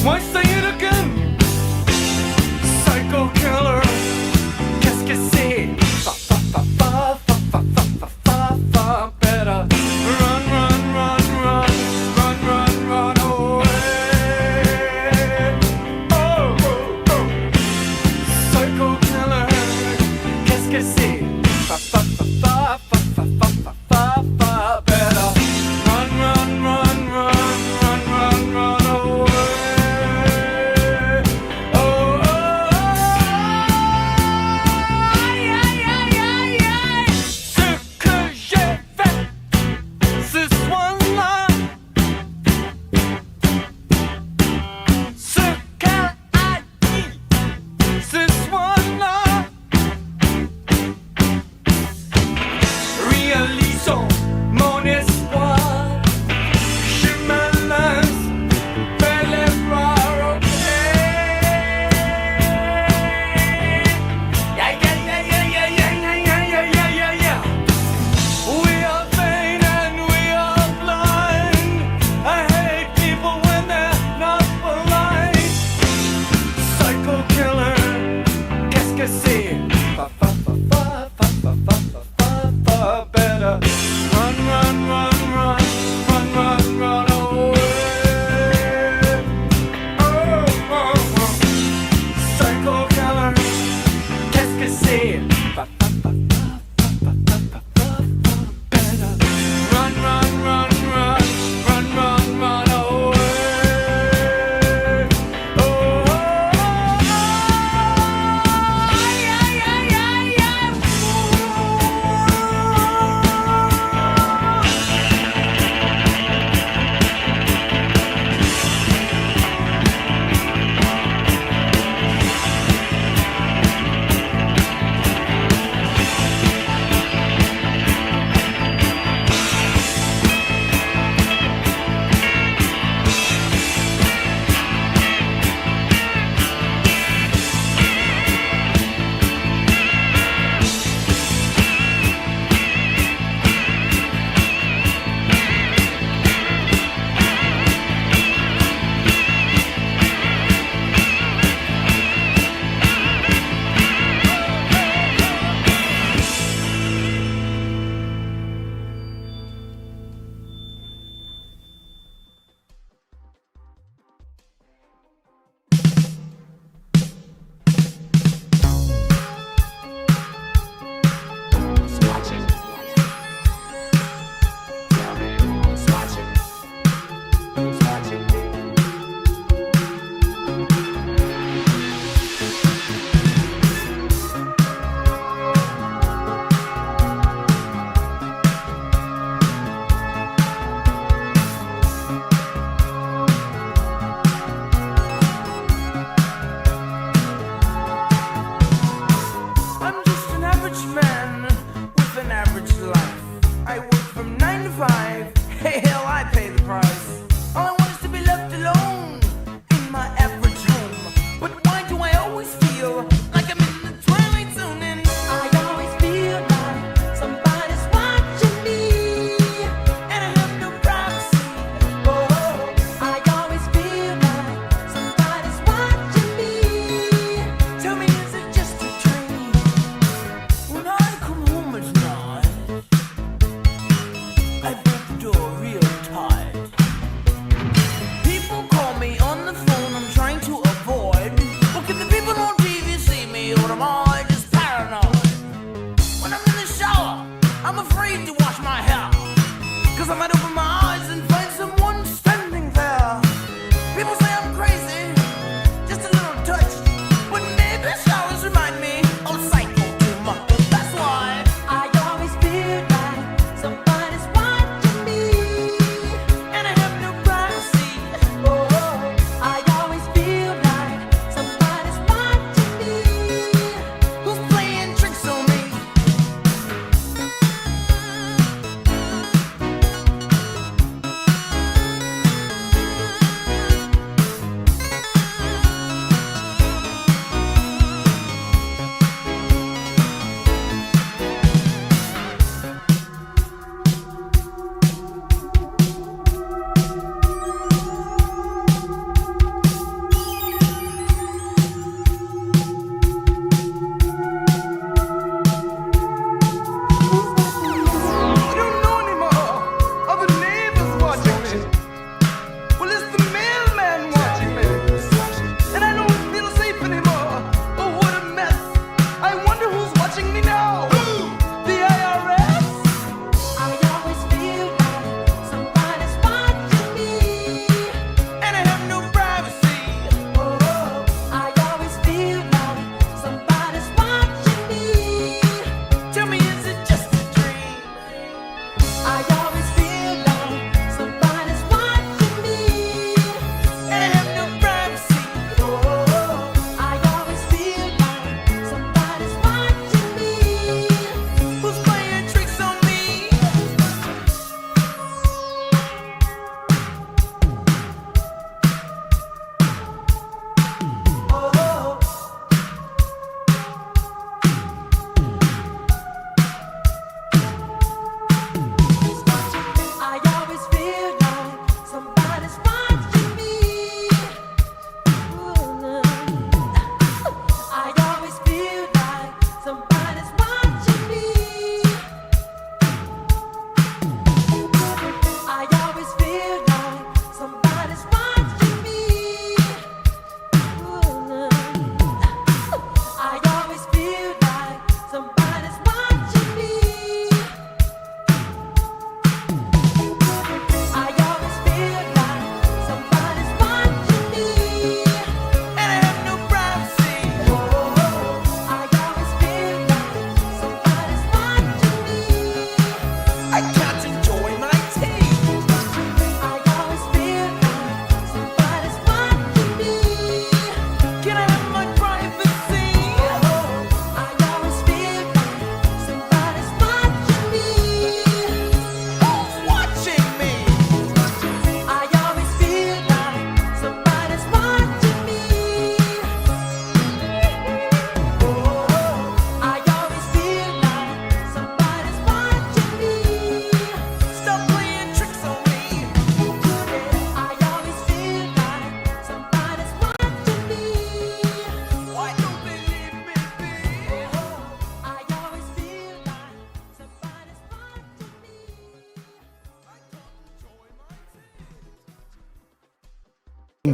멋있어 you looking psycho killer qu'est-ce que c'est fa fa fa fa fa fa fa fa fa better run run run run run run run away oh oh oh psycho killer qu'est-ce que c'est fa fa fa fa fa fa fa fa fa fa better run run run run run run run away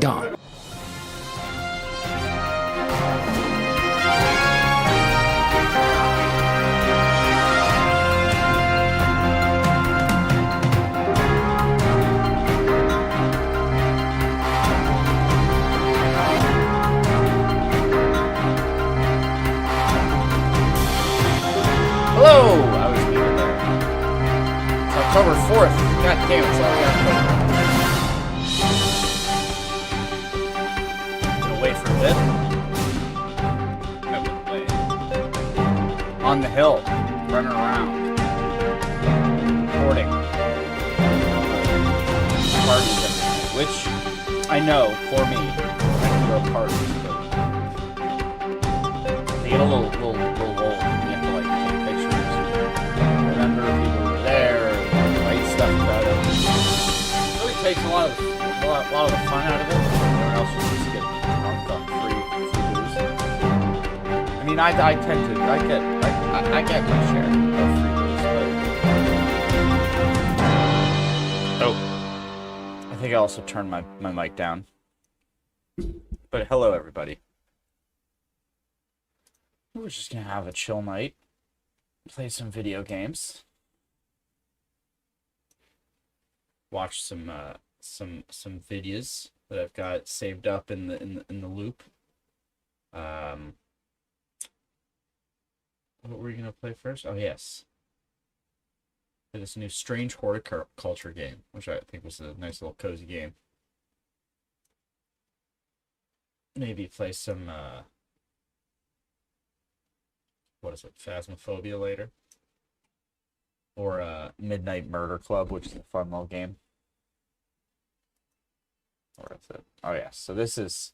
Dong. Hello! I was muted there. It's October 4th. God damn, it's already October. Gonna wait for a bit. I've been playing. On the hill. Running around. Recording. Parties every night. Which, I know, for me, I can go to parties, but they get a little old. Remember people were there, write stuff about it. It really takes a lot of the fun out of it. Everyone else just get drunk on free booze. I mean, I tend to I get my share of free booze, but I think I also turned my mic down. But hello, everybody. We're just gonna have a chill night. Play some video games. Watch some videos that I've got saved up in the loop. What were we gonna play first? Oh yes, this new strange horticulture game, which I think was a nice little cozy game. Maybe play some what is it, Phasmophobia later, or Midnight Murder Club, which is a fun little game. Or is it? Oh yeah, so this is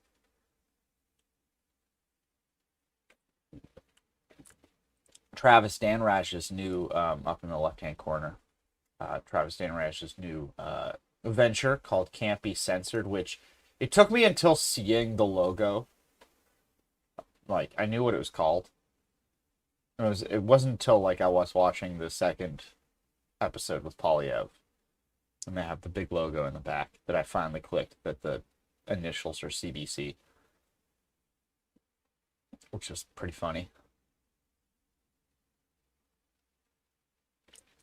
Travis Danrash's new up in the left-hand corner. Travis Danrash's new venture called Can't Be Censored, which it took me until seeing the logo. Like, I knew what it was called. It wasn't until like I was watching the second episode with Polyev, and they have the big logo in the back, that I finally clicked that the initials are CBC, which is pretty funny.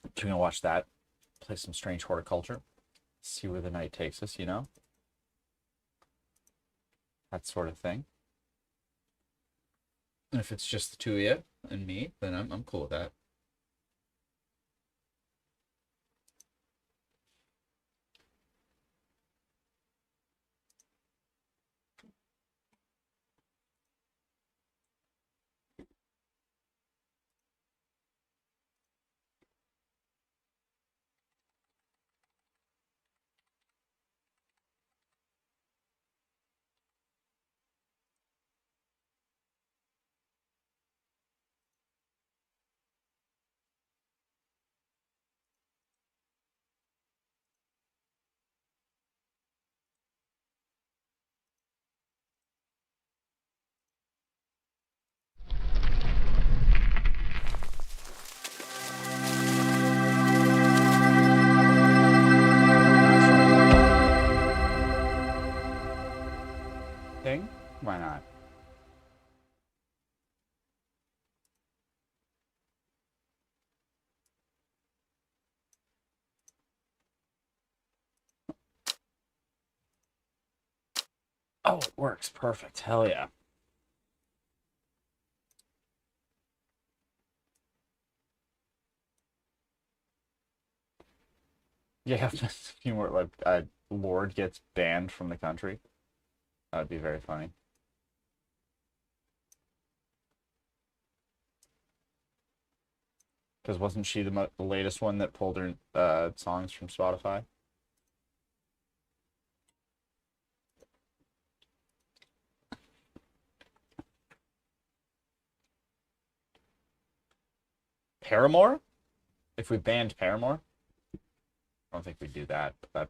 So we're gonna watch that, play some strange horticulture, see where the night takes us, you know? That sort of thing. And if it's just the two of you and me, then I'm cool with that. Why not? Oh, it works. Perfect. Hell yeah. Yeah, if a few more, like, Lord gets banned from the country. That would be very funny. Because wasn't she the latest one that pulled her songs from Spotify? Paramore? If we banned Paramore? I don't think we'd do that, but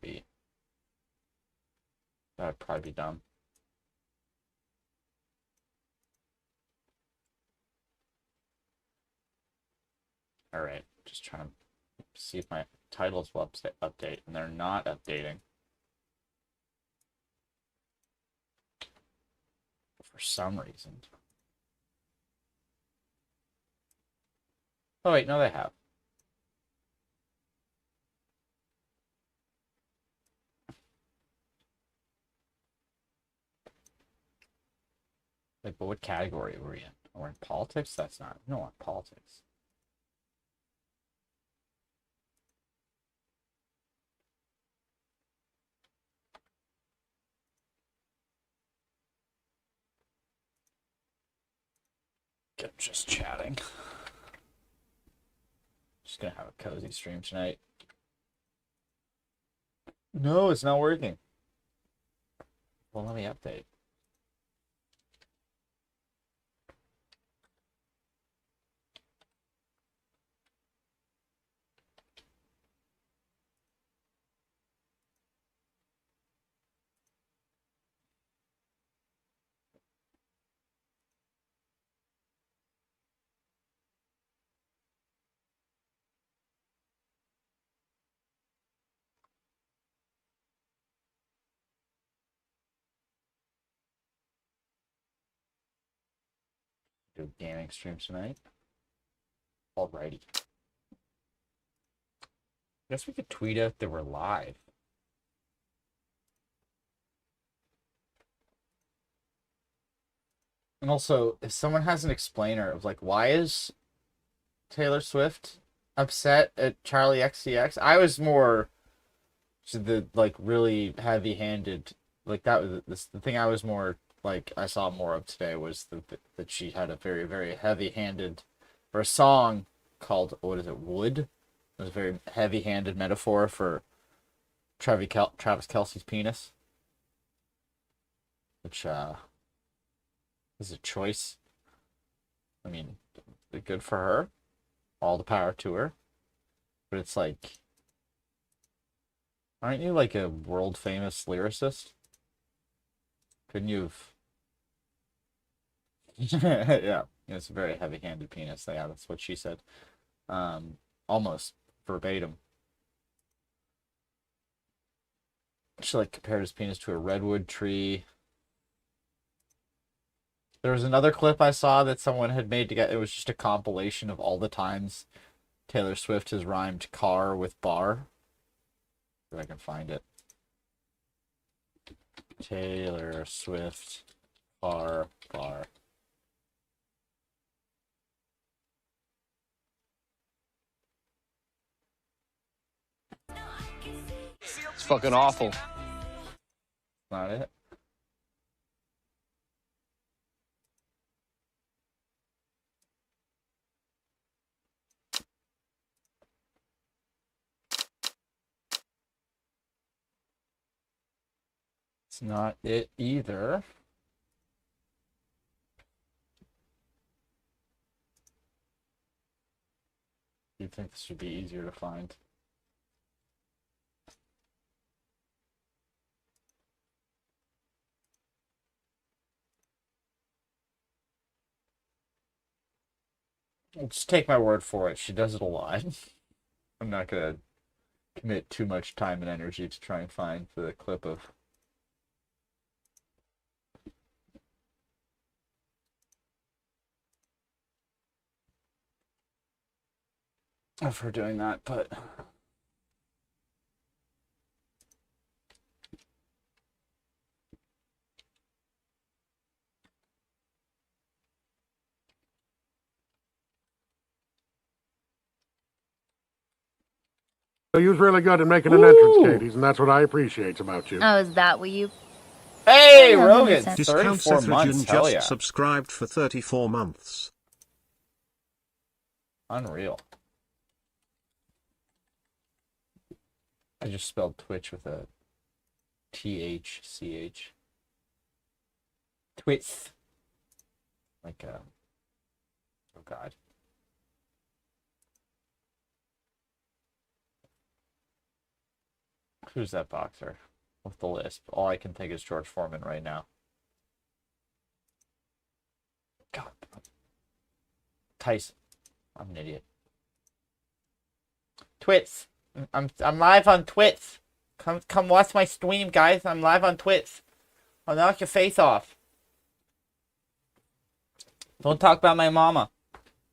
that'd probably be dumb. Alright, just trying to see if my titles will update, and they're not updating. for some reason. Oh wait, no, they have. Like, but what category are we in? We're in politics? That's not. No, we're in politics. Just chatting. Just gonna have a cozy stream tonight. No, it's not working. Well, let me update. Do a gaming stream tonight. Alrighty. I guess we could tweet out that we're live. And also, if someone has an explainer of like, why is Taylor Swift upset at Charlie XCX? I was more the like really heavy-handed, like that was the thing I was more like I saw more of today was that she had a very, very heavy-handed for a song called, what is it, Wood? It was a very heavy-handed metaphor for Travis Kelce's penis, which is a choice. I mean, good for her. All the power to her. But it's like, aren't you like a world famous lyricist? Couldn't you have? Yeah, it's a very heavy handed penis. Yeah, that's what she said. Almost verbatim. She like compared his penis to a redwood tree. There was another clip I saw that someone had made together. It was just a compilation of all the times Taylor Swift has rhymed car with bar. If I can find it. Taylor Swift bar. It's fucking awful. Not it. It's not it either. You'd think this would be easier to find. Just take my word for it. She does it a lot. I'm not gonna commit too much time and energy to try and find the clip of her doing that, but You was really good at making an entrance, Katie's, and that's what I appreciate about you. Oh, is that what you... hey, Yeah, that Rogan, makes sense. Discount 34 months, Sethragen hell just yeah. subscribed for 34 months. Unreal. I just spelled Twitch with a THCH. Twitch. Like, oh god. Who's that boxer with the lisp? All I can think is George Foreman right now. God. Tyson. I'm an idiot. Twitch. I'm live on Twitch. Come watch my stream, guys. I'm live on Twitch. I'll knock your face off. Don't talk about my mama.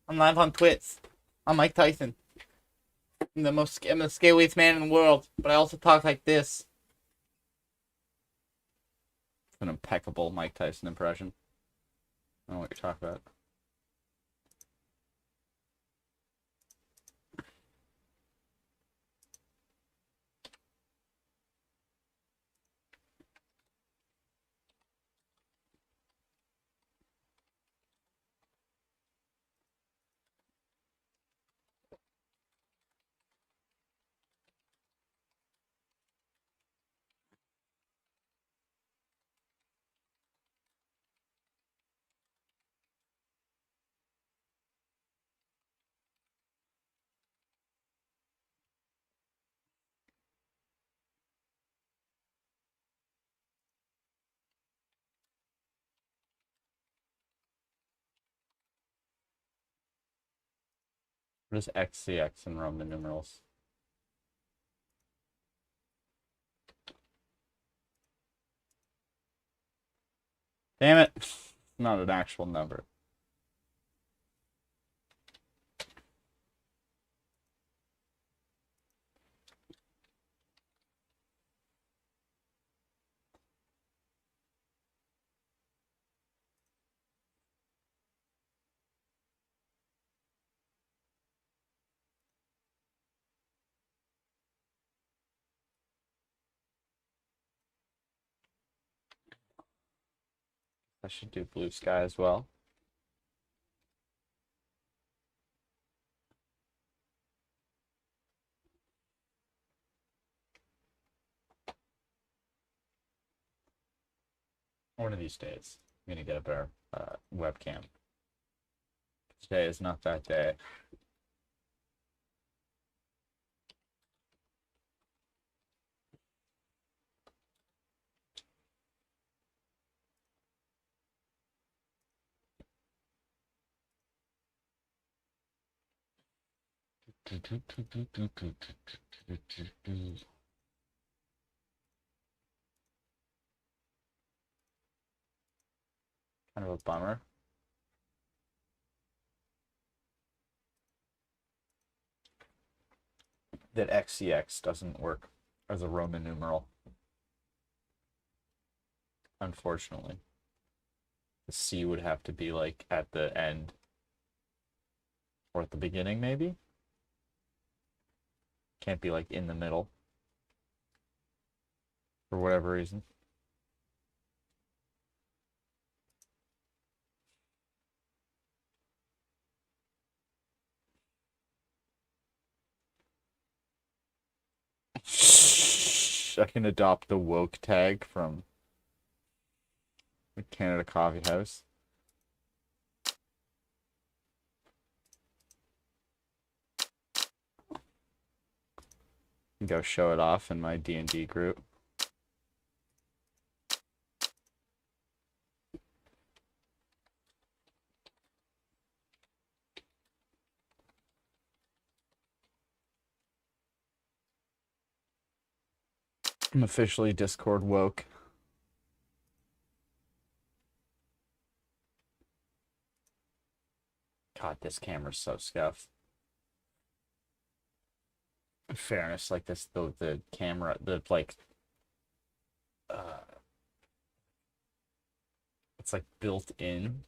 I'm live on Twitch. I'm Mike Tyson. I'm the scaliest man in the world, but I also talk like this. It's an impeccable Mike Tyson impression. I don't know what you're talking about. What is XCX in Roman numerals? Damn it. Not an actual number. I should do blue sky as well. One of these days, I'm gonna get a better webcam. Today is not that day. Kind of a bummer. That XCX doesn't work as a Roman numeral. Unfortunately. The C would have to be like at the end. Or at the beginning, maybe? Can't be like in the middle. For whatever reason. I can adopt the woke tag from the Canada Coffee House. Go show it off in my D&D group. I'm officially Discord woke. God, this camera's so scuffed. In fairness, like this, the camera, it's like built in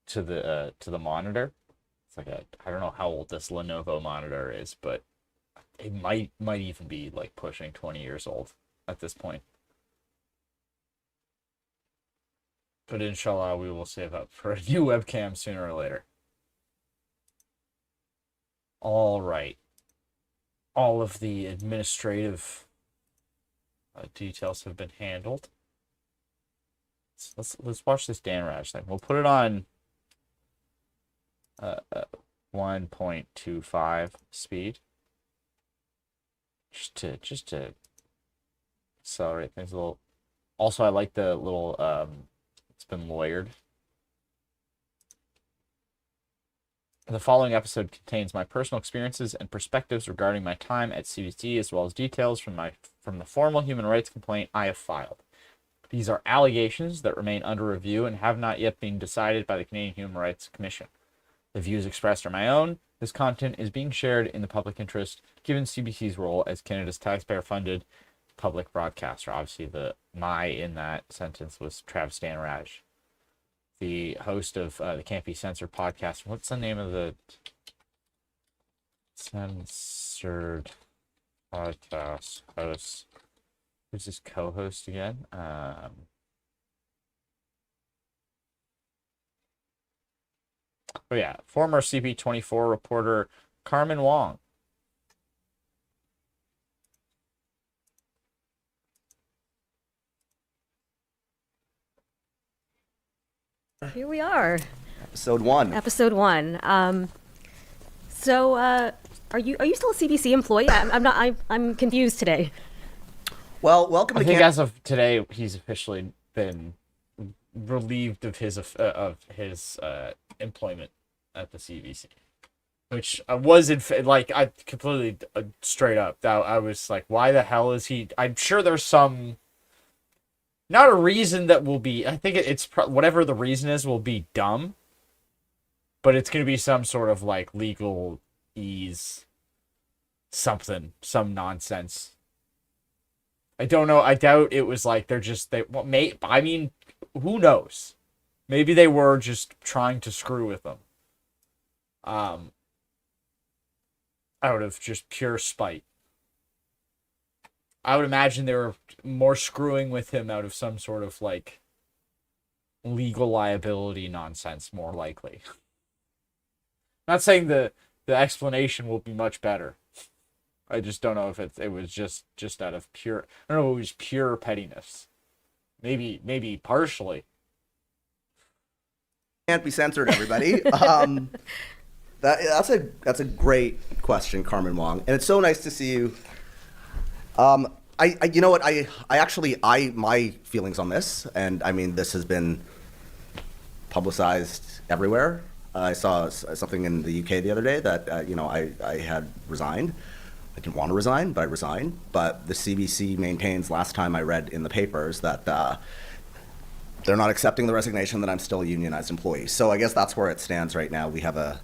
to the monitor. It's like I don't know how old this Lenovo monitor is, but it might even be like pushing 20 years old at this point. But inshallah, we will save up for a new webcam sooner or later. All right. All of the administrative details have been handled. Let's watch this Dan Raj thing. We'll put it on 1.25 speed. Just to accelerate things a little. Also, I like the little it's been lawyered. The following episode contains my personal experiences and perspectives regarding my time at CBT, as well as details from the formal human rights complaint I have filed. These are allegations that remain under review and have not yet been decided by the Canadian Human Rights Commission. The views expressed are my own. This content is being shared in the public interest, given CBC's role as Canada's taxpayer-funded public broadcaster. Obviously, the "my" in that sentence was Travis Stanraj, the host of the Can't Be Censored podcast. What's the name of the censored podcast host? Who's his co-host again? Oh yeah, former CP24 reporter Carmen Wong. Here we are. Episode 1. Episode 1. Are you still a CBC employee? I'm confused today. Well, welcome I to think Camp. as of today, he's officially been relieved of his employment at the CBC, which was I completely straight up. That I was like, why the hell is he? I'm sure there's some. Not a reason that will be. I think it's whatever the reason is will be dumb, but it's going to be some sort of like legal ease, some nonsense. I don't know. I doubt it was like I mean, who knows? Maybe they were just trying to screw with them. Out of just pure spite. I would imagine they were more screwing with him out of some sort of like legal liability nonsense, more likely. Not saying the explanation will be much better. I just don't know if it was just out of pure. I don't know if it was pure pettiness. Maybe partially. Can't be censored, everybody. That's a great question, Carmen Wong, and it's so nice to see you. You know what, I actually my feelings on this, and I mean this has been publicized everywhere. I saw something in the UK the other day that I had resigned. I didn't want to resign, but I resigned. But the CBC maintains, last time I read in the papers, that they're not accepting the resignation, that I'm still a unionized employee. So I guess that's where it stands right now. We have a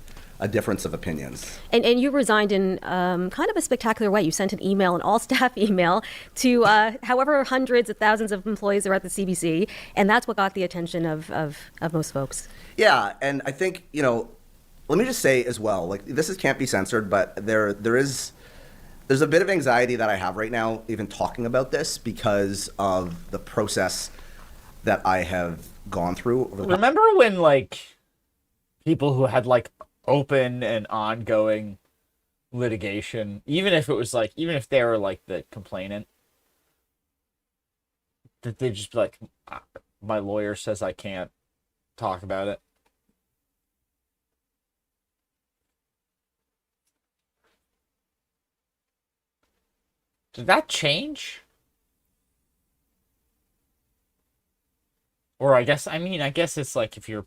difference of opinions. And you resigned in kind of a spectacular way. You sent an email, an all-staff email, to however hundreds of thousands of employees are at the CBC, and that's what got the attention of most folks. Yeah, and I think, let me just say as well, like, this can't be censored, but there's a bit of anxiety that I have right now, even talking about this, because of the process that I have gone through. Remember when, like, people who had, like, open and ongoing litigation, even if they were, like, the complainant, that they'd just be like, my lawyer says I can't talk about it. Did that change? Or I guess it's like if your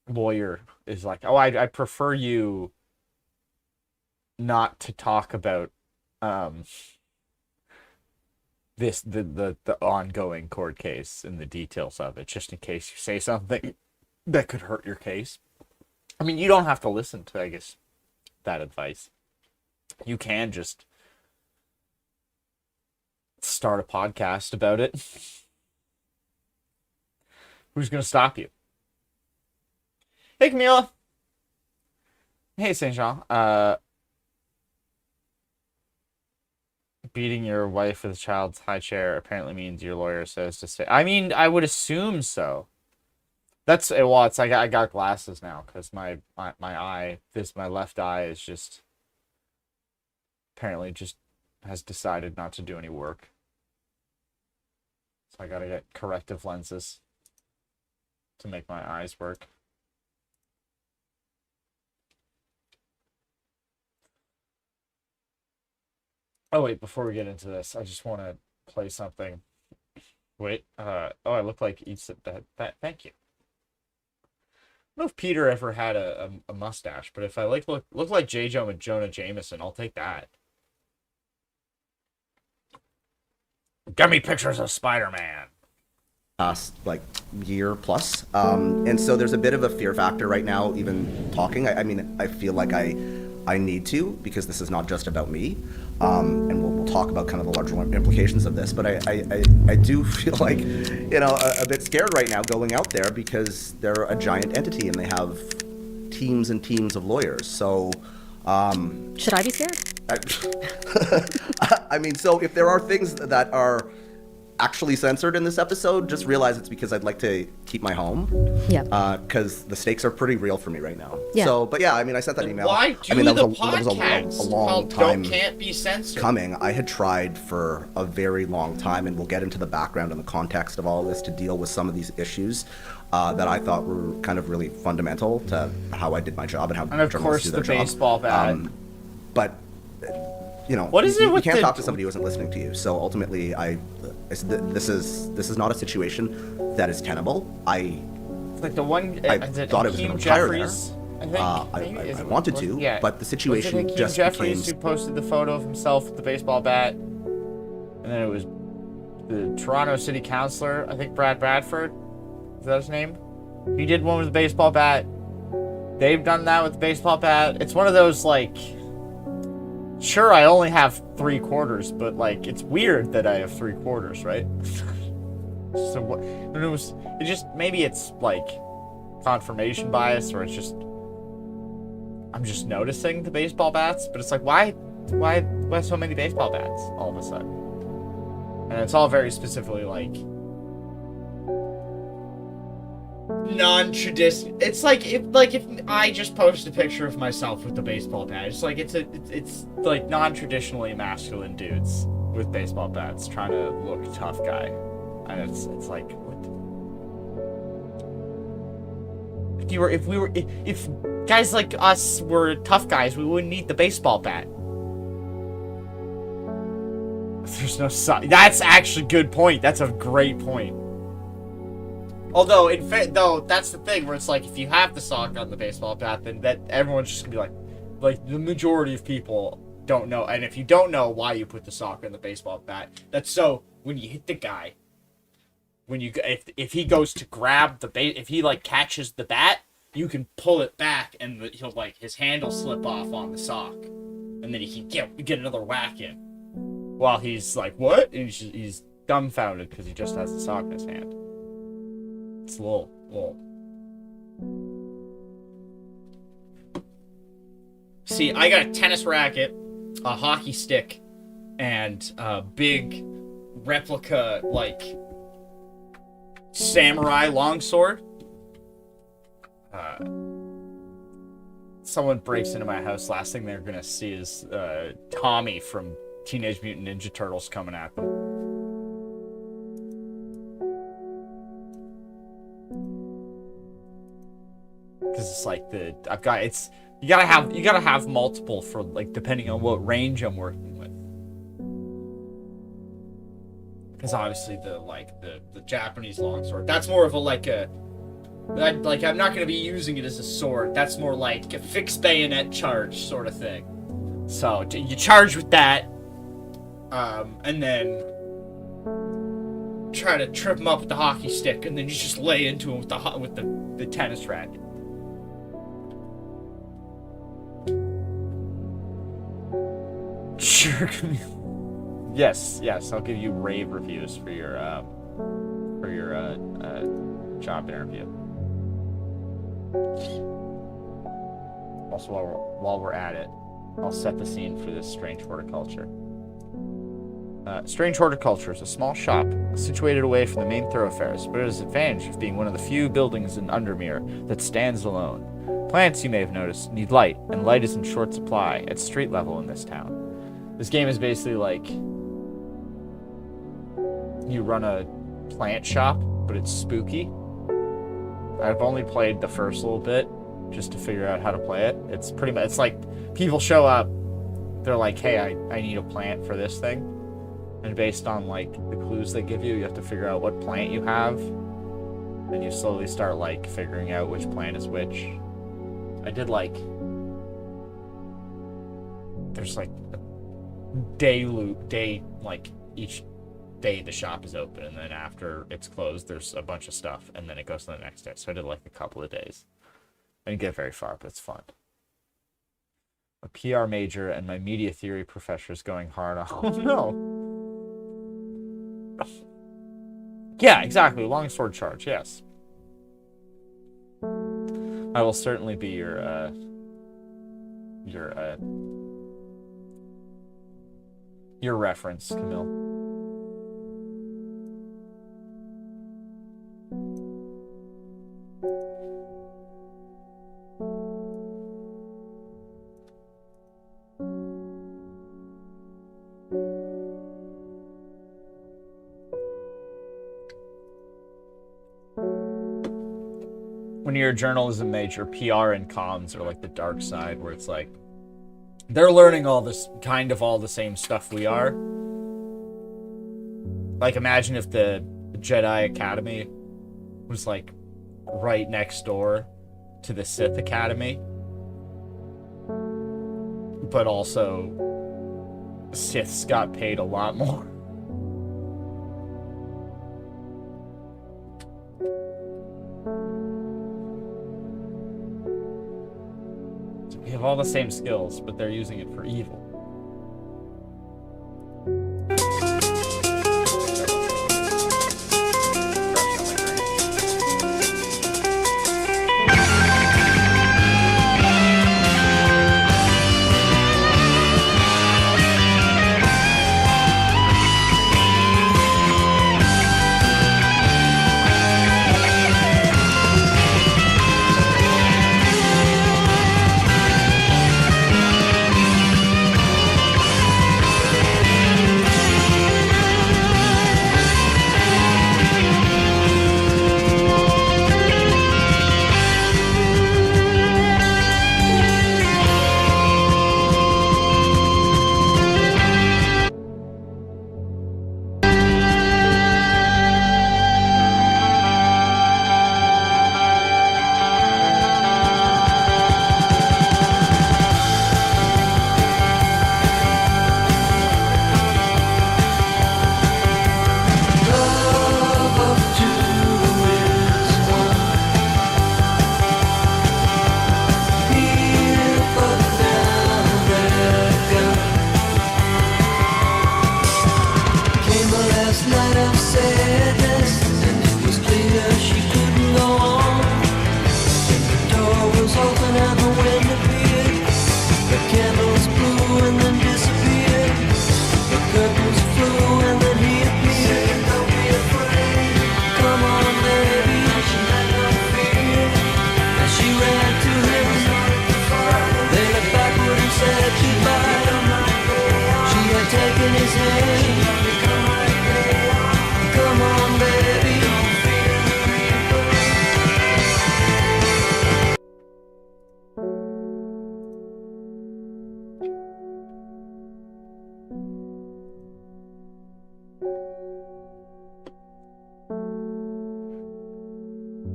lawyer is like, oh, I prefer you not to talk about the ongoing court case and the details of it, just in case you say something that could hurt your case. I mean, you don't have to listen to, I guess, that advice. You can just start a podcast about it. Who's going to stop you? Hey, Camila. Hey, St. Jean. Beating your wife with a child's high chair apparently means your lawyer says to say. I mean, I would assume so. It's I got glasses now because my eye, my left eye is just apparently just has decided not to do any work. So I gotta get corrective lenses to make my eyes work. Oh wait, before we get into this, I just want to play something. Wait, I look like that. Thank you. I don't know if Peter ever had a mustache, but if I look like J. Jonah Jameson, I'll take that. Get me pictures of Spider-Man. Past like year plus, and so there's a bit of a fear factor right now. Even talking, I mean, I feel like I need to, because this is not just about me, and we'll talk about kind of the larger implications of this. But I do feel like, you know, a bit scared right now going out there, because they're a giant entity and they have teams and teams of lawyers. So Should I be scared? I mean, so if there are things that are actually censored in this episode, just realize it's because I'd like to keep my home. Yeah. Because the stakes are pretty real for me right now. Yeah. So, but yeah, I mean, I sent that email. Why do I mean, that the was a podcast long called time Can't Be Censored? coming. I had tried for a very long time, and we'll get into the background and the context of all of this to deal with some of these issues that I thought were kind of really fundamental to how I did my job and how And of journalists course do the their job. baseball bat. But you know, What is it you with can't the- talk to somebody who isn't listening to you. So ultimately, this is not a situation that is tenable. It's like the one. I is it thought it was Hakeem gonna retire Jeffries? I think. Maybe? Is I it- wanted was- to, yeah. but the situation was it Hakeem just Jeffries became. who posted the photo of himself with the baseball bat, and then it was the Toronto City Councilor, I think Brad Bradford. Is that his name? He did one with the baseball bat. They've done that with the baseball bat. It's one of those, like, sure, I only have 3/4, but like, it's weird that I have 3/4, right? So what? It just, maybe it's like confirmation bias, or it's just I'm just noticing the baseball bats. But it's like, why so many baseball bats all of a sudden? And it's all very specifically like non-traditional. It's like if I just post a picture of myself with the baseball bat, it's like it's like non-traditionally masculine dudes with baseball bats trying to look tough guy, and it's like, what? If guys like us were tough guys, we wouldn't need the baseball bat. There's no sock. That's actually a good point. That's a great point. Although, in fact, that's the thing where it's like, if you have the sock on the baseball bat, then that everyone's just gonna be like the majority of people don't know. And if you don't know why you put the sock on the baseball bat, that's so when you hit the guy, if he goes to grab the if he like catches the bat, you can pull it back and he'll like his hand will slip off on the sock, and then he can get another whack in. While he's like, what? And he's dumbfounded because he just has the sock in his hand. It's a little. See, I got a tennis racket, a hockey stick, and a big replica, like, samurai longsword. Someone breaks into my house, last thing they're gonna see is Tommy from Teenage Mutant Ninja Turtles coming at them. Because it's like you gotta have multiple for, like, depending on what range I'm working with. Because obviously the Japanese longsword, that's more of a I'm not gonna be using it as a sword. That's more like a fixed bayonet charge sort of thing. So you charge with that, and then try to trip him up with the hockey stick, and then you just lay into him with the tennis racket. Sure. Yes, I'll give you rave reviews for your job interview. Also, while we're at it, I'll set the scene for this strange horticulture. Strange Horticulture is a small shop situated away from the main thoroughfares, but it has the advantage of being one of the few buildings in Undermere that stands alone. Plants, you may have noticed, need light, and light is in short supply at street level in this town. This game is basically like you run a plant shop, but it's spooky. I've only played the first little bit just to figure out how to play it. It's pretty much, it's like people show up, they're like, hey, I need a plant for this thing. And based on like the clues they give you, you have to figure out what plant you have. Then you slowly start like figuring out which plant is which. I did like, there's like a day loop, like each day the shop is open, and then after it's closed, there's a bunch of stuff, and then it goes to the next day. So I did like a couple of days. I didn't get very far, but it's fun. A PR major and my media theory professor is going hard on. Oh no. Yeah, exactly. Long sword charge. Yes. I will certainly be your reference, Camille. When you're a journalism major, PR and comms are like the dark side, where it's like they're learning all this kind of all the same stuff we are. Like, imagine if the Jedi Academy was like right next door to the Sith Academy, but also Siths got paid a lot more. We have all the same skills, but they're using it for evil.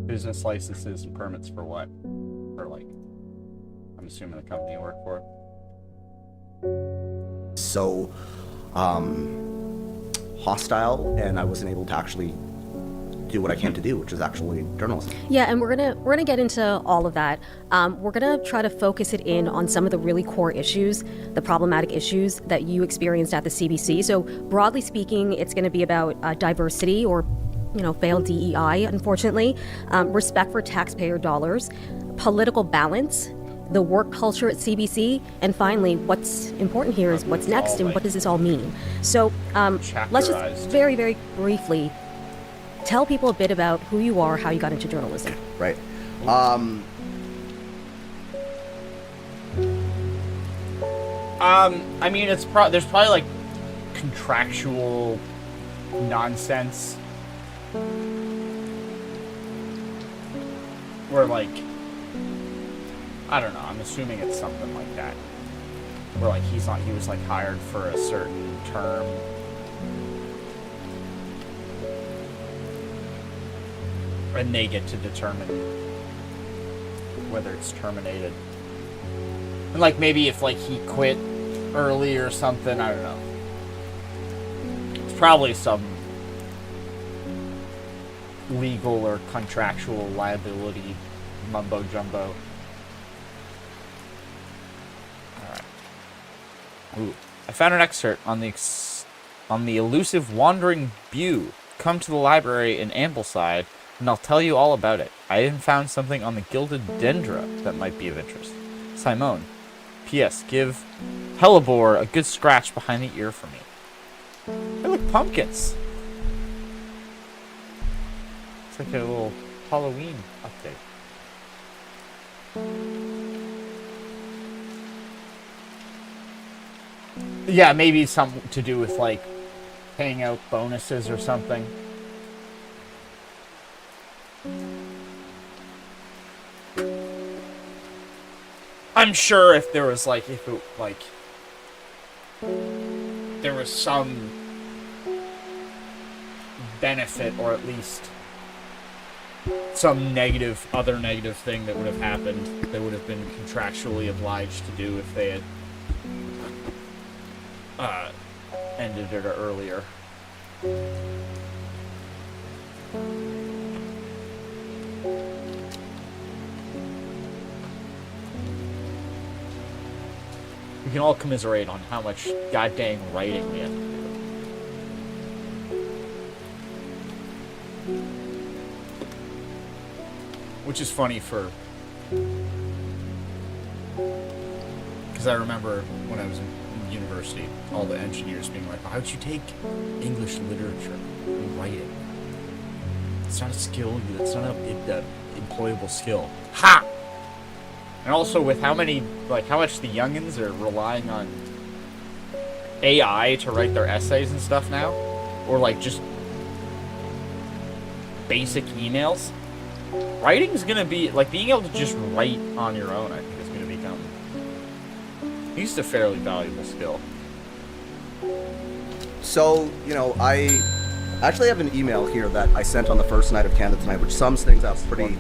Business licenses and permits for what? For like, I'm assuming the company you work for. So hostile, and I wasn't able to actually do what I came to do, which is actually journalism. Yeah, and we're gonna get into all of that. We're gonna try to focus it in on some of the really core issues, the problematic issues that you experienced at the CBC. So broadly speaking, it's gonna be about diversity, or failed DEI, unfortunately, respect for taxpayer dollars, political balance, the work culture at CBC, and finally, what's important here is what's next and what does this all mean. So let's just very, very briefly tell people a bit about who you are, how you got into journalism. Right. I mean, there's probably like contractual nonsense where, like, I don't know, I'm assuming it's something like that, where like he was like hired for a certain term, and they get to determine whether it's terminated. And like maybe if like he quit early or something, I don't know. It's probably some legal or contractual liability mumbo jumbo. Alright. Ooh. I found an excerpt on the elusive wandering Bew. Come to the library in Ambleside, and I'll tell you all about it. I even found something on the gilded dendra that might be of interest. Simone. P.S. Give Hellebore a good scratch behind the ear for me. They look pumpkins. It's like a little Halloween update. Yeah, maybe something to do with, like, paying out bonuses or something. I'm sure if there was, like, there was some benefit, or at least some other negative thing that would have happened, they would have been contractually obliged to do if they had ended it earlier. We can all commiserate on how much goddamn writing we have to do. Which is funny because I remember when I was in university, all the engineers being like, how'd you take English literature and writing? It's not a skill, it's not an employable skill. Ha! And also with how much the youngins are relying on AI to write their essays and stuff now, or like just basic emails. Writing's gonna be, like, being able to just write on your own, I think is gonna become at least a fairly valuable skill. So, I actually have an email here that I sent on the first night of Canada Tonight, which sums things up pretty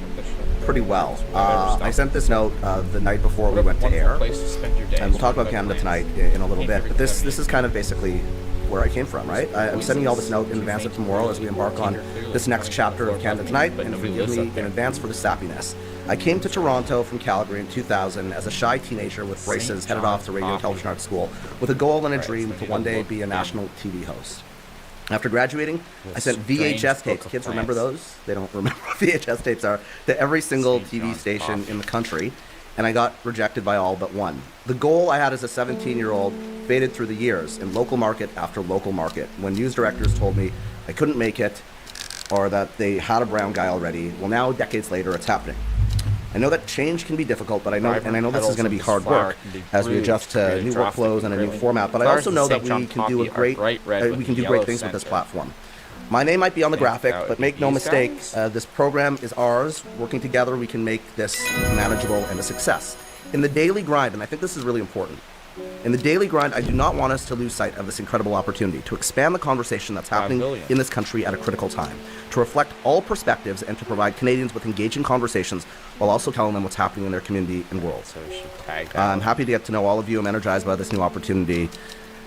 well. I sent this note the night before we went to air, and we'll talk about Canada Tonight in a little bit, but this is kind of basically where I came from, right? I'm sending you all this note in advance of tomorrow as we embark on this next chapter of Canada Tonight, and forgive me in advance for the sappiness. I came to Toronto from Calgary in 2000 as a shy teenager with braces, headed off to Radio and Television Art School with a goal and a dream to one day be a national TV host. After graduating, I sent VHS tapes. Kids remember those? They don't remember what VHS tapes are. To every single TV station in the country, and I got rejected by all but one. The goal I had as a 17-year-old faded through the years in local market after local market, when news directors told me I couldn't make it, or that they had a brown guy already. Well, now, decades later, it's happening. I know that change can be difficult, but I know this is going to be hard work as we adjust to new workflows and a new format. But I also know that we can do great things with this platform. My name might be on the graphic, but make no mistake, this program is ours. Working together, we can make this manageable and a success. In the daily grind, and I think this is really important, in the daily grind, I do not want us to lose sight of this incredible opportunity to expand the conversation that's happening in this country at a critical time, to reflect all perspectives and to provide Canadians with engaging conversations while also telling them what's happening in their community and world. I'm happy to get to know all of you. I'm energized by this new opportunity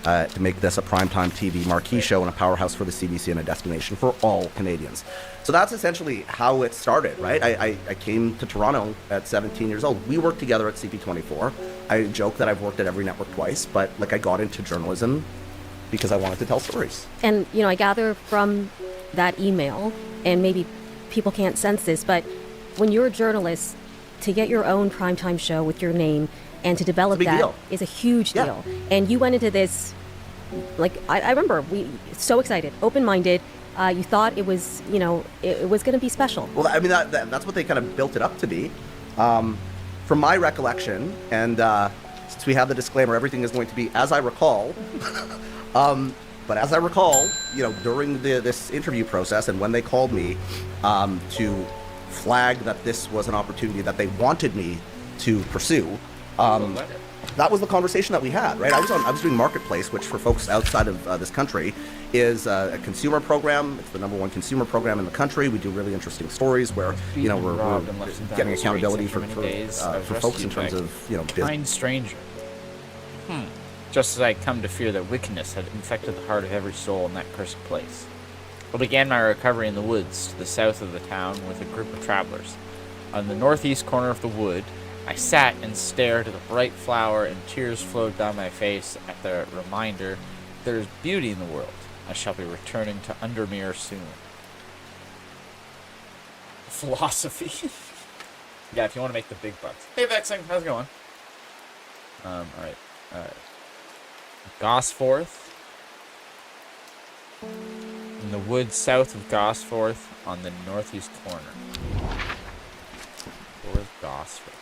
to make this a primetime TV marquee show and a powerhouse for the CBC and a destination for all Canadians. So that's essentially how it started, right? I came to Toronto at 17 years old. We worked together at CP24. I joke that I've worked at every network twice, but I got into journalism because I wanted to tell stories. And, I gather from that email, and maybe people can't sense this, but when you're a journalist, to get your own primetime show with your name and to develop that is a huge deal. And you went into this, I remember, so excited, open-minded. You thought it was, it was going to be special. Well, I mean, that's what they kind of built it up to be. From my recollection, and since we have the disclaimer, everything is going to be as I recall. But as I recall, during this interview process and when they called me to flag that this was an opportunity that they wanted me to pursue, that was the conversation that we had, right? I was doing Marketplace, which for folks outside of this country is a consumer program. It's the #1 consumer program in the country. We do really interesting stories where, we're getting accountability for folks in terms of, business. Kind stranger. Just as I come to fear that wickedness had infected the heart of every soul in that cursed place. I began my recovery in the woods to the south of the town with a group of travelers. On the northeast corner of the wood, I sat and stared at the bright flower, and tears flowed down my face at the reminder there is beauty in the world. I shall be returning to Undermere soon. Philosophy. Yeah, if you want to make the big bucks. Hey, Vexing, how's it going? Alright. Gosforth. In the woods south of Gosforth on the northeast corner. Where's Gosforth?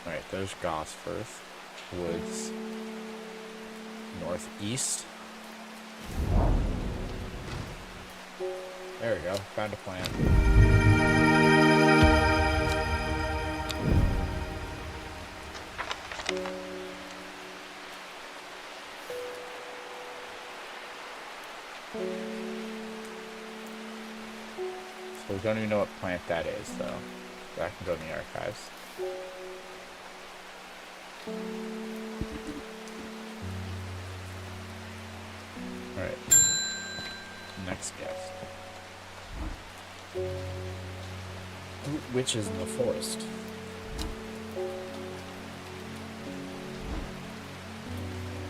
Alright, there's Gosforth. Woods. Northeast. There we go. Found a plan. So we don't even know what plant that is, though. So I can go in the archives. Alright. Next guest. Witches in the forest.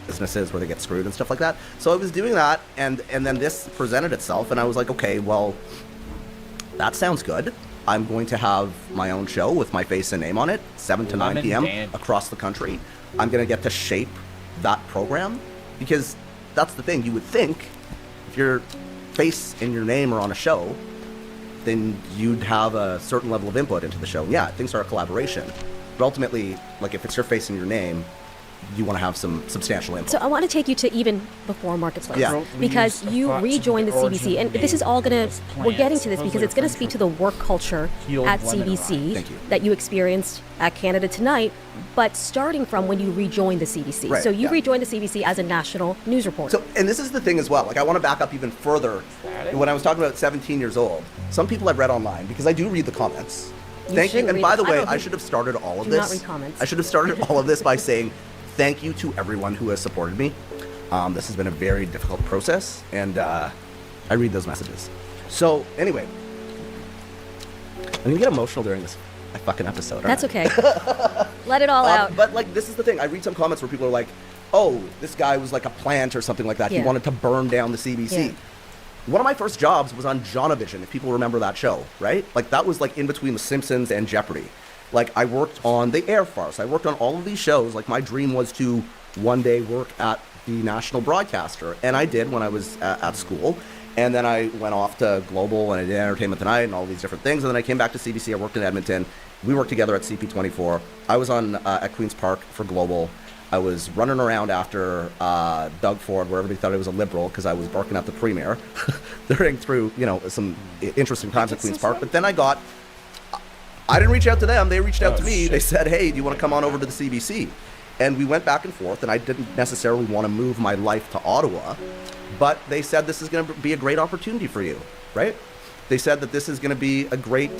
Businesses where they get screwed and stuff like that. So I was doing that, and then this presented itself, and I was like, okay, well, that sounds good. I'm going to have my own show with my face and name on it, 7 to 9 p.m. across the country. I'm going to get to shape that program, because that's the thing. You would think if your face and your name are on a show, then you'd have a certain level of input into the show. Yeah, things are a collaboration. But ultimately, like, if it's your face and your name, you want to have some substantial input. So I want to take you to even before Marketplace. Yeah. Because you rejoined the CBC, and this is all going to, we're getting to this because it's going to speak to the work culture at CBC that you experienced at Canada Tonight, but starting from when you rejoined the CBC. Right, so you yeah. rejoined the CBC as a national news reporter. So, and this is the thing as well, like, I want to back up even further. When I was talking about 17 years old, some people I've read online, because I do read the comments. Thank you. And by the way, I should have started all of Do this. not read comments. I should have started all of this by saying thank you to everyone who has supported me. This has been a very difficult process, and I read those messages. So anyway, I'm gonna get emotional during this fucking episode. That's okay. Let it all out. But like, this is the thing. I read some comments where people are like, "Oh, this guy was like a plant or something like that. He Yeah. wanted to burn down the CBC." Yeah. One of my first jobs was on Jonavision, if people remember that show, right? Like, that was like in between The Simpsons and Jeopardy. Like, I worked on the Air Farce. I worked on all of these shows. Like, my dream was to one day work at the national broadcaster. And I did when I was at school. And then I went off to Global, and I did Entertainment Tonight and all these different things. And then I came back to CBC. I worked in Edmonton. We worked together at CP24. I was on at Queen's Park for Global. I was running around after Doug Ford, where everybody thought I was a liberal because I was barking at the premier during through, you know, some interesting times at Queen's Park. But then I didn't reach out to them. They reached out to me. They said, hey, do you want to come on over to the CBC? And we went back and forth, and I didn't necessarily want to move my life to Ottawa, but they said this is going to be a great opportunity for you, right? They said that this is going to be a great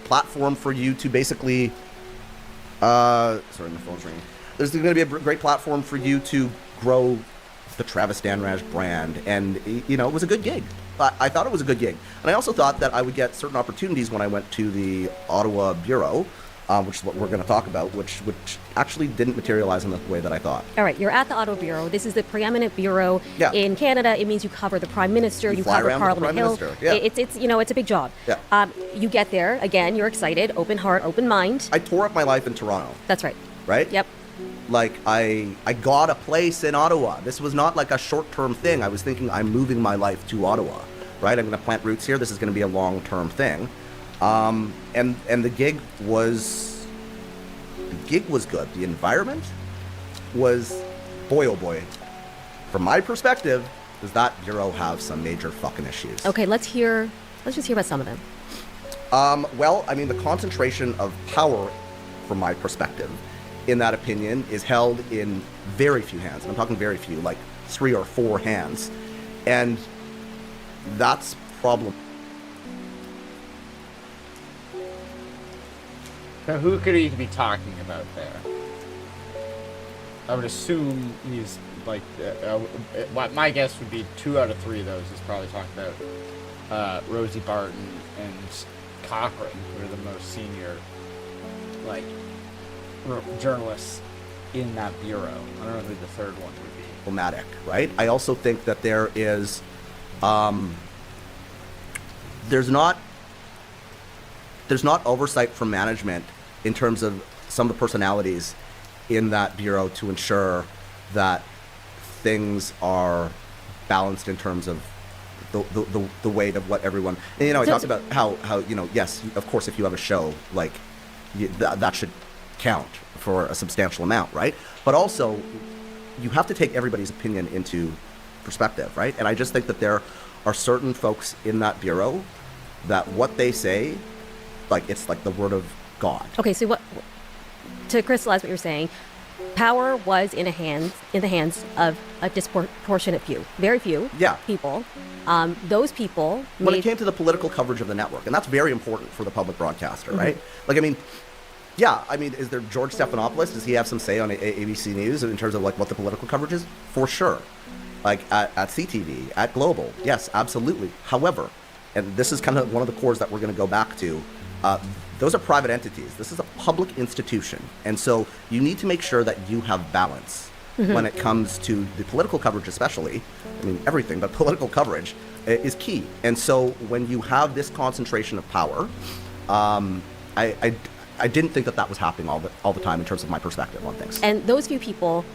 platform for you to basically, sorry, my phone's ringing. There's going to be a great platform for you to grow the Travis Danraj brand, and, you know, it was a good gig. I thought it was a good gig. And I also thought that I would get certain opportunities when I went to the Ottawa Bureau, which is what we're going to talk about, which actually didn't materialize in the way that I thought. All right, you're at the Ottawa Bureau. This is the preeminent bureau Yeah. in Canada. It means you cover the Prime Minister, you fly cover around with the Parliament Prime Hill. Minister, yeah. It's you know, it's a big job. Yeah. You get there, again, you're excited, open heart, open mind. I tore up my life in Toronto, That's right. right? Yep. Like, I got a place in Ottawa. This was not like a short-term thing. I was thinking, I'm moving my life to Ottawa, right? I'm going to plant roots here. This is going to be a long-term thing. And the gig was good. The environment was, boy, oh boy. From my perspective, does that bureau have some major fucking issues? Okay, let's just hear about some of them. Well, I mean, the concentration of power, from my perspective, in that opinion, is held in very few hands. And I'm talking very few, like 3 or 4 hands. And that's problem. So who could he be talking about there? I would assume he's like, my guess would be 2 out of 3 of those is probably talking about Rosie Barton and Cochran, who are the most senior, like, journalists in that bureau. I don't know who the third one would be. Problematic, right? I also think that there is, there's not oversight from management in terms of some of the personalities in that bureau to ensure that things are balanced in terms of the weight of what everyone. And, you know, I talked about how you know, yes, of course, if you have a show, like that should count for a substantial amount, right? But also, you have to take everybody's opinion into perspective, right? And I just think that there are certain folks in that bureau that what they say, like, it's like the word of God. Okay, so to crystallize what you're saying, power was in the hands of a disproportionate few, very few people. Those people when it came to the political coverage of the network, and that's very important for the public broadcaster, right? Like, I mean, is there George Stephanopoulos? Does he have some say on ABC News in terms of like what the political coverage is? For sure. Like at CTV, at Global, yes, absolutely. However, and this is kind of one of the cores that we're going to go back to, those are private entities. This is a public institution. And so you need to make sure that you have balance when it comes to the political coverage especially. I mean, everything, but political coverage is key. And so when you have this concentration of power, I didn't think that was happening all the time in terms of my perspective on things. And those few people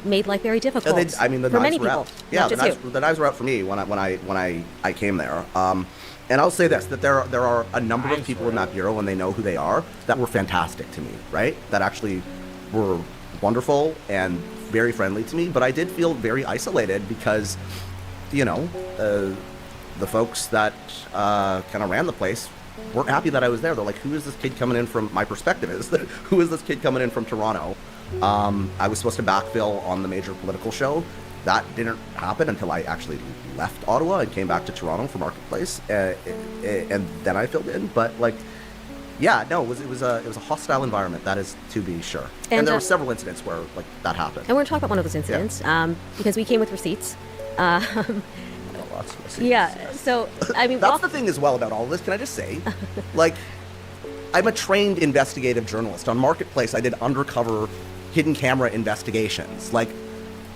made life very difficult the for many knives were people. out. Yeah, the knives were out for me when I came there. And I'll say this, that there are a number of people in that bureau, and they know who they are, that were fantastic to me, right? That actually were wonderful and very friendly to me. But I did feel very isolated because, you know, the folks that kind of ran the place weren't happy that I was there. They're like, who is this kid coming in from, my perspective is, who is this kid coming in from Toronto? I was supposed to backfill on the major political show. That didn't happen until I actually left Ottawa and came back to Toronto for Marketplace, and then I filled in. But like, yeah, no, it was a hostile environment. That is to be sure. And there were several incidents where like that happened. And we're gonna talk about one of those incidents because we came with receipts. Yeah. So I mean, that's the thing as well about all of this. Can I just say, like, I'm a trained investigative journalist. On Marketplace, I did undercover hidden camera investigations. Like,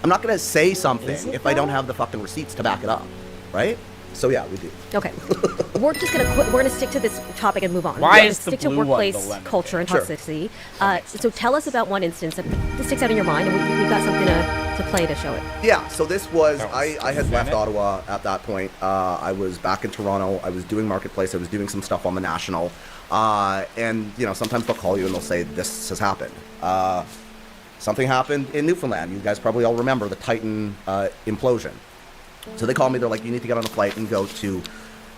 I'm not going to say something if I don't have the fucking receipts to back it up, right? So yeah, we do. Okay. We're just going to we're going to stick to this topic and move on. Why we're is the stick to blue one workplace the lemon? culture and Sure. toxicity. So tell us about one instance that sticks out in your mind, and we've got something to play to show it. Yeah, so this was, That was I had left Senate? Ottawa at that point. I was back in Toronto. I was doing Marketplace. I was doing some stuff on the National. And, you know, sometimes they'll call you and they'll say, this has happened. Something happened in Newfoundland. You guys probably all remember the Titan implosion. So they called me. They're like, you need to get on a flight and go to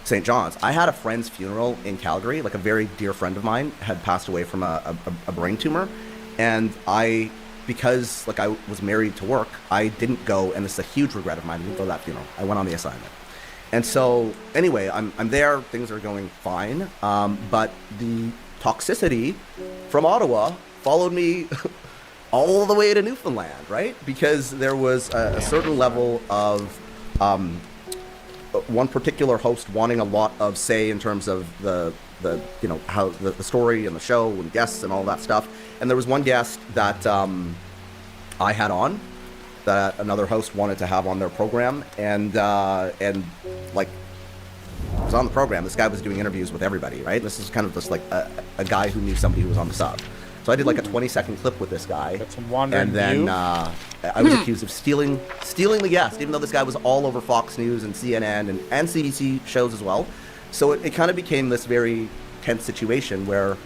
St. John's. I had a friend's funeral in Calgary. Like, a very dear friend of mine had passed away from a brain tumor. And because like I was married to work, I didn't go. And this is a huge regret of mine. I didn't go to that funeral. I went on the assignment. And so anyway, I'm there. Things are going fine. But the toxicity from Ottawa followed me all the way to Newfoundland, right? Because there was a certain level of one particular host wanting a lot of say in terms of the you know, how the story and the show and guests and all that stuff. And there was one guest that I had on that another host wanted to have on their program, and like, I was on the program. This guy was doing interviews with everybody, right? This is kind of just like a guy who knew somebody who was on the sub. So I did like a 20-second clip with this guy, Got some wandering and then view. I was accused of stealing the guest, even though this guy was all over Fox News and CNN and CBC shows as well. So it kind of became this very tense situation where,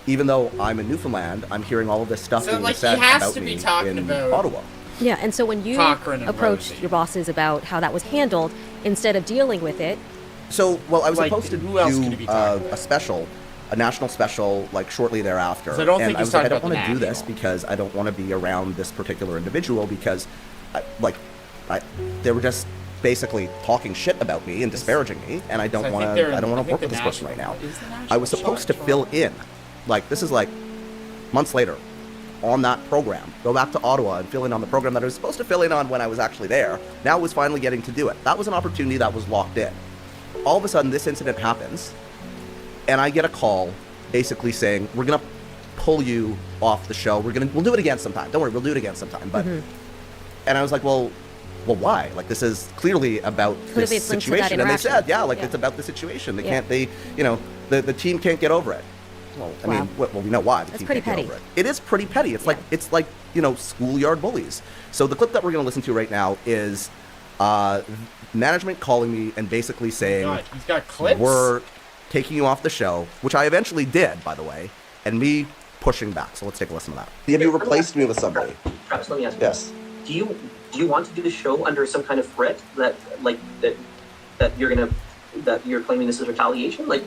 even though I'm in Newfoundland, I'm hearing all of this stuff So, being like, he said has about to be me talking in about- Ottawa. Yeah, and so when you Cochran and approached Rosie. your bosses about how that was handled, instead of dealing with it, So, well, I was Like, supposed to who else could he do be talking about? a national special, like shortly thereafter. 'Cause I don't and think I he's was like, I talking don't about want to the do this national. because I don't want to be around this particular individual because, they were just basically talking shit about me and disparaging me, and I don't So I want think to. they're- I don't want I to work think with the this person right national- now. is the national I was show supposed to in fill Toronto? in, like this is like months later. on that program, go back to Ottawa and fill in on the program that I was supposed to fill in on when I was actually there. Now I was finally getting to do it. That was an opportunity that was locked in. All of a sudden, this incident happens, and I get a call basically saying, we're going to pull you off the show. We'll do it again sometime. Don't worry, we'll do it again sometime. But and I was like, well, why? Like, this is clearly about this situation. And they said, it's about the situation. They can't, the team can't get over it. Well, I mean, we know why. The team can't get over it. It is pretty petty. It's like, schoolyard bullies. So the clip that we're going to listen to right now is management calling me and basically saying, he's got clips? We're taking you off the show, which I eventually did, by the way, and me pushing back. So let's take a listen to that. Have you replaced me with somebody? Travis, let me ask you. Yes. Do you want to do the show under some kind of threat that you're claiming this is retaliation? Like,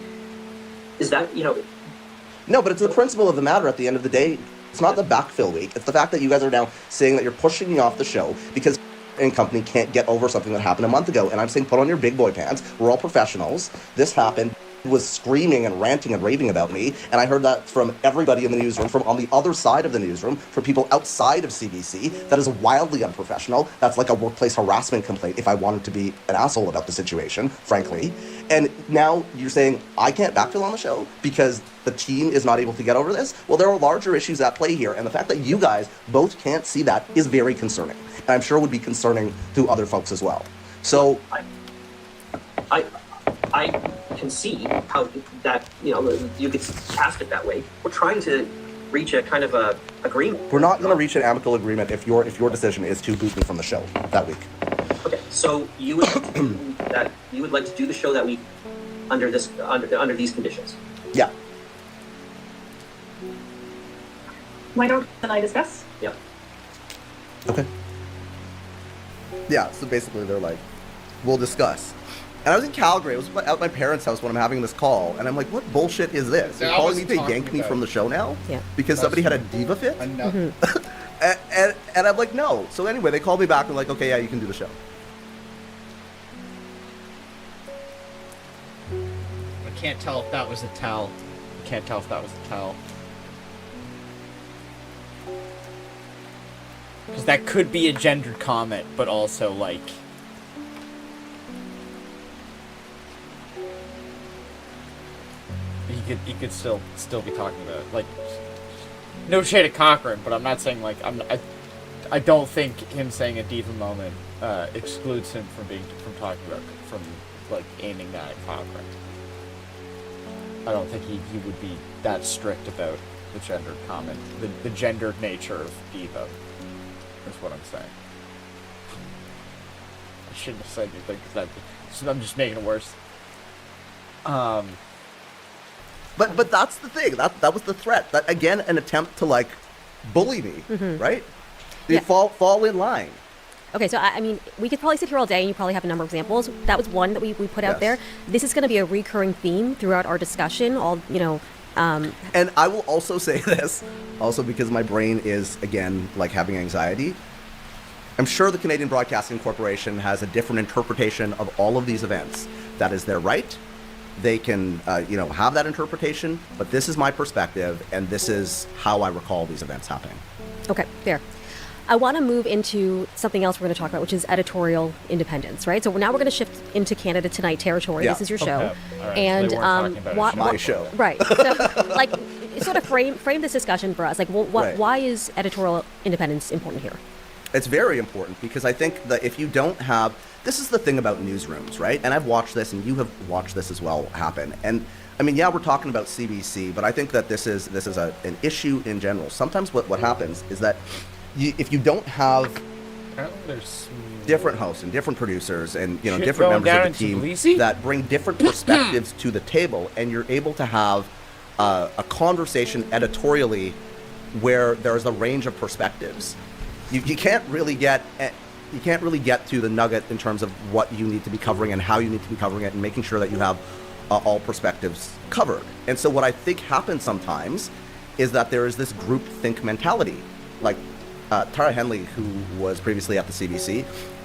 is that, No, but it's the principle of the matter at the end of the day. It's not the backfill week. It's the fact that you guys are now saying that you're pushing me off the show because and company can't get over something that happened a month ago. And I'm saying, put on your big boy pants. We're all professionals. This happened. Was screaming and ranting and raving about me, and I heard that from everybody in the newsroom, from on the other side of the newsroom, from people outside of CBC. That is wildly unprofessional. That's like a workplace harassment complaint if I wanted to be an asshole about the situation, frankly. And now you're saying I can't backfill on the show because the team is not able to get over this? Well, there are larger issues at play here, and the fact that you guys both can't see that is very concerning, and I'm sure would be concerning to other folks as well. So I can see how that, you could cast it that way. We're trying to reach a kind of a agreement. We're not going to reach an amicable agreement if your decision is to boot me from the show that week. Okay, so you would like to do the show that week under these conditions? Yeah. Why don't I discuss? Yeah. Okay. Yeah, so basically they're like, we'll discuss. And I was in Calgary. I was at my parents' house when I'm having this call, and I'm like, "What bullshit is this? You're calling me to yank me from the show now? Yeah. Because somebody had a diva fit?" And I'm like, "No." So anyway, they called me back and like, "Okay, yeah, you can do the show." I can't tell if that was a tell. I can't tell if that was a tell. Because that could be a gendered comment, but also like. He could still be talking about it. Like, no shade at Cochran, but I'm not saying like I don't think him saying a diva moment excludes him from talking about like aiming that at Cochran. I don't think he would be that strict about the gendered comment, the gendered nature of diva. Is what I'm saying. I shouldn't have said anything because I'm just making it worse. But that's the thing. That was the threat. That again, an attempt to like bully me, right? They fall in line. Okay, so I mean, we could probably sit here all day, and you probably have a number of examples. That was one that we put out there. This is going to be a recurring theme throughout our discussion. And I will also say this, also because my brain is again like having anxiety. I'm sure the Canadian Broadcasting Corporation has a different interpretation of all of these events. That is their right. They can, have that interpretation, but this is my perspective, and this is how I recall these events happening. Okay, fair. I want to move into something else we're going to talk about, which is editorial independence, right? So now we're going to shift into Canada Tonight territory. Yeah. This is your show. Okay. All right. And so my show. Right. So, like, sort of frame this discussion for us. Like, why is editorial independence important here? It's very important because I think that if you don't have, this is the thing about newsrooms, right? And I've watched this, and you have watched this as well happen. And I mean, yeah, we're talking about CBC, but I think that this is an issue in general. Sometimes what happens is that if you don't have different hosts and different producers and different members of the team that bring different perspectives to the table, and you're able to have a conversation editorially where there's a range of perspectives. You can't really get to the nugget in terms of what you need to be covering and how you need to be covering it, and making sure that you have all perspectives covered. And so what I think happens sometimes is that there is this groupthink mentality. Like Tara Henley, who was previously at the CBC,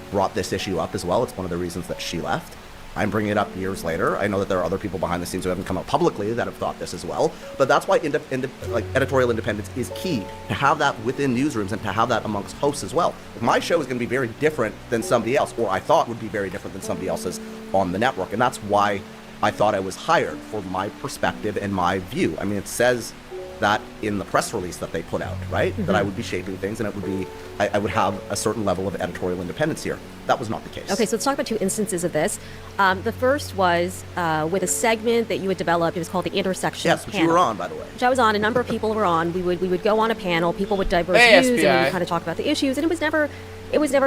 brought this issue up as well. It's one of the reasons that she left. I'm bringing it up years later. I know that there are other people behind the scenes who haven't come out publicly that have thought this as well. But that's why editorial independence is key, to have that within newsrooms and to have that amongst hosts as well. My show is going to be very different than somebody else, or I thought would be very different than somebody else's on the network. And that's why I thought I was hired, for my perspective and my view. I mean, it says that in the press release that they put out, right? Mm-hmm. That I would be shaping things, and it would be, I would have a certain level of editorial independence here. That was not the case. Okay, so let's talk about two instances of this. The first was with a segment that you had developed. It was called the Intersection Yes, which Panel, you were on, by the way. Which I was on. A number of people were on. We would go on a panel. People would diverse views, and we would kind of talk about the issues. And it was never,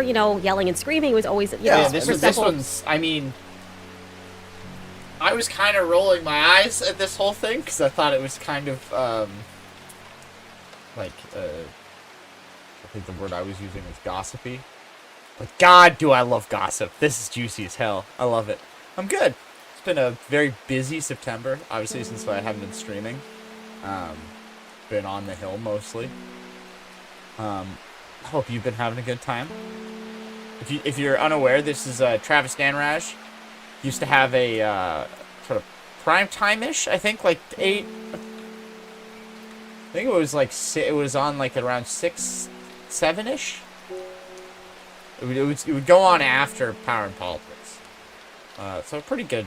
you know, yelling and screaming. It was always, you know, this one's, I mean, I was kind of rolling my eyes at this whole thing because I thought it was kind of, I think the word I was using was gossipy. But God, do I love gossip. This is juicy as hell. I love it. I'm good. It's been a very busy September, obviously, since I haven't been streaming. Been on the hill mostly. Hope you've been having a good time. If you're unaware, this is Travis Danraj. Used to have a sort of prime time-ish, I think, like 8. I think it was like it was on like around 6, 7-ish. It would go on after Power and Politics. So a pretty good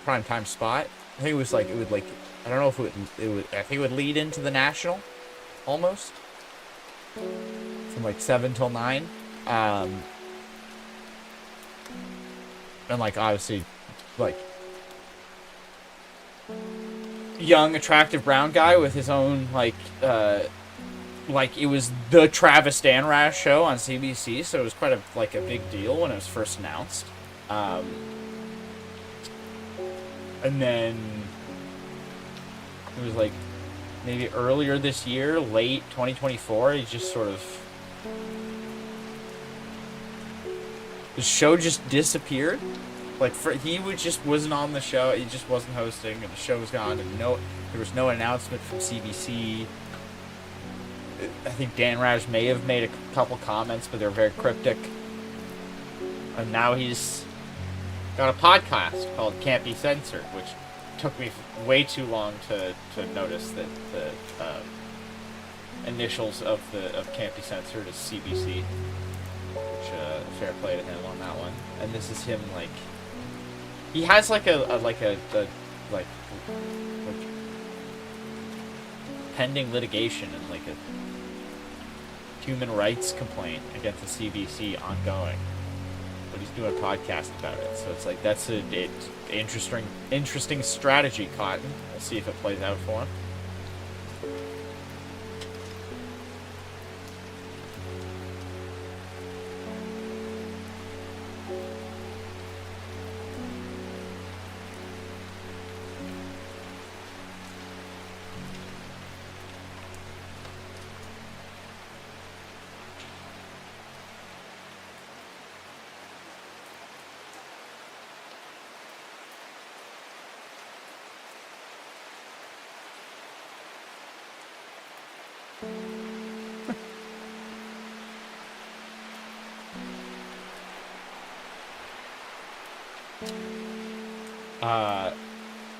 prime time spot. I think it was like it would like I don't know if it would I think it would lead into the National almost from like 7 till 9. And like obviously like young attractive brown guy with his own like it was the Travis Danraj show on CBC, so it was quite a big deal when it was first announced. And then it was like maybe earlier this year, late 2024, he just sort of the show just disappeared. Like wasn't on the show. He just wasn't hosting, and the show was gone. And there was no announcement from CBC. I think Danraj may have made a couple comments, but they're very cryptic. And now he's got a podcast called Can't Be Censored, which took me way too long to notice that the initials of Can't Be Censored is CBC. Which fair play to him on that one. And this is him like. He has like a pending litigation and like a human rights complaint against the CBC ongoing, but he's doing a podcast about it. So it's like that's an interesting strategy, Cotton. We'll see if it plays out for him.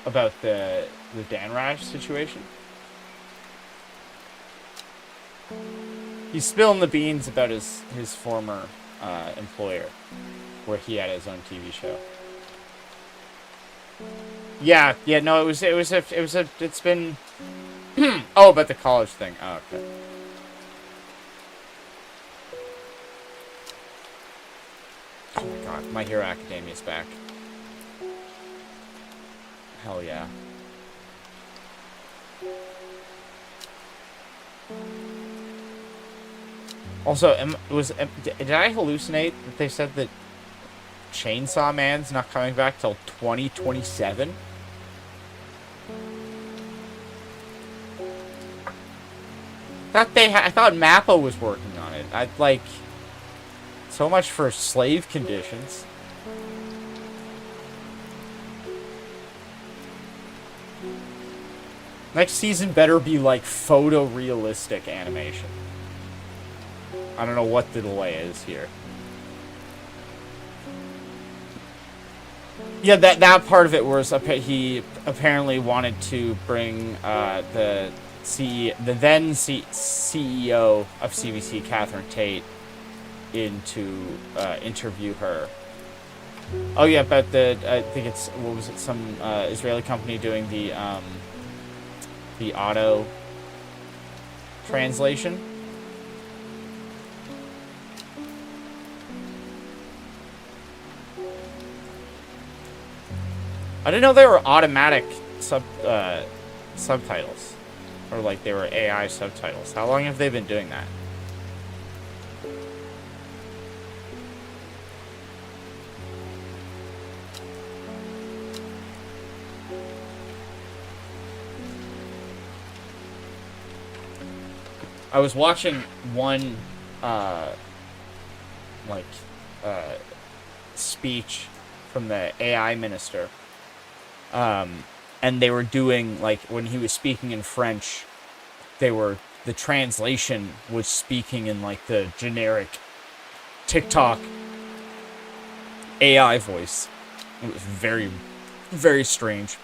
About the Danraj situation. He's spilling the beans about his former employer, where he had his own TV show. Yeah, no, it's been oh, about the college thing. Oh, okay. Oh my God, My Hero Academia is back. Hell yeah. Also, did I hallucinate that they said that Chainsaw Man's not coming back till 2027? I thought Mappa was working on it. I'd like so much for slave conditions. Next season better be like photorealistic animation. I don't know what the delay is here. Yeah, that part of it was he apparently wanted to bring the then CEO of CBC, Catherine Tate, in to interview her. Oh yeah, but I think it's, what was it, some Israeli company doing the auto translation. I didn't know they were automatic subtitles, or like they were AI subtitles. How long have they been doing that? I was watching one speech from the AI minister, and they were doing, like, when he was speaking in French, the translation was speaking in like the generic TikTok AI voice. It was very, very strange.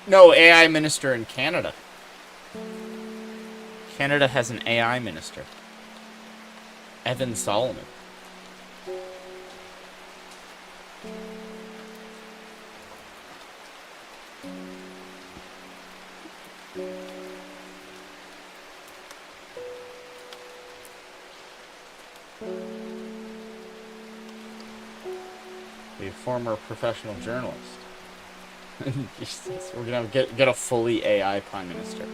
No, AI minister in Canada. Canada has an AI minister. Evan Solomon. A former professional journalist. Jesus, we're gonna get a fully AI prime minister.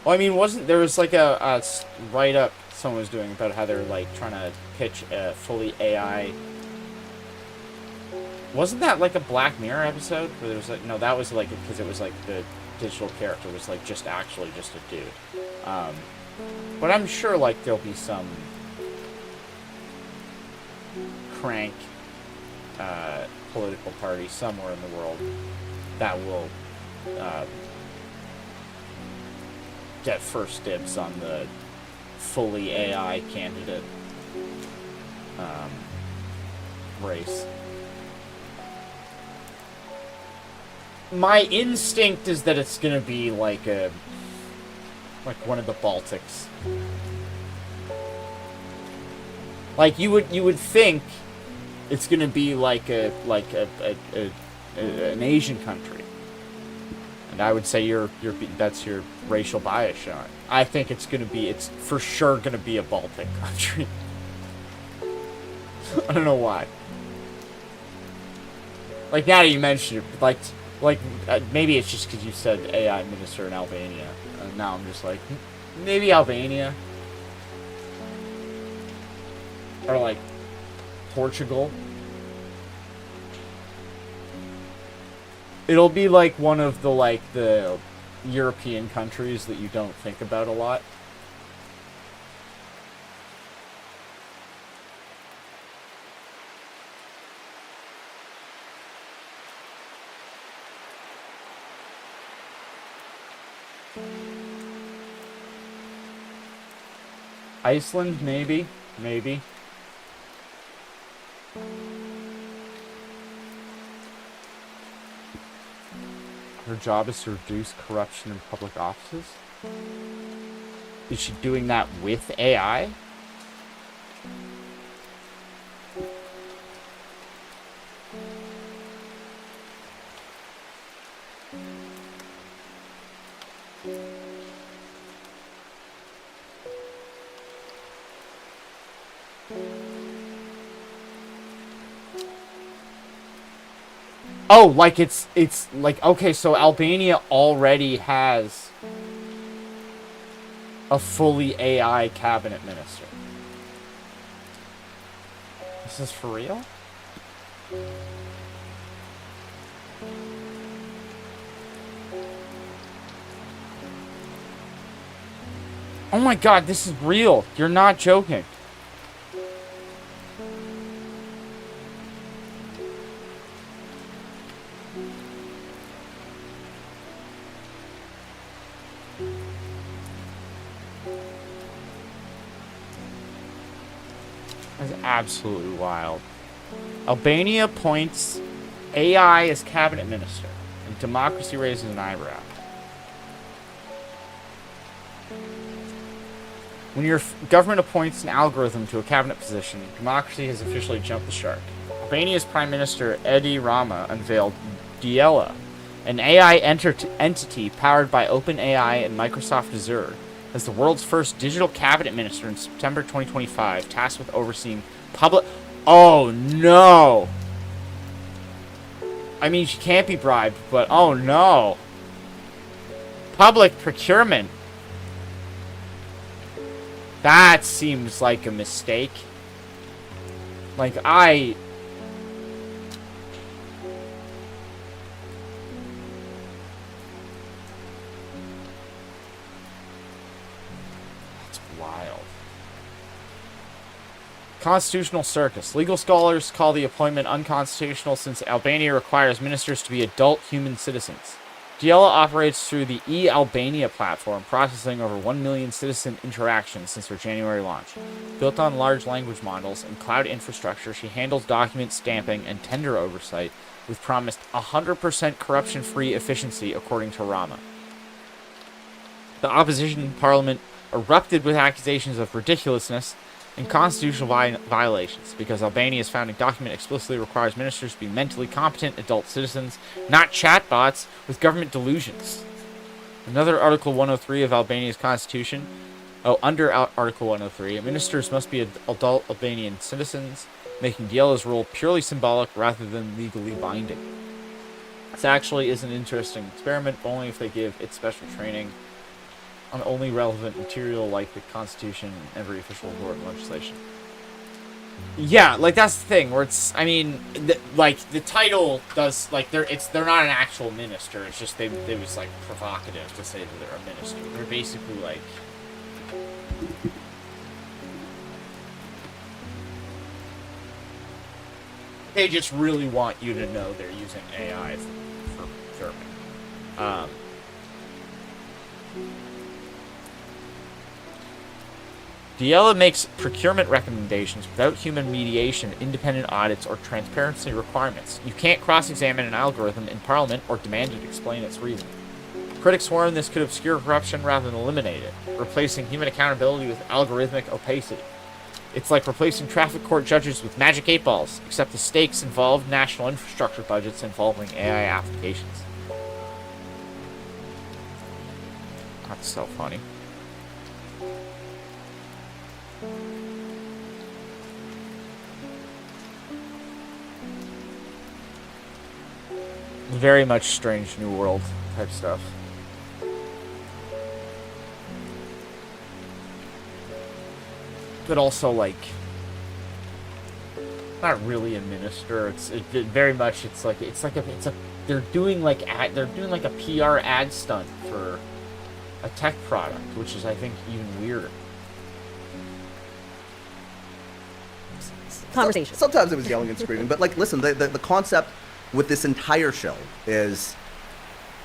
Well, I mean, there was like a write-up someone was doing about how they're like trying to pitch a fully AI. Wasn't that like a Black Mirror episode where there was like, no, that was like, because it was like the digital character was like just a dude. But I'm sure like there'll be some crank political party somewhere in the world that will get first dibs on the fully AI candidate race. My instinct is that it's gonna be like one of the Baltics. Like you would think it's gonna be like an Asian country, and I would say that's your racial bias, Sean. I think it's for sure gonna be a Baltic country. I don't know why. Like now that you mention it, like maybe it's just because you said AI minister in Albania, and now I'm just like maybe Albania. Or like Portugal. It'll be like one of the European countries that you don't think about a lot. Iceland, maybe. Her job is to reduce corruption in public offices? Is she doing that with AI? Oh, like it's like, okay, so Albania already has a fully AI cabinet minister. This is for real? Oh my god, this is real. You're not joking. absolutely wild. Albania appoints AI as cabinet minister, and democracy raises an eyebrow. When your government appoints an algorithm to a cabinet position, democracy has officially jumped the shark. Albania's Prime Minister Edi Rama unveiled Diela, an AI entity powered by OpenAI and Microsoft Azure, as the world's first digital cabinet minister in September 2025, tasked with overseeing public... Oh, no! I mean, she can't be bribed, but oh, no! Public procurement. That seems like a mistake. Like, That's wild. Constitutional circus. Legal scholars call the appointment unconstitutional since Albania requires ministers to be adult human citizens. Diela operates through the e-Albania platform, processing over 1 million citizen interactions since her January launch. Built on large language models and cloud infrastructure, she handles document stamping and tender oversight, with promised 100% corruption-free efficiency, according to Rama. The opposition parliament erupted with accusations of ridiculousness and constitutional violations, because Albania's founding document explicitly requires ministers to be mentally competent adult citizens, not chatbots with government delusions. Another Article 103 of Albania's constitution, under Article 103, ministers must be adult Albanian citizens, making Diela's rule purely symbolic rather than legally binding. This actually is an interesting experiment, but only if they give it special training on only relevant material like the Constitution and every official important legislation. Yeah, like that's the thing where it's, I mean, the title does, like, they're not an actual minister. It's just they was like provocative to say that they're a minister. They're basically like, they just really want you to know they're using AI for procurement. Diela makes procurement recommendations without human mediation, independent audits, or transparency requirements. You can't cross-examine an algorithm in Parliament or demand it explain its reason. Critics warn this could obscure corruption rather than eliminate it, replacing human accountability with algorithmic opacity. It's like replacing traffic court judges with magic 8-balls, except the stakes involve national infrastructure budgets involving AI applications. That's so funny. Very much Strange New World type stuff. But also, like, not really a minister. They're doing like a PR ad stunt for a tech product, which is, I think, even weirder. Conversation. Sometimes it was yelling and screaming, but, like, listen, the concept with this entire show is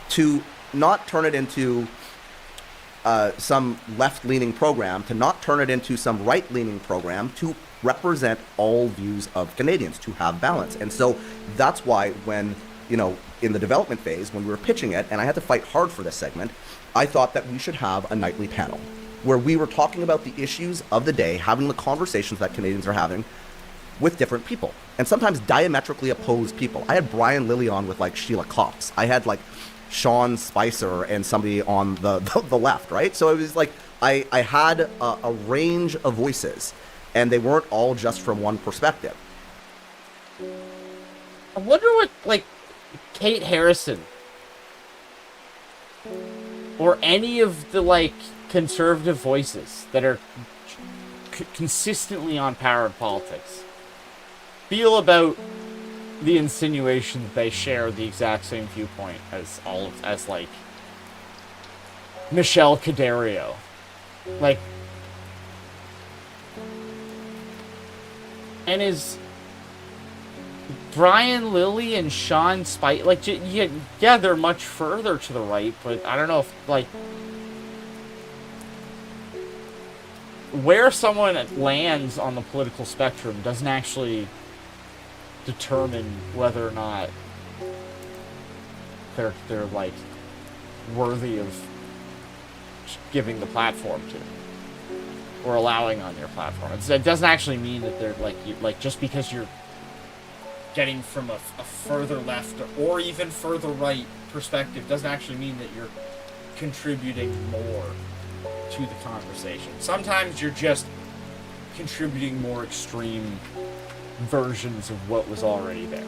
to not turn it into some left-leaning program, to not turn it into some right-leaning program, to represent all views of Canadians, to have balance. And so that's why when, in the development phase, when we were pitching it, and I had to fight hard for this segment, I thought that we should have a nightly panel where we were talking about the issues of the day, having the conversations that Canadians are having with different people, and sometimes diametrically opposed people. I had Brian Lilly on with, like, Sheila Copps. I had, like, Sean Spicer and somebody on the left, right? So it was like I had a range of voices, and they weren't all just from one perspective. I wonder what, like, Kate Harrison or any of the, like, conservative voices that are consistently on Power and Politics feel about the insinuation that they share the exact same viewpoint as like Michelle Cadario. Like, and is Brian Lilly and Sean Spicer, like, yeah, they're much further to the right, but I don't know if, like, where someone lands on the political spectrum doesn't actually determine whether or not they're like worthy of giving the platform to or allowing on your platform. It doesn't actually mean that they're like just because you're getting from a further left or even further right perspective doesn't actually mean that you're contributing more to the conversation. Sometimes you're just contributing more extreme versions of what was already there.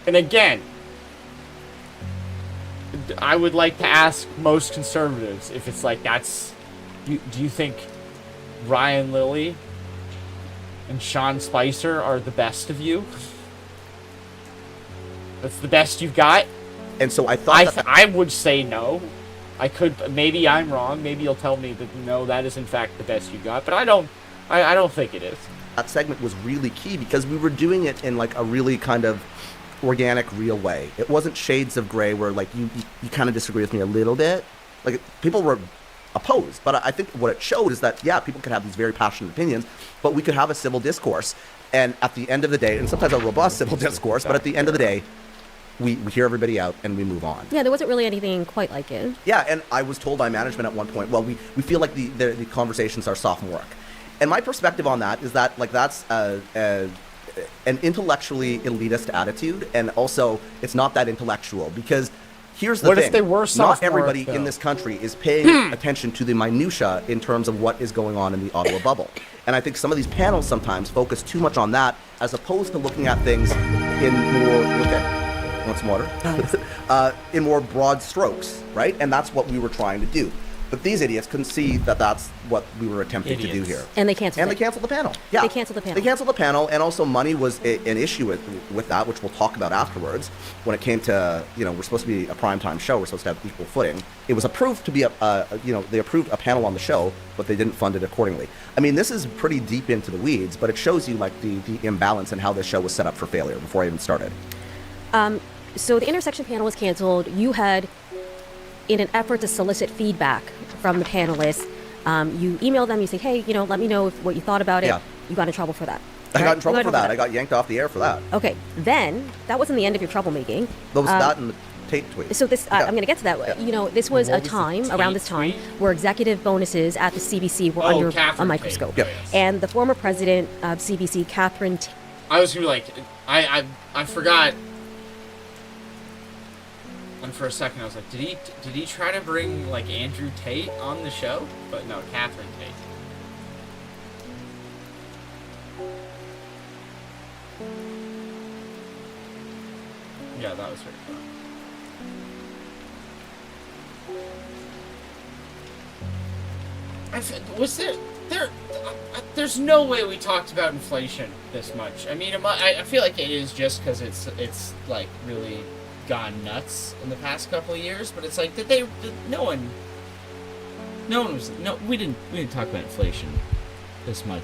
And again, I would like to ask most conservatives if it's like do you think Ryan Lilly and Sean Spicer are the best of you? That's the best you've got? And so I thought I would say no. I could, maybe I'm wrong. Maybe you'll tell me that no, that is in fact the best you got. But I don't think it is. that segment was really key because we were doing it in like a really kind of organic, real way. It wasn't shades of gray where like you kind of disagree with me a little bit. Like people were opposed, but I think what it showed is that, yeah, people could have these very passionate opinions, but we could have a civil discourse. And at the end of the day, and sometimes a robust civil discourse, but at the end of the day, we hear everybody out and we move on. Yeah, there wasn't really anything quite like it. Yeah, and I was told by management at one point, well, we feel like the conversations are sophomoric. And my perspective on that is that, like, that's an intellectually elitist attitude, and also it's not that intellectual, because here's the thing. What if they were sophomoric, not everybody though? in this country is paying attention to the minutia in terms of what is going on in the Ottawa bubble. And I think some of these panels sometimes focus too much on that, as opposed to looking at things in more, want some water? In more broad strokes, right? And that's what we were trying to do. But these idiots couldn't see that that's what we were attempting to do here. And they canceled it. They canceled the panel. Yeah. They canceled the panel. They canceled the panel, and also money was an issue with that, which we'll talk about afterwards. When it came to, we're supposed to be a primetime show, we're supposed to have equal footing. It was approved to be they approved a panel on the show, but they didn't fund it accordingly. I mean, this is pretty deep into the weeds, but it shows you like the imbalance and how this show was set up for failure before I even started. So the intersection panel was canceled. You had, in an effort to solicit feedback from the panelists, you emailed them, you say, hey, let me know what you thought about it. Yeah. You got in trouble for that. I got in trouble for that. I got yanked off the air for that. Okay. Then, that wasn't the end of your troublemaking. That was that and the Tate tweet. So this, I'm going to get to that. Yeah. This was What a was the time, Tate around this time, tweet? where executive bonuses at the CBC were under a Catherine microscope. Tate. Yep. And the former president of CBC, Catherine Tate, I was gonna be like, I forgot. And for a second, I was like, did he try to bring like Andrew Tate on the show? But no, Catherine Tate. Yeah, that was very fun. There's no way we talked about inflation this much. I mean, I feel like it is just because it's like really gone nuts in the past couple of years. But it's like we didn't talk about inflation this much.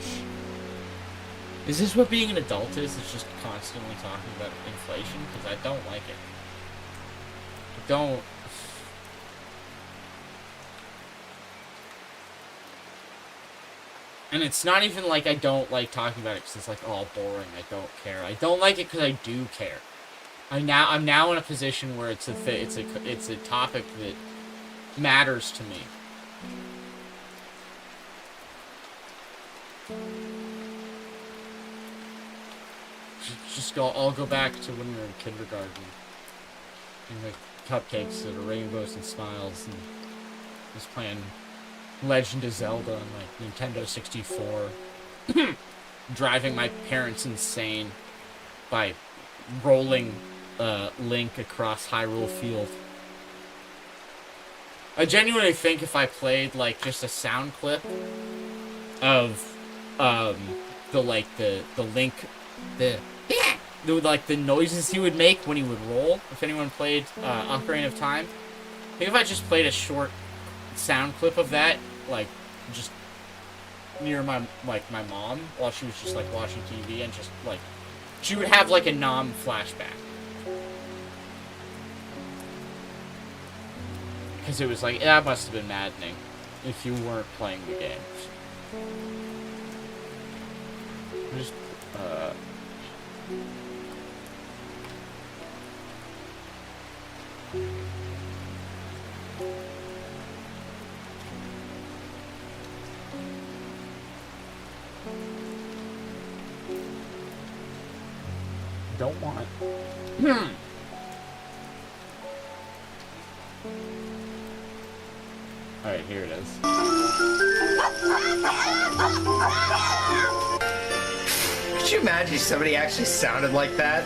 Is this what being an adult is? It's just constantly talking about inflation? Because I don't like it. I don't. And it's not even like I don't like talking about it because it's like, oh, boring, I don't care. I don't like it because I do care. I'm now in a position where it's a topic that matters to me. I'll go back to when we were in kindergarten. And the cupcakes that are rainbows and smiles, and just playing Legend of Zelda on my Nintendo 64, driving my parents insane by rolling Link across Hyrule Field. I genuinely think if I played like just a sound clip of the Link, the noises he would make when he would roll, if anyone played Ocarina of Time, I think if I just played a short sound clip of that, like just near my mom while she was just like watching TV, and just like she would have like a Nom flashback. because it was like, that must have been maddening if you weren't playing the games. Just, don't want. Alright, here it is. Could you imagine if somebody actually sounded like that?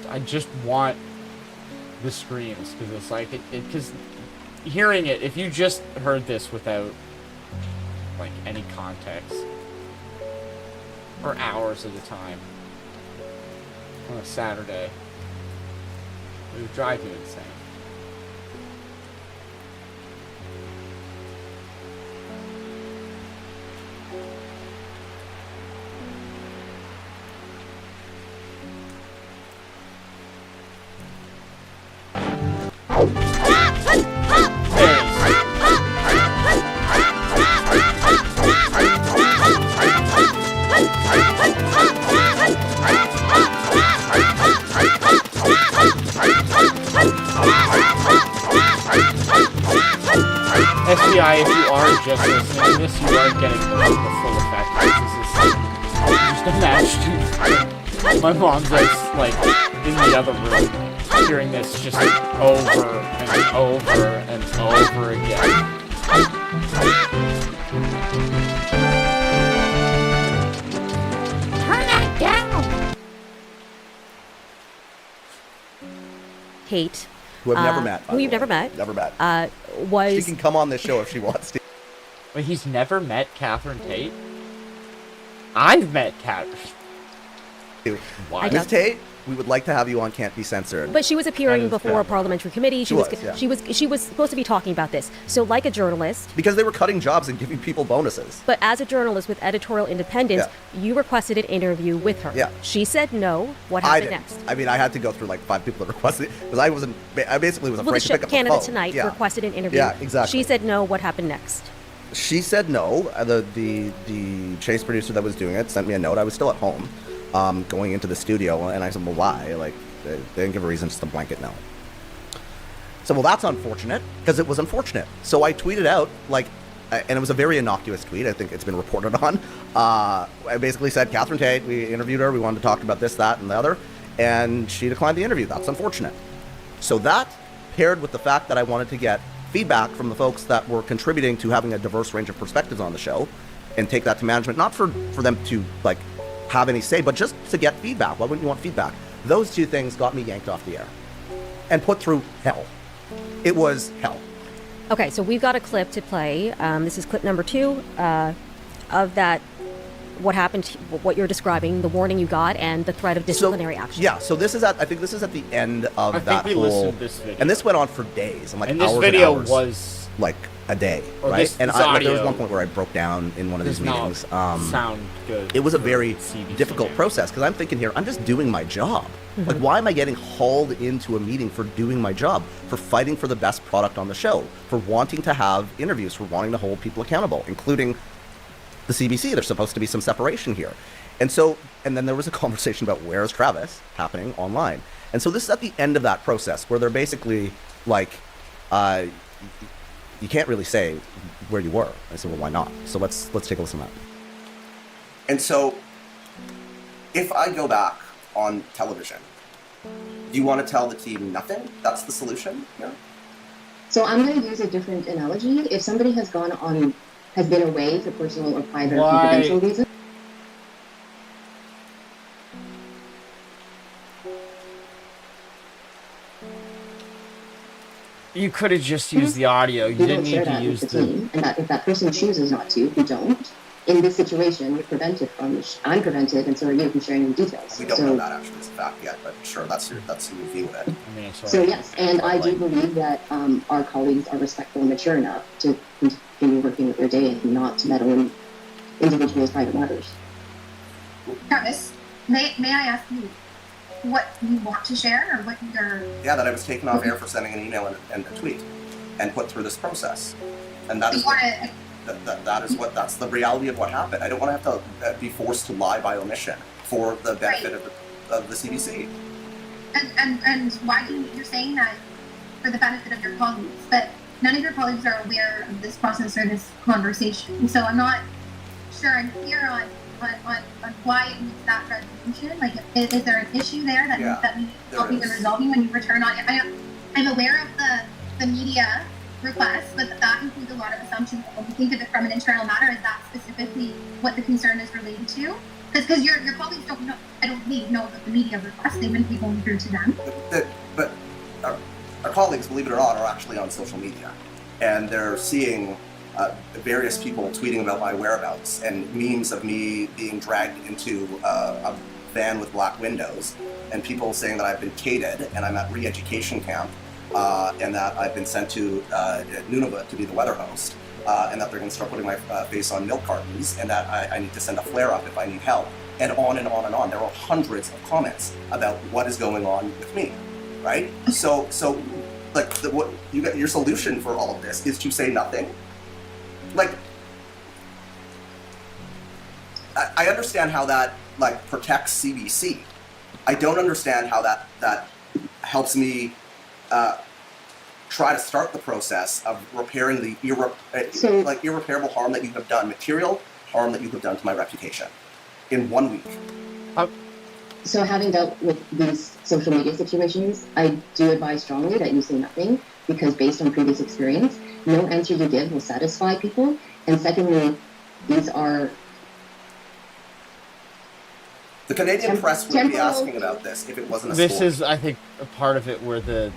I just want the screams, because it's like, because hearing it, if you just heard this without, like, any context, for hours at a time, on a Saturday, it would drive you insane. SBI, if you are just listening to this, you are getting the full effect. Just imagine my mom's like in the other room, hearing this just over and over and over again. Turn that down! Kate. Who I've never met. Who you've never met. Never met. Was... She can come on this show if she wants to. Wait, he's never met Catherine Tate? I've met Catherine. Why? Miss Tate, we would like to have you on Can't Be Censored. But she was appearing before a parliamentary committee. She was supposed to be talking about this. So like a journalist. Because they were cutting jobs and giving people bonuses. But as a journalist with editorial independence, you requested an interview with her. Yeah. She said no. What happened next? I mean, I had to go through like 5 people that requested it because I basically was afraid to pick up the phone. Canada Tonight requested an interview. Yeah, exactly. She said no. What happened next? She said no. The Chase producer that was doing it sent me a note. I was still at home. Going into the studio, and I said, well, why? Like, they didn't give a reason, just a blanket no. So, well, that's unfortunate, because it was unfortunate. So I tweeted out, like, and it was a very innocuous tweet, I think it's been reported on. I basically said, Catherine Tate, we interviewed her, we wanted to talk about this, that, and the other, and she declined the interview. That's unfortunate. So that, paired with the fact that I wanted to get feedback from the folks that were contributing to having a diverse range of perspectives on the show, and take that to management, not for them to, like, have any say, but just to get feedback. Why wouldn't you want feedback? Those two things got me yanked off the air and put through hell. It was hell. Okay, so we've got a clip to play. This is clip number 2 of that, what happened, what you're describing, the warning you got, and the threat of disciplinary action. Yeah, so this is I think this is at the end of that whole... listened to this video. And this went on for days. And like and this hours video and hours, was... like a day, or right? This, and this there was one point where I broke down in one of these meetings. Sound good. It was a very difficult process because I'm thinking here, I'm just doing my job. Mm-hmm. Like, why am I getting hauled into a meeting for doing my job, for fighting for the best product on the show, for wanting to have interviews, for wanting to hold people accountable, including the CBC? There's supposed to be some separation here. And then there was a conversation about where's Travis happening online. And so this is at the end of that process where they're basically like, you can't really say where you were. I said, well, why not? So let's take a listen to that. And so, if I go back on television, do you want to tell the team nothing? That's the solution here? So I'm going to use a different analogy. If somebody has been away for personal or private or confidential reasons. You could have just used the audio. You didn't need to use the team. And that if that person chooses not to, we don't. In this situation, I'm prevented, and so are you from sharing the details. We don't know that actually is a fact yet, but sure, that's your view of it. So yes, and I do believe that our colleagues are respectful and mature enough to continue working with their day and not to meddle in individuals' private matters. Travis, may I ask you, what you want to share or what you're... Yeah, that I was taken off air for sending an email and a tweet and put through this process. And that is that's the reality of what happened. I don't want to have to be forced to lie by omission for the benefit of the CBC. And why do you're saying that for the benefit of your colleagues, but none of your colleagues are aware of this process or this conversation. So I'm not sure I'm clear on why it needs that resolution. Like, is there an issue there that we need to help you in resolving when you return on it? I'm aware of the media request, but that includes a lot of assumptions. When we think of it from an internal matter, is that specifically what the concern is related to? Because your colleagues don't know, I don't believe, know about the media request. They wouldn't be going through to them. But our colleagues, believe it or not, are actually on social media, and they're seeing various people tweeting about my whereabouts and memes of me being dragged into a van with black windows, and people saying that I've been cated and I'm at re-education camp, and that I've been sent to Nunavut to be the weather host, and that they're going to start putting my face on milk cartons, and that I need to send a flare-up if I need help, and on and on and on. There are hundreds of comments about what is going on with me, right? So like, your solution for all of this is to say nothing. Like, I understand how that like protects CBC. I don't understand how that helps me try to start the process of repairing the irreparable harm that you have done, material harm that you have done to my reputation in 1 week. So having dealt with these social media situations, I do advise strongly that you say nothing, because based on previous experience, no answer you give will satisfy people. And secondly, these are... The Canadian press would be asking about this if it wasn't a This story. is, I think, a part of it where the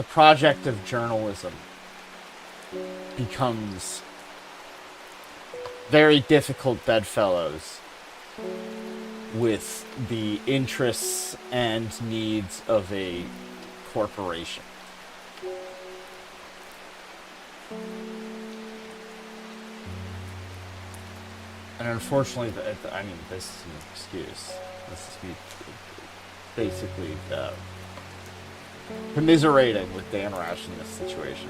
project of journalism becomes very difficult bedfellows with the interests and needs of a corporation. And unfortunately, I mean, this is an excuse. This is me basically commiserating with Dan Rash in this situation.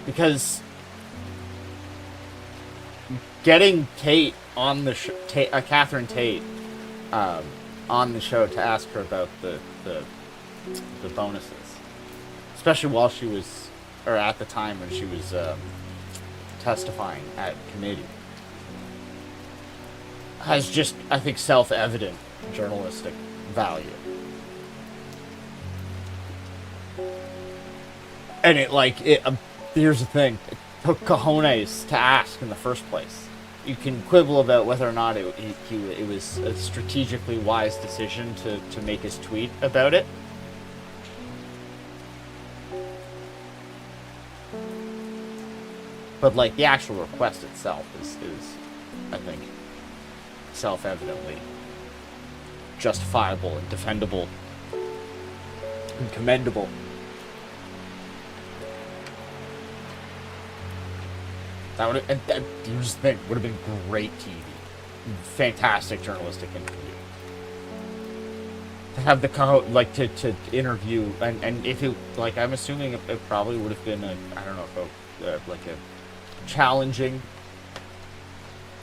Because getting Tate on the show, Catherine Tate, on the show to ask her about the bonuses, especially while she was, or at the time when she was testifying at committee, has just, I think, self-evident journalistic value. And here's the thing, it took cojones to ask in the first place. You can quibble about whether or not it was a strategically wise decision to make his tweet about it. But like, the actual request itself is I think, self-evidently justifiable and defendable and commendable. That would have, and here's the thing, would have been great TV. Fantastic journalistic interview. To have the to interview, and if it, like, I'm assuming it probably would have been a challenging,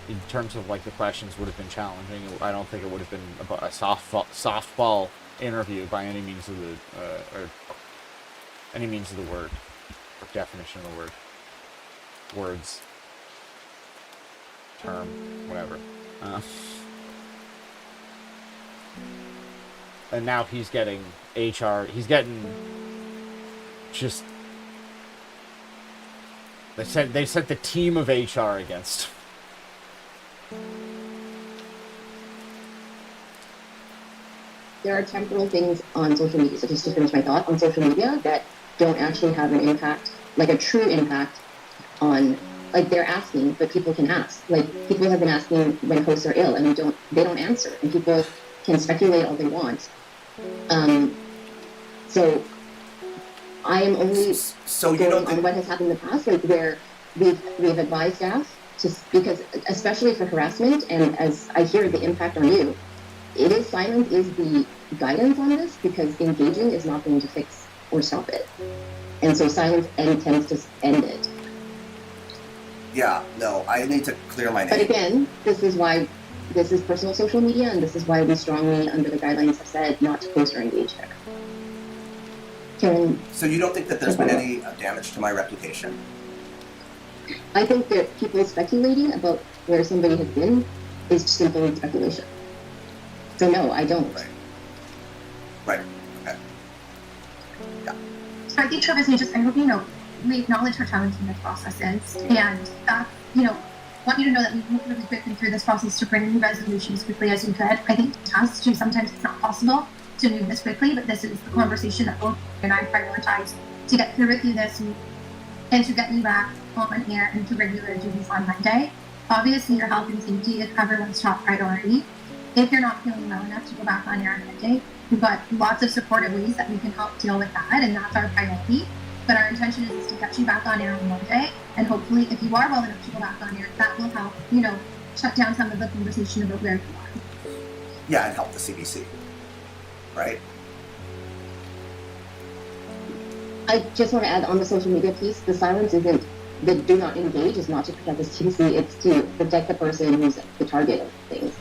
in terms of like the questions would have been challenging. I don't think it would have been a softball interview by any means of the or any means of the word, or definition of the word, words, term, whatever. And now he's getting HR. He's getting just. They sent the team of HR against. There are temporal things on social media, so just to finish my thought, on social media that don't actually have an impact, like a true impact on, like, they're asking, but people can ask. Like, people have been asking when hosts are ill, and they don't answer, and people can speculate all they want. So I am only going on what has happened in the past, like where we've advised staff because especially for harassment, and as I hear the impact on you, silence is the guidance on this, because engaging is not going to fix or stop it. And so silence tends to end it. Yeah, no, I need to clear my name. But again, this is personal social media, and this is why we strongly, under the guidelines, have said not to post or engage there. So you don't think that there's been any damage to my reputation? I think that people speculating about where somebody has been is simple speculation. So no, I don't. Right. Okay. Yeah. So I think, Travis, I hope you know, we acknowledge how challenging this process is, and want you to know that we moved really quickly through this process to bring resolutions as quickly as we could. I think sometimes it's not possible to move this quickly, but this is the conversation that both and I prioritize to get through with you this week and to get you back on air and to regular duties on Monday. Obviously, your health and safety is everyone's top priority. If you're not feeling well enough to go back on air on Monday, we've got lots of supportive ways that we can help deal with that, and that's our priority. But our intention is to get you back on air on Monday, and hopefully, if you are well enough to go back on air, that will help, shut down some of the conversation about where you are. Yeah, and help the CBC, right? I just want to add on the social media piece, the silence isn't, the do not engage is not to protect the CBC, it's to protect the person who's the target of things.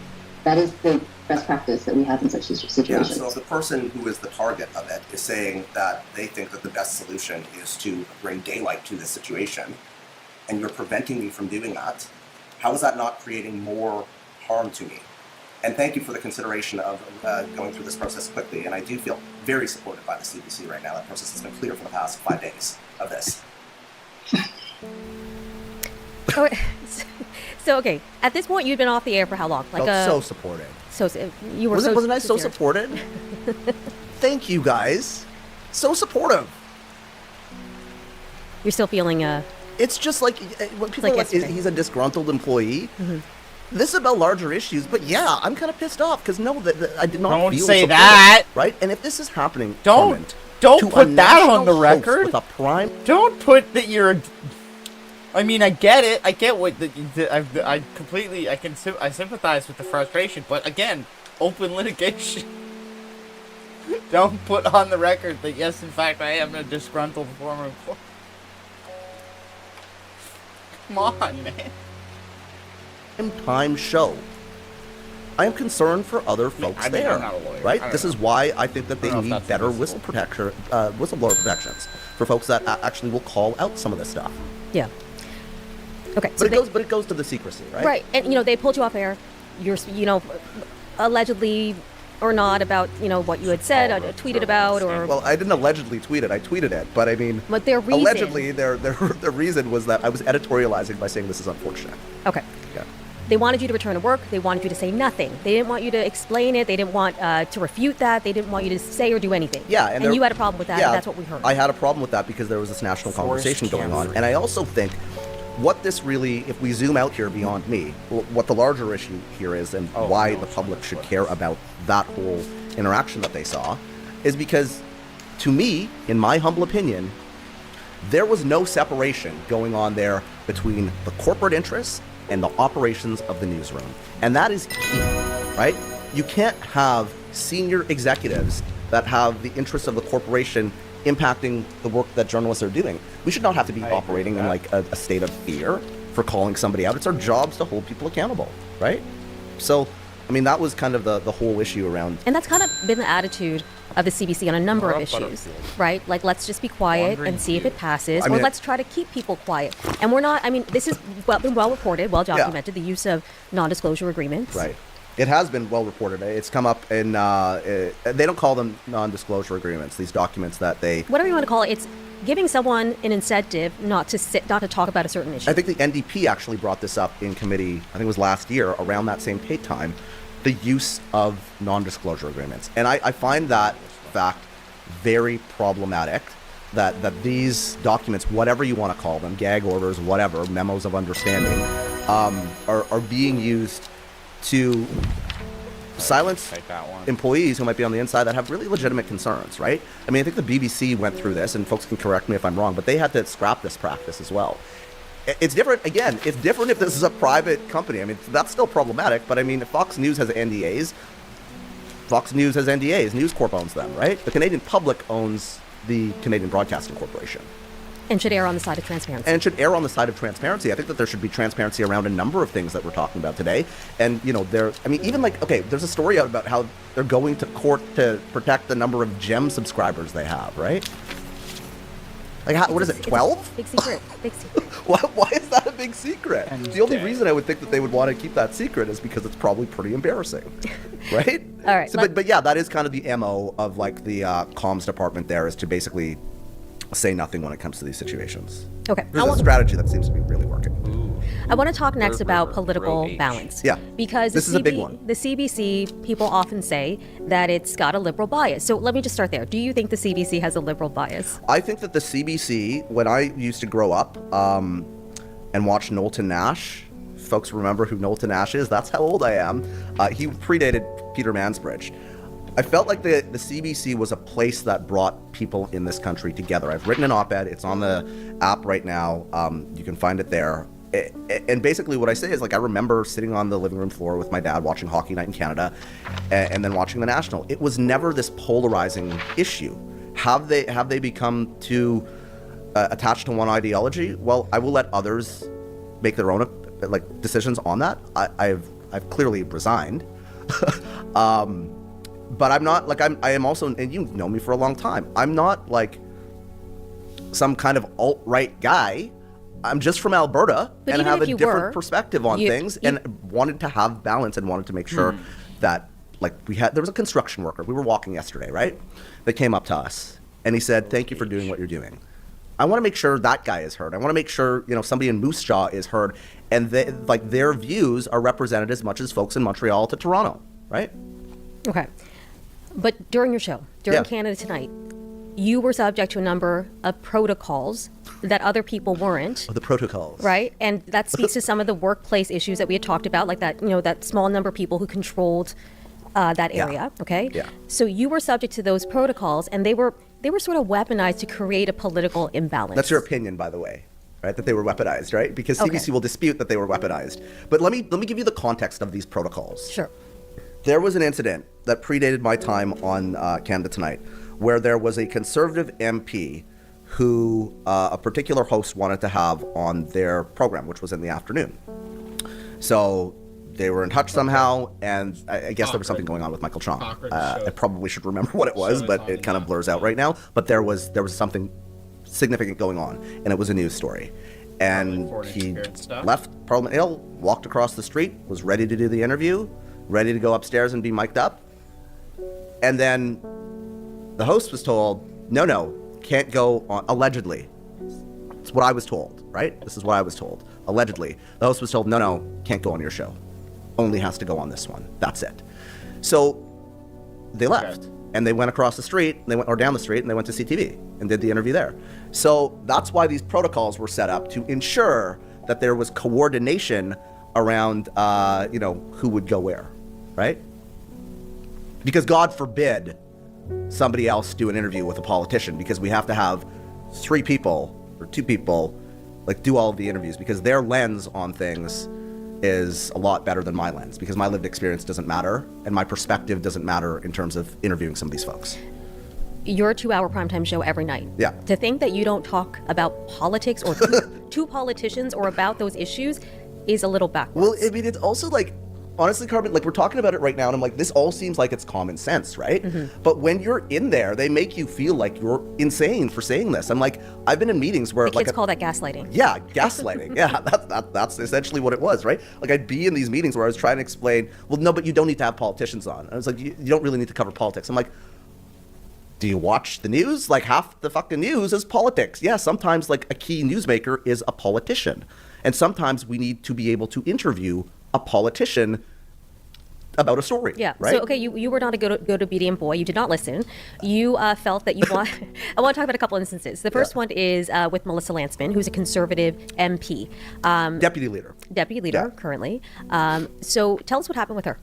That is the best practice that we have in such situations. Yeah, so if the person who is the target of it is saying that they think that the best solution is to bring daylight to this situation, and you're preventing me from doing that, how is that not creating more harm to me? And thank you for the consideration of going through this process quickly, and I do feel very supported by the CBC right now. That process has been clear for the past 5 days of this. So okay, at this point you'd been off the air for how long? So supported. So you were Wasn't I so supported? Thank you guys. So supportive. You're still feeling It's just like when people are like he's a disgruntled employee. Mm-hmm. This is about larger issues, but yeah, I'm kind of pissed off because I did not. Don't feel say supported, that, right? And if this is happening, don't put that on the record. With a prime, don't put that you're. I mean, I get it. I get what I completely. I sympathize with the frustration, but again, open litigation. Don't put on the record that yes, in fact, I am a disgruntled former employee. Come on, man. Time show. I am concerned for other folks there, I'm not a lawyer. right? This is why I think that they need better whistleblower protections for folks that actually will call out some of this stuff. Yeah. Okay. But it goes to the secrecy, right? Right, and they pulled you off air. You're allegedly or not about what you had said, tweeted about, or well, I didn't allegedly tweet it. I tweeted it, but I mean, but their reason, allegedly, their reason was that I was editorializing by saying this is unfortunate. Okay. Yeah. They wanted you to return to work. They wanted you to say nothing. They didn't want you to explain it. They didn't want to refute that. They didn't want you to say or do anything. Yeah, and you had a problem with that. Yeah, and that's what we heard. I had a problem with that because there was this national conversation going on, and I also think what this really, if we zoom out here beyond me, what the larger issue here is, and why the public should care about that whole interaction that they saw, is because, to me, in my humble opinion, there was no separation going on there between the corporate interests and the operations of the newsroom. And that is key, right? You can't have senior executives that have the interests of the corporation impacting the work that journalists are doing. We should not have to be operating in like a state of fear for calling somebody out. It's our jobs to hold people accountable, right? So, I mean, that was kind of the whole issue around. And that's kind of been the attitude of the CBC on a number of issues, right? Like, let's just be quiet and see if it passes, or let's try to keep people quiet. And we're not, I mean, this has been well reported, well documented, the use of non-disclosure agreements. Right. It has been well reported. It's come up in, they don't call them non-disclosure agreements, these documents that they... Whatever you want to call it, it's giving someone an incentive not to talk about a certain issue. I think the NDP actually brought this up in committee, I think it was last year, around that same time, the use of non-disclosure agreements. And I find that fact very problematic, that these documents, whatever you want to call them, gag orders, whatever, memos of understanding, are being used to silence employees who might be on the inside that have really legitimate concerns, right? I mean, I think the BBC went through this, and folks can correct me if I'm wrong, but they had to scrap this practice as well. It's different. Again, it's different if this is a private company. I mean, that's still problematic. But I mean, if Fox News has NDAs, News Corp owns them, right? The Canadian public owns the Canadian Broadcasting Corporation. And should err on the side of transparency. And it should err on the side of transparency. I think that there should be transparency around a number of things that we're talking about today. And, you know, even like, okay, there's a story out about how they're going to court to protect the number of GEM subscribers they have, right? Like, what is it, 12? Big secret. Big secret. Why is that a big secret? The only reason I would think that they would want to keep that secret is because it's probably pretty embarrassing, right? All right. So, but yeah, that is kind of the MO of like the comms department there, is to basically say nothing when it comes to these situations. Okay. There's a strategy that seems to be really working. I want to talk next about political balance. Yeah. Because this is a big one. The CBC, people often say that it's got a liberal bias. So let me just start there. Do you think the CBC has a liberal bias? I think that the CBC, when I used to grow up and watch Knowlton Nash, folks remember who Knowlton Nash is? That's how old I am. He predated Peter Mansbridge. I felt like the CBC was a place that brought people in this country together. I've written an op-ed. It's on the app right now. You can find it there. And basically what I say is, like, I remember sitting on the living room floor with my dad watching Hockey Night in Canada and then watching the National. It was never this polarizing issue. Have they become too attached to one ideology? Well, I will let others make their own decisions on that. I've clearly resigned. But I'm not, like, I am also, and you've known me for a long time, I'm not like some kind of alt-right guy. I'm just from Alberta and have a different perspective on things, and wanted to have balance and wanted to make sure that, like, there was a construction worker. We were walking yesterday, right? That came up to us and he said, "Thank you for doing what you're doing." I want to make sure that guy is heard. I want to make sure, you know, somebody in Moose Jaw is heard, and their views are represented as much as folks in Montreal to Toronto, right? Okay. But during your show, during Canada Tonight, you were subject to a number of protocols that other people weren't. Oh, the protocols. Right? And that speaks to some of the workplace issues that we had talked about, like that, you know, that small number of people who controlled that area. Okay? Yeah. So you were subject to those protocols, and they were sort of weaponized to create a political imbalance. That's your opinion, by the way, right? That they were weaponized, right? Because CBC will dispute that they were weaponized. But let me give you the context of these protocols. Sure. There was an incident that predated my time on Canada Tonight, where there was a Conservative MP who a particular host wanted to have on their program, which was in the afternoon. So they were in touch somehow, and I guess there was something going on with Michael Chong. I probably should remember what it was, but it kind of blurs out right now. But there was something significant going on, and it was a news story. And he left Parliament Hill, walked across the street, was ready to do the interview, ready to go upstairs and be mic'd up. And then the host was told, no, can't go on, allegedly. It's what I was told, right? This is what I was told. Allegedly. The host was told, no, can't go on your show. Only has to go on this one. That's it. So they left. And they went across the street, or down the street, and they went to CTV and did the interview there. So that's why these protocols were set up, to ensure that there was coordination around, who would go where, right? Because God forbid somebody else do an interview with a politician, because we have to have 3 people or 2 people do all of the interviews, because their lens on things is a lot better than my lens, because my lived experience doesn't matter and my perspective doesn't matter in terms of interviewing some of these folks. Your 2-hour primetime show every night. Yeah. To think that you don't talk about politics or two politicians or about those issues is a little backwards. Well, I mean, it's also honestly, Carmen, we're talking about it right now, and I'm like, this all seems like it's common sense, right? Mm-hmm. But when you're in there, they make you feel like you're insane for saying this. I'm like, I've been in meetings where kids call that gaslighting. Yeah, gaslighting. Yeah, that's essentially what it was, right? I'd be in these meetings where I was trying to explain, well, no, but you don't need to have politicians on. And I was like, you don't really need to cover politics. I'm like, do you watch the news? Half the fucking news is politics. Yeah, sometimes a key newsmaker is a politician. And sometimes we need to be able to interview a politician about a story. Yeah. Right? So, okay, you were not a good obedient boy. You did not listen. You felt that you want. I want to talk about a couple instances. The first one is with Melissa Lantsman, who's a Conservative MP. Deputy leader currently. So tell us what happened with her.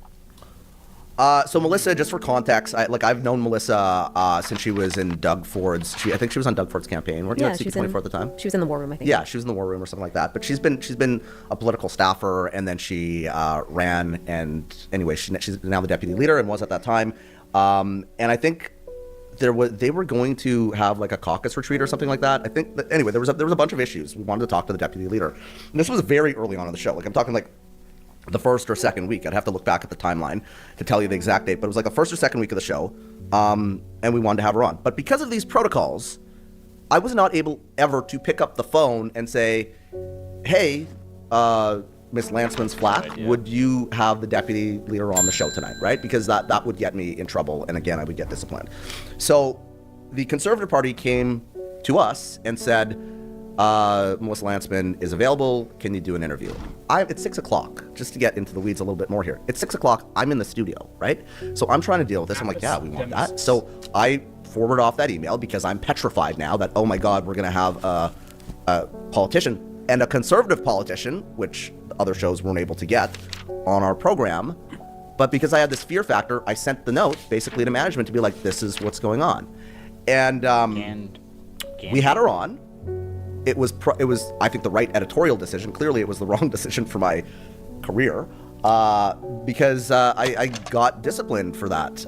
So Melissa, just for context, I've known Melissa since she was in Doug Ford's. I think she was on Doug Ford's campaign. Weren't you at CP24 at the time? She was in the war room, I think. Yeah, she was in the war room or something like that. But she's been a political staffer, and then she ran. And anyway, she's now the deputy leader and was at that time. And I think they were going to have like a caucus retreat or something like that. I think. Anyway, there was a bunch of issues. We wanted to talk to the deputy leader, and this was very early on in the show. Like I'm talking like the first or second week. I'd have to look back at the timeline to tell you the exact date, but it was like the first or second week of the show, and we wanted to have her on. But because of these protocols, I was not able ever to pick up the phone and say, hey, Miss Lanceman's flat, would you have the deputy leader on the show tonight, right? Because that would get me in trouble, and again, I would get disciplined. So the Conservative Party came to us and said, Melissa Lanceman is available. Can you do an interview? It's 6 o'clock, just to get into the weeds a little bit more here. It's 6 o'clock. I'm in the studio, right? So I'm trying to deal with this. I'm like, yeah, we want that. So I forward off that email because I'm petrified now that, oh my God, we're going to have a politician and a conservative politician, which other shows weren't able to get on our program. But because I had this fear factor, I sent the note basically to management to be like, this is what's going on. And we had her on. It was, I think, the right editorial decision. Clearly, it was the wrong decision for my career because I got disciplined for that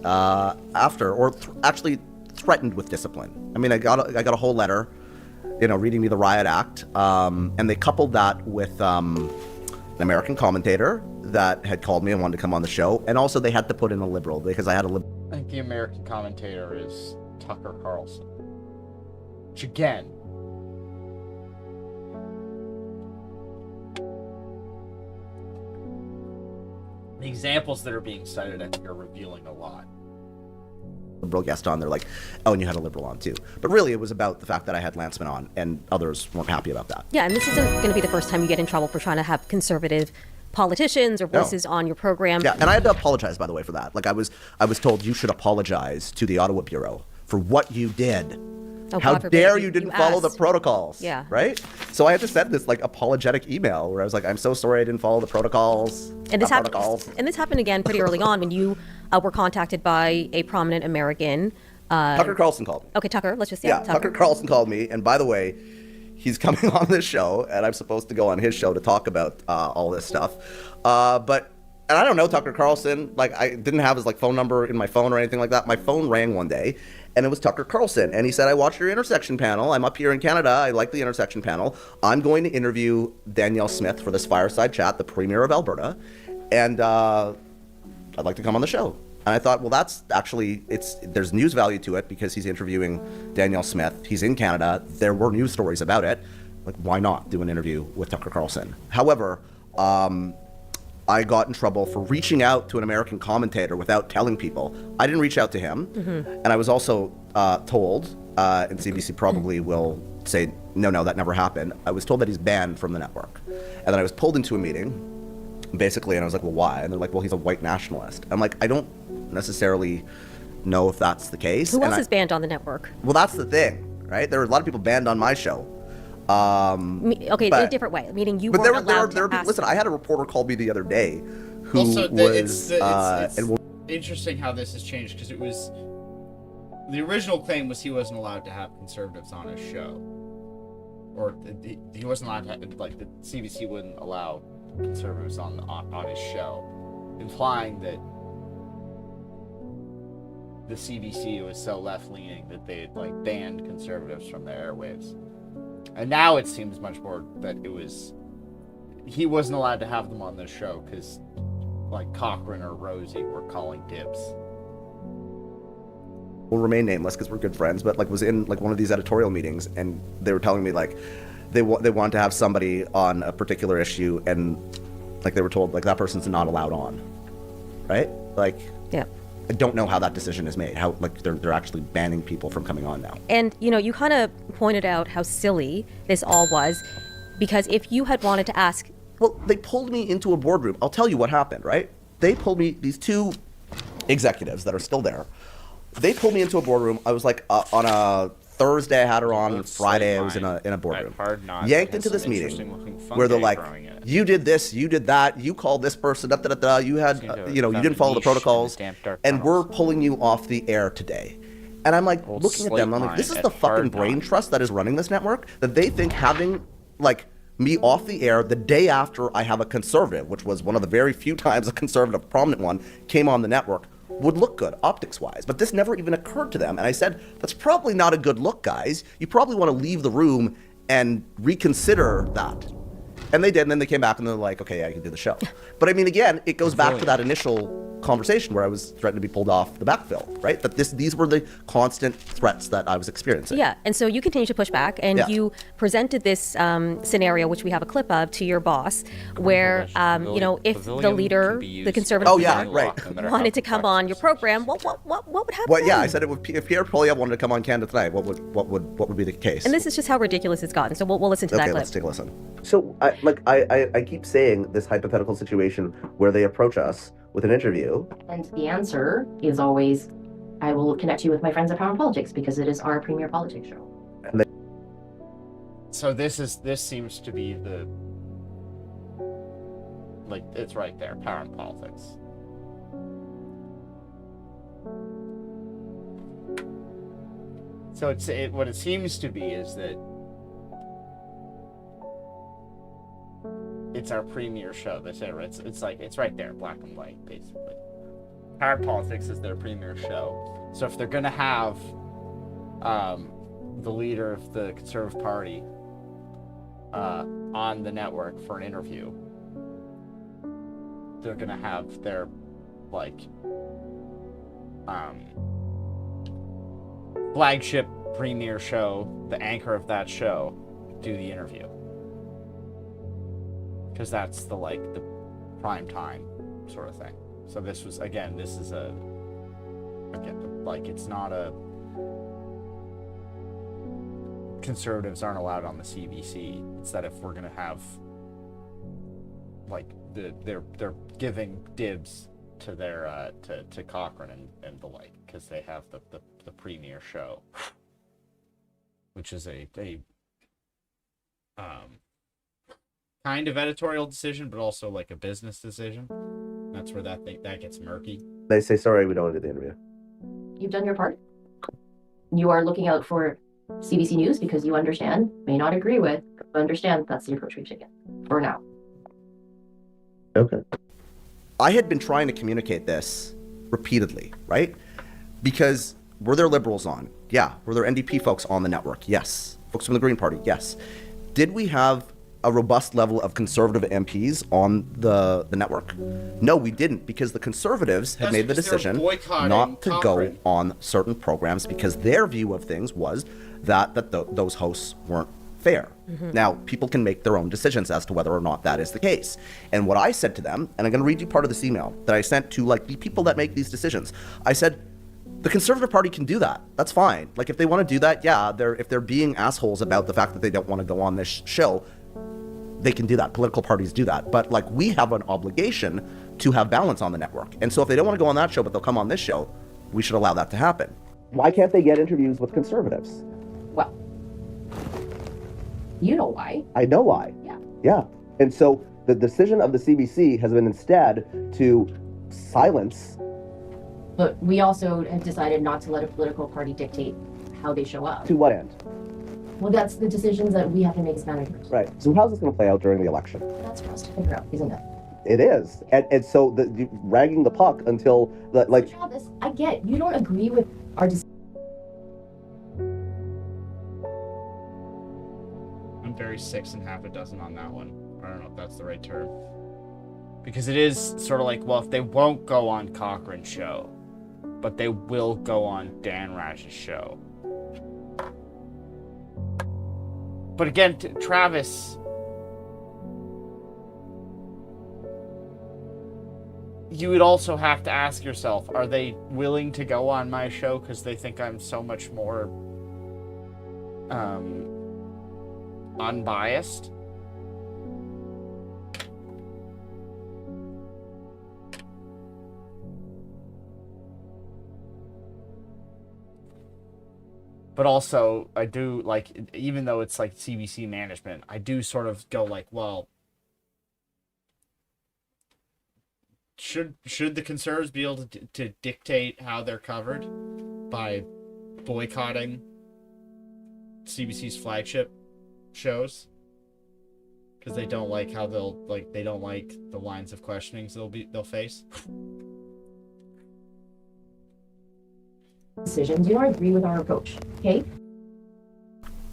after, or actually threatened with discipline. I mean, I got a whole letter, reading me the Riot Act, and they coupled that with an American commentator that had called me and wanted to come on the show, and also they had to put in a liberal because I had a liberal. I think the American commentator is Tucker Carlson, which again. The examples that are being cited, I think, are revealing a lot. Liberal guest on, they're like, oh, and you had a liberal on too. But really, it was about the fact that I had Lanceman on, and others weren't happy about that. Yeah, and this isn't going to be the first time you get in trouble for trying to have conservative politicians or voices on your program. Yeah, and I had to apologize, by the way, for that. Like I was told you should apologize to the Ottawa Bureau for what you did. Oh, How God forbid dare you didn't follow the asked. protocols? Yeah. Right? So I had to send this like apologetic email where I was like, I'm so sorry I didn't follow the protocols. And this happened again pretty early on when you were contacted by a prominent American. Tucker Carlson called me. Okay, Tucker. Let's just Tucker Carlson called me, and by the way, he's coming on this show, and I'm supposed to go on his show to talk about all this stuff. And I don't know Tucker Carlson. Like I didn't have his phone number in my phone or anything like that. My phone rang one day, and it was Tucker Carlson, and he said, I watched your Intersection panel. I'm up here in Canada. I like the Intersection panel. I'm going to interview Danielle Smith for this fireside chat, the Premier of Alberta, and I'd like to come on the show. And I thought, well, that's actually, there's news value to it because he's interviewing Danielle Smith. He's in Canada. There were news stories about it. Like, why not do an interview with Tucker Carlson? However, I got in trouble for reaching out to an American commentator without telling people. I didn't reach out to him. Mm-hmm. And I was also told, and CBC probably will say, no, that never happened. I was told that he's banned from the network. And then I was pulled into a meeting, basically, and I was like, well, why? And they're like, well, he's a white nationalist. I'm like, I don't necessarily know if that's the case. Who else is banned on the network? Well, that's the thing, right? There were a lot of people banned on my show. Okay, in a different way, meaning you weren't allowed to ask. Listen, I had a reporter call me the other day who it's interesting how this has changed because it was the original claim was he wasn't allowed to have conservatives on his show, or he wasn't allowed to have, the CBC wouldn't allow conservatives on his show, implying that the CBC was so left-leaning that they had banned conservatives from their airwaves. And now it seems much more that he wasn't allowed to have them on this show because Cochran or Rosie were calling dibs. We'll remain nameless because we're good friends, but was in one of these editorial meetings, and they were telling me they wanted to have somebody on a particular issue, and they were told that person's not allowed on, right? Yeah. I don't know how that decision is made. How they're actually banning people from coming on now. And you kind of pointed out how silly this all was, because if you had wanted to ask, well, they pulled me into a boardroom. I'll tell you what happened, right? They pulled me. These two executives that are still there. They pulled me into a boardroom. I was on a Thursday I had her on, and Let's Friday I say was in mine. a boardroom. That hard nod Yanked has into this some meeting interesting-looking where they're fungi like, growing in it. you did this, you did that, you called this person, da da da da. You had, Seem to have you found didn't a follow the niche in the protocols, damp, dark and we're tunnels. pulling you off the air today. And I'm like Old looking at them, I'm like, this is slate the mine at fucking hard brain nod. trust that is running this network, that they think having like me off the air the day after I have a conservative, which was one of the very few times a conservative prominent one came on the network, would look good optics-wise. But this never even occurred to them. And I said, that's probably not a good look, guys. You probably want to leave the room and reconsider that. And they did, and then they came back and they're like, okay, yeah, I can do the show. But I mean, again, it goes back to that initial conversation where I was threatened to be pulled off the backfill, right? That these were the constant threats that I was experiencing. Yeah, and so you continue to push back, and Yeah. you presented this scenario, which we have a clip of, to your boss, where if the leader, the conservative leader, wanted to come on your program, what would happen? Well, yeah, then? I said it would. If Pierre Polyev wanted to come on Canada Tonight, what would be the case? And this is just how ridiculous it's gotten. So we'll listen to that Okay, clip. let's take a listen. So, I keep saying this hypothetical situation where they approach us with an interview. And the answer is always, I will connect you with my friends at Power Politics because it is our premier politics show. So this seems to be the, like, it's right there, Power and Politics. So what it seems to be is that it's our premier show. They say it's like it's right there, black and white, basically. Power Politics is their premier show. So if they're gonna have the leader of the Conservative Party on the network for an interview, they're gonna have their flagship premier show, the anchor of that show, do the interview. Because that's the prime time sort of thing. So this is it's not a, conservatives aren't allowed on the CBC. It's that if we're gonna have they're giving dibs to their to Cochrane and the like, because they have the premier show, which is a kind of editorial decision, but also like a business decision. That's where that gets murky. They say, sorry, we don't want to do the interview. You've done your part. You are looking out for CBC News because you understand, may not agree with, but understand that's the approach we've taken for now. Okay. I had been trying to communicate this repeatedly, right? Because were there liberals on? Yeah. Were there NDP folks on the network? Yes. Folks from the Green Party? Yes. Did we have a robust level of conservative MPs on the network? No, we didn't, because the conservatives had made the decision not to go on certain programs because their view of things was that those hosts weren't fair. Mm-hmm. Now, people can make their own decisions as to whether or not that is the case. And what I said to them, and I'm going to read you part of this email that I sent to the people that make these decisions. I said, the Conservative Party can do that. That's fine. If they want to do that, yeah, if they're being assholes about the fact that they don't want to go on this show, they can do that. Political parties do that. But we have an obligation to have balance on the network. And so if they don't want to go on that show, but they'll come on this show, we should allow that to happen. Why can't they get interviews with conservatives? Well, you know why. I know why. Yeah. Yeah. And so the decision of the CBC has been instead to silence. But we also have decided not to let a political party dictate how they show up. To what end? Well, that's the decisions that we have to make as managers. Right. So how's this going to play out during the election? That's for us to figure out, isn't it? It is. And so ragging the puck until Travis, I get you don't agree with our decision. I'm very 6 1/2 on that one. I don't know if that's the right term. Because it is sort of well, if they won't go on Cochrane's show, but they will go on Dan Raj's show. But again, Travis, you would also have to ask yourself, are they willing to go on my show because they think I'm so much more unbiased? But also, I do, like, even though it's, like, CBC management, I do sort of go, like, well, should the Conservatives be able to dictate how they're covered by boycotting CBC's flagship shows? Because they don't like how they don't like the lines of questionings they'll face. Decisions. You don't agree with our approach, okay?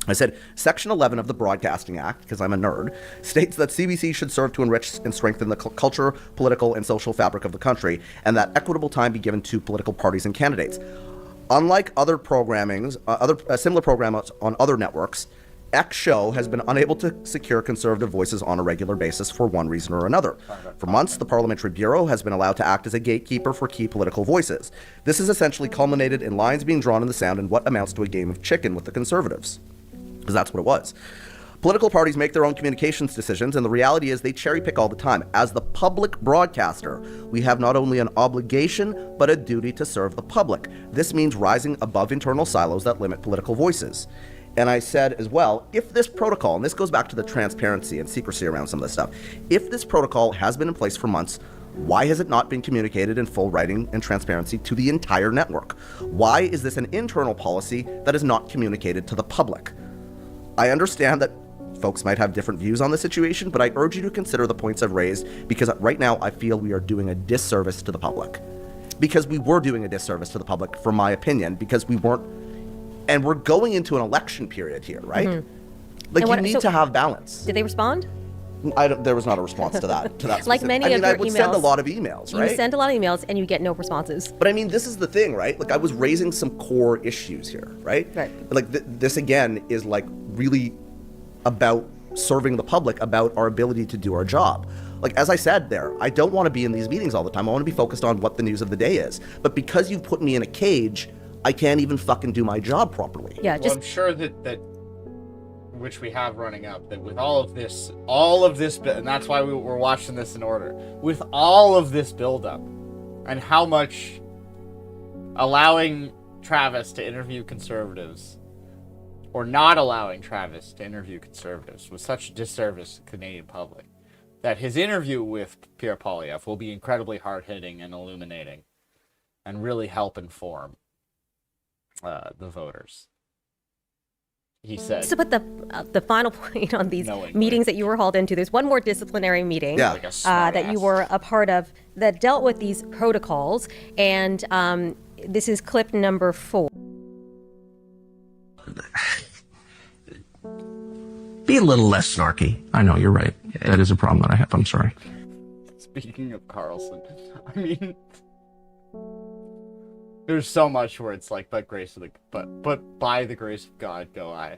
I said, Section 11 of the Broadcasting Act, because I'm a nerd, states that CBC should serve to enrich and strengthen the culture, political, and social fabric of the country, and that equitable time be given to political parties and candidates. Unlike other similar programs on other networks, X show has been unable to secure conservative voices on a regular basis for one reason or another. For months, the Parliamentary Bureau has been allowed to act as a gatekeeper for key political voices. This has essentially culminated in lines being drawn in the sand in what amounts to a game of chicken with the Conservatives. Because that's what it was. Political parties make their own communications decisions, and the reality is they cherry pick all the time. As the public broadcaster, we have not only an obligation, but a duty to serve the public. This means rising above internal silos that limit political voices. And I said as well, if this protocol, and this goes back to the transparency and secrecy around some of this stuff, if this protocol has been in place for months, why has it not been communicated in full writing and transparency to the entire network? Why is this an internal policy that is not communicated to the public? I understand that folks might have different views on the situation, but I urge you to consider the points I've raised, because right now I feel we are doing a disservice to the public. Because we were doing a disservice to the public, from my opinion, because we weren't. And we're going into an election period here, right? Mm-hmm. Like, you need to have balance. Did they respond? There was not a response to that. Like many of your emails. I would send a lot of emails, right? You send a lot of emails and you get no responses. But I mean, this is the thing, right? Like, I was raising some core issues here, right? Right. Like, this again is like really about serving the public, about our ability to do our job. Like, as I said there, I don't want to be in these meetings all the time. I want to be focused on what the news of the day is. But because you've put me in a cage, I can't even fucking do my job properly. Yeah, well, I'm sure that which we have running up, that with all of this, and that's why we're watching this in order, with all of this buildup, and how much allowing Travis to interview conservatives, or not allowing Travis to interview conservatives, was such a disservice to the Canadian public, that his interview with Pierre Poilievre will be incredibly hard-hitting and illuminating, and really help inform the voters. He said. So, but the final point on these meetings that you were hauled into, there's one more disciplinary meeting that you were a part of that dealt with these protocols, and this is clip number 4. Be a little less snarky. I know, you're right. That is a problem that I have. I'm sorry. Speaking of Carlson, I mean, there's so much where it's like, but by the grace of God go I.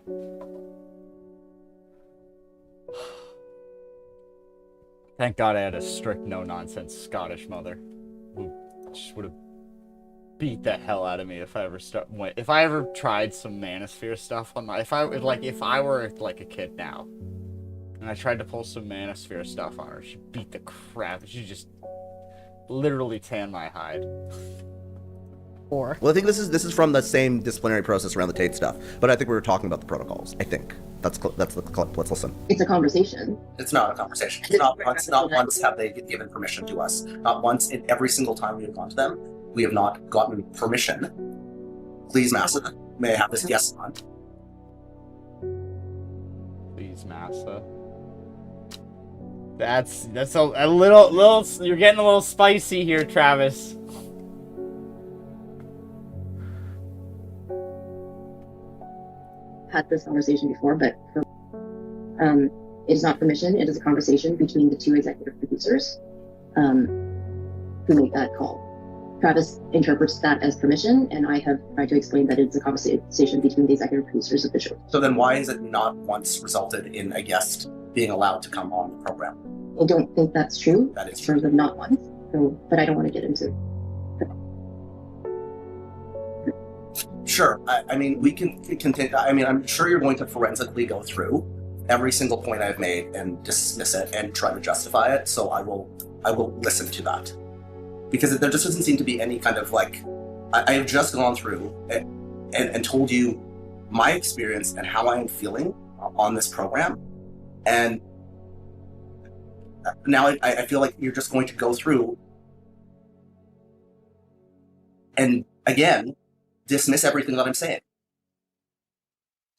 Thank God I had a strict no-nonsense Scottish mother who just would have beat the hell out of me if I ever tried some manosphere stuff on my if I were like a kid now and I tried to pull some manosphere stuff on her, she'd beat the crap. She'd just literally tan my hide. Well, I think this is from the same disciplinary process around the Tate stuff, but I think we were talking about the protocols. I think that's the clip. Let's listen. It's a conversation. It's not a conversation. Not once have they given permission to us. Not once in every single time we have gone to them, we have not gotten permission. Please, Massa, may I have this guest on? Please, Massa. That's a little. You're getting a little spicy here, Travis. Had this conversation before, but it is not permission. It is a conversation between the two executive producers who made that call. Travis interprets that as permission, and I have tried to explain that it's a conversation between the executive producers of the show. So then why is it not once resulted in a guest being allowed to come on the program? I don't think that's true. That is true. In terms of not once, but I don't want to get into. Sure. I mean, we can continue. I mean, I'm sure you're going to forensically go through every single point I've made and dismiss it and try to justify it. So I will listen to that, because there just doesn't seem to be any kind of like. I have just gone through and told you my experience and how I am feeling on this program. And now I feel like you're just going to go through and again dismiss everything that I'm saying.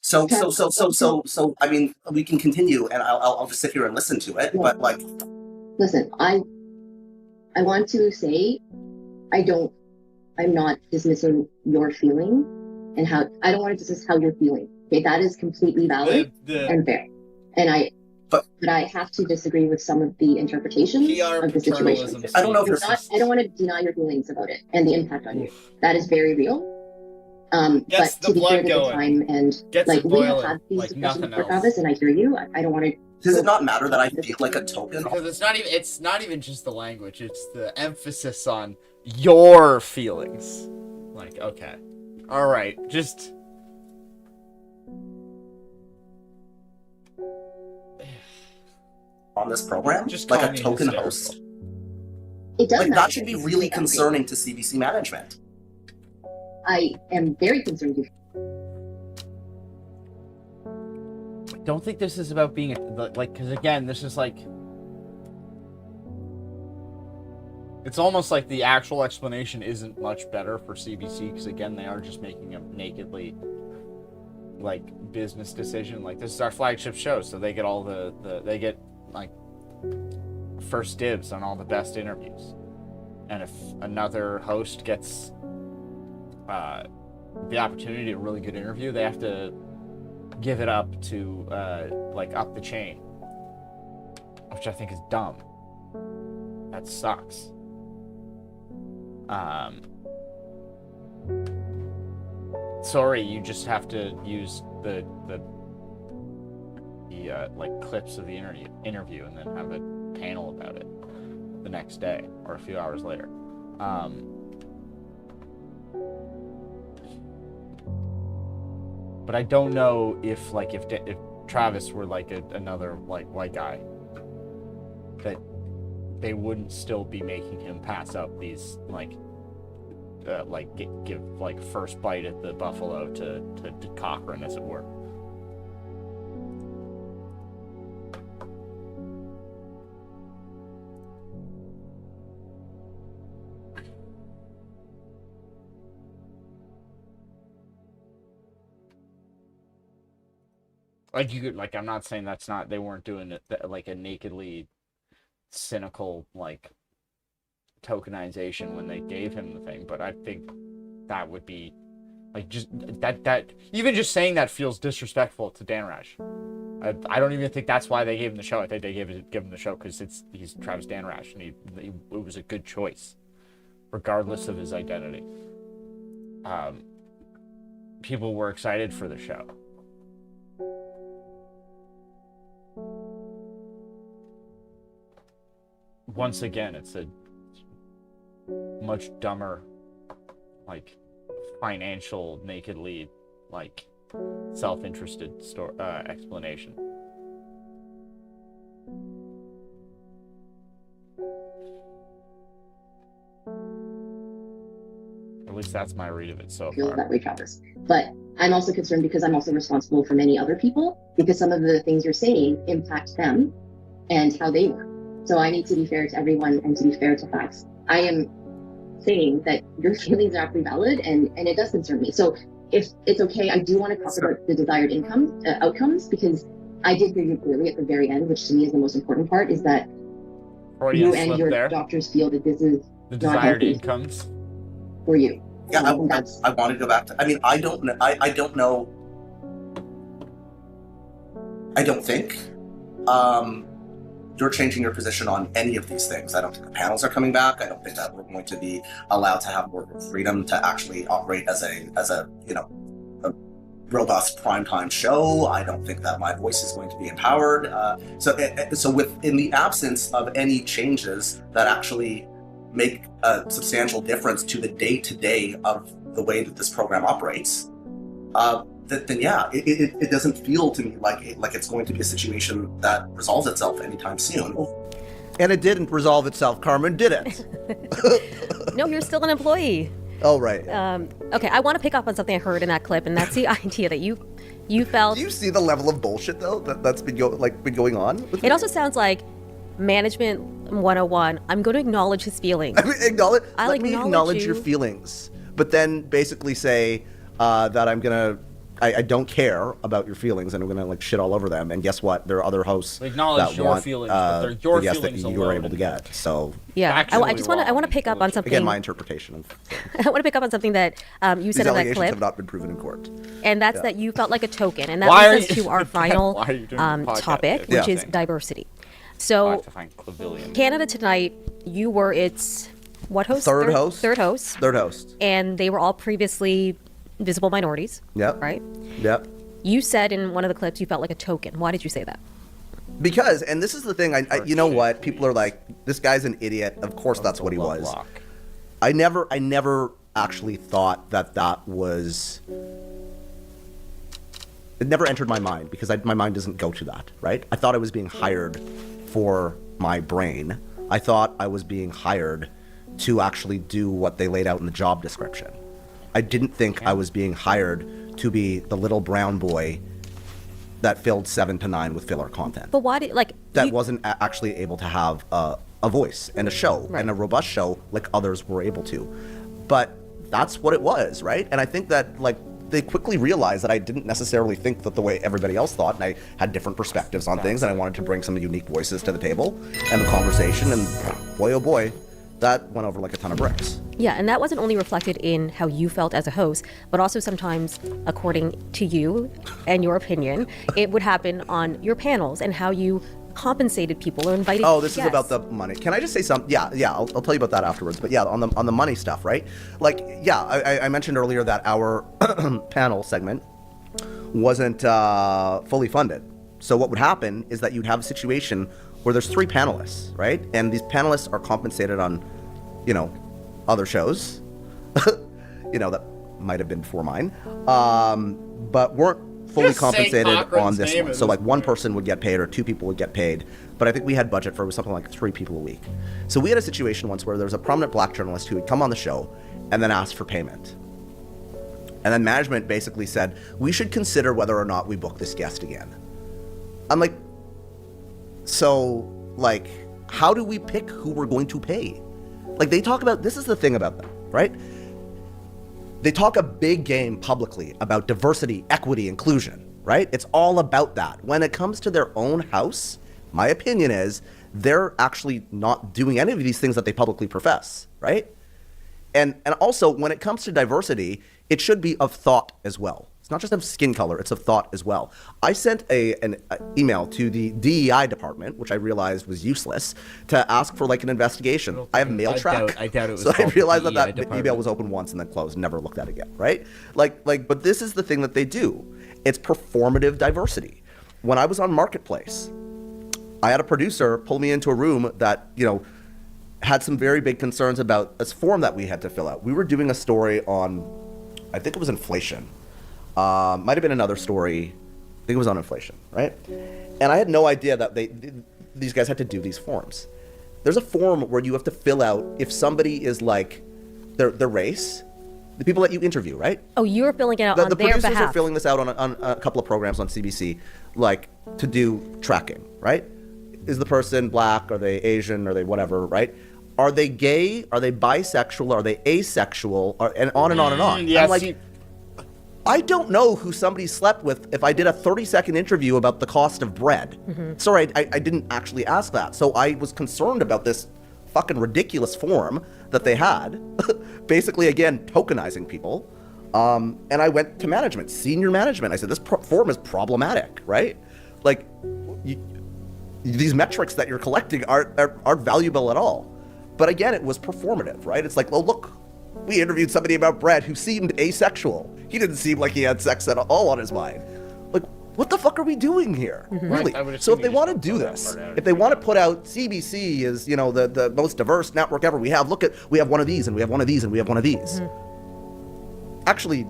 So I mean, we can continue, and I'll just sit here and listen to it. But like, listen, I want to say, I'm not dismissing your feeling and how I don't want to dismiss how you're feeling. Okay, that is completely valid and fair. And but I have to disagree with some of the interpretations of the situation. I don't know if I don't want to deny your feelings about it and the impact on you. That is very real. But to be fair to the time and like we have had these discussions before, Travis, and I hear you. I don't want to. Does it not matter that I feel like a token? Because it's not even just the language, it's the emphasis on your feelings. Like, okay. Alright, just on this program? Just like a token host. It does like that should be really concerning to CBC management. I am very concerned with I don't think this is about being like, because again, this is like, it's almost like the actual explanation isn't much better for CBC, because again, they are just making a nakedly like business decision. Like, this is our flagship show, so they get all they get like first dibs on all the best interviews. And if another host gets the opportunity to a really good interview, they have to give it up to like up the chain, which I think is dumb. That sucks. Sorry, you just have to use the like clips of the interview and then have a panel about it the next day or a few hours later. But I don't know if Travis were like another like white guy, that they wouldn't still be making him pass up these give like first bite at the buffalo to Cochran, as it were. Like, you could, like, I'm not saying that's not, they weren't doing it like a nakedly cynical like tokenization when they gave him the thing, but I think that would be like, just that even just saying that feels disrespectful to Dan Rash. I don't even think that's why they gave him the show. I think they gave him the show because he's Travis Dan Rash, and it was a good choice, regardless of his identity. People were excited for the show. Once again, it's a much dumber, like, financial, nakedly, like, self-interested explanation. At least that's my read of it so far. That way, Travis. But I'm also concerned because I'm also responsible for many other people, because some of the things you're saying impact them and how they work. So I need to be fair to everyone and to be fair to facts. I am saying that your feelings are absolutely valid, and it does concern me. So if it's okay, I do want to talk about the desired outcomes, because I did hear you clearly at the very end, which to me is the most important part, is that you and your doctors feel that this is the desired outcomes for you. Yeah, I want to go back to, I mean, I don't know. I don't think you're changing your position on any of these things. I don't think the panels are coming back. I don't think that we're going to be allowed to have more freedom to actually operate as a a robust primetime show. I don't think that my voice is going to be empowered. So in the absence of any changes that actually make a substantial difference to the day-to-day of the way that this program operates, then yeah, it doesn't feel to me like it's going to be a situation that resolves itself anytime soon. And it didn't resolve itself, Carmen, did it? No, you're still an employee. Oh, right. Okay, I want to pick up on something I heard in that clip, and that's the idea that you felt. Do you see the level of bullshit though that's been going on? With It also sounds like management 101. I'm going to acknowledge his feelings. I mean, let me acknowledge acknowledge you. your feelings, but then basically say that I don't care about your feelings, and I'm gonna like shit all over them. And guess what? There are other hosts Acknowledge that your want feelings, but they're your the guests that feelings you were alone able to and get. So Yeah, I just want to pick up on something. again, my interpretation of I want to pick up on something that you these said in that allegations clip, have not been proven in court. and that's Yeah. that you felt like a token, and that Why are leads us you- to our final Why are you doing the podcast? topic, Yeah. which is diversity. So, Canada Tonight, you were its what host? Third host. Third host. Third host. And they were all previously visible minorities. Yep. Right? Yep. You said in one of the clips you felt like a token. Why did you say that? Because, and this is the thing, I you know what? People are like, this guy's an idiot. Of course, that's what he was. I never actually thought that was. It never entered my mind because my mind doesn't go to that, right? I thought I was being hired for my brain. I thought I was being hired to actually do what they laid out in the job description. I didn't think I was being hired to be the little brown boy that filled 7 to 9 with filler content. But why did That wasn't actually able to have a voice and a show and a robust show like others were able to. But that's what it was, right? And I think that like they quickly realized that I didn't necessarily think that the way everybody else thought, and I had different perspectives on things, and I wanted to bring some unique voices to the table and the conversation, and boy, oh boy, that went over like a ton of bricks. Yeah, and that wasn't only reflected in how you felt as a host, but also sometimes, according to you and your opinion, it would happen on your panels and how you compensated people or invited Oh, this guests. is about the money. Can I just say something? Yeah, I'll tell you about that afterwards. But yeah, on the money stuff, right? Like, yeah, I mentioned earlier that our panel segment wasn't fully funded. So what would happen is that you'd have a situation where there's 3 panelists, right? And these panelists are compensated on, other shows, that might have been before mine, but weren't fully Just say compensated Cochrane's on this name one. in So this like one person would get paid or 2 people would get paid. But I think we had budget for something like 3 people a week. So we had a situation once where there was a prominent black journalist who would come on the show and then ask for payment. And then management basically said, we should consider whether or not we book this guest again. I'm like, so like, how do we pick who we're going to pay? Like they talk about, this is the thing about them, right? They talk a big game publicly about diversity, equity, inclusion, right? It's all about that. When it comes to their own house, my opinion is they're actually not doing any of these things that they publicly profess, right? And also, when it comes to diversity, it should be of thought as well. It's not just of skin color, it's of thought as well. I sent an email to the DEI department, which I realized was useless, to ask for like an investigation. I have mail track. I doubt it was So I called realized the that DEI the email department. was open once and then closed, never looked at it again, right? But this is the thing that they do. It's performative diversity. When I was on Marketplace, I had a producer pull me into a room that, had some very big concerns about this form that we had to fill out. We were doing a story on, I think it was inflation. Might have been another story. I think it was on inflation, right? And I had no idea that these guys had to do these forms. There's a form where you have to fill out if somebody is like their race, the people that you interview, right? Oh, you're filling it out on The their producers behalf. are filling this out on a couple of programs on CBC, like to do tracking, right? Is the person black? Are they Asian? Are they whatever, right? Are they gay? Are they bisexual? Are they asexual? And on and on and on. Yeah, I'm like, I don't know who somebody slept with if I did a 30-second interview about the cost of bread. Sorry, I didn't actually ask that. So I was concerned about this fucking ridiculous form that they had, basically, again, tokenizing people. And I went to management, senior management. I said, this form is problematic, right? Like, these metrics that you're collecting aren't valuable at all. But again, it was performative, right? It's like, well, look, we interviewed somebody about bread who seemed asexual. He didn't seem like he had sex at all on his mind. Like, what the fuck are we doing here? Really? So if they want to do this, if they want to put out CBC as, the most diverse network ever, we have one of these and we have one of these and we have one of these. Actually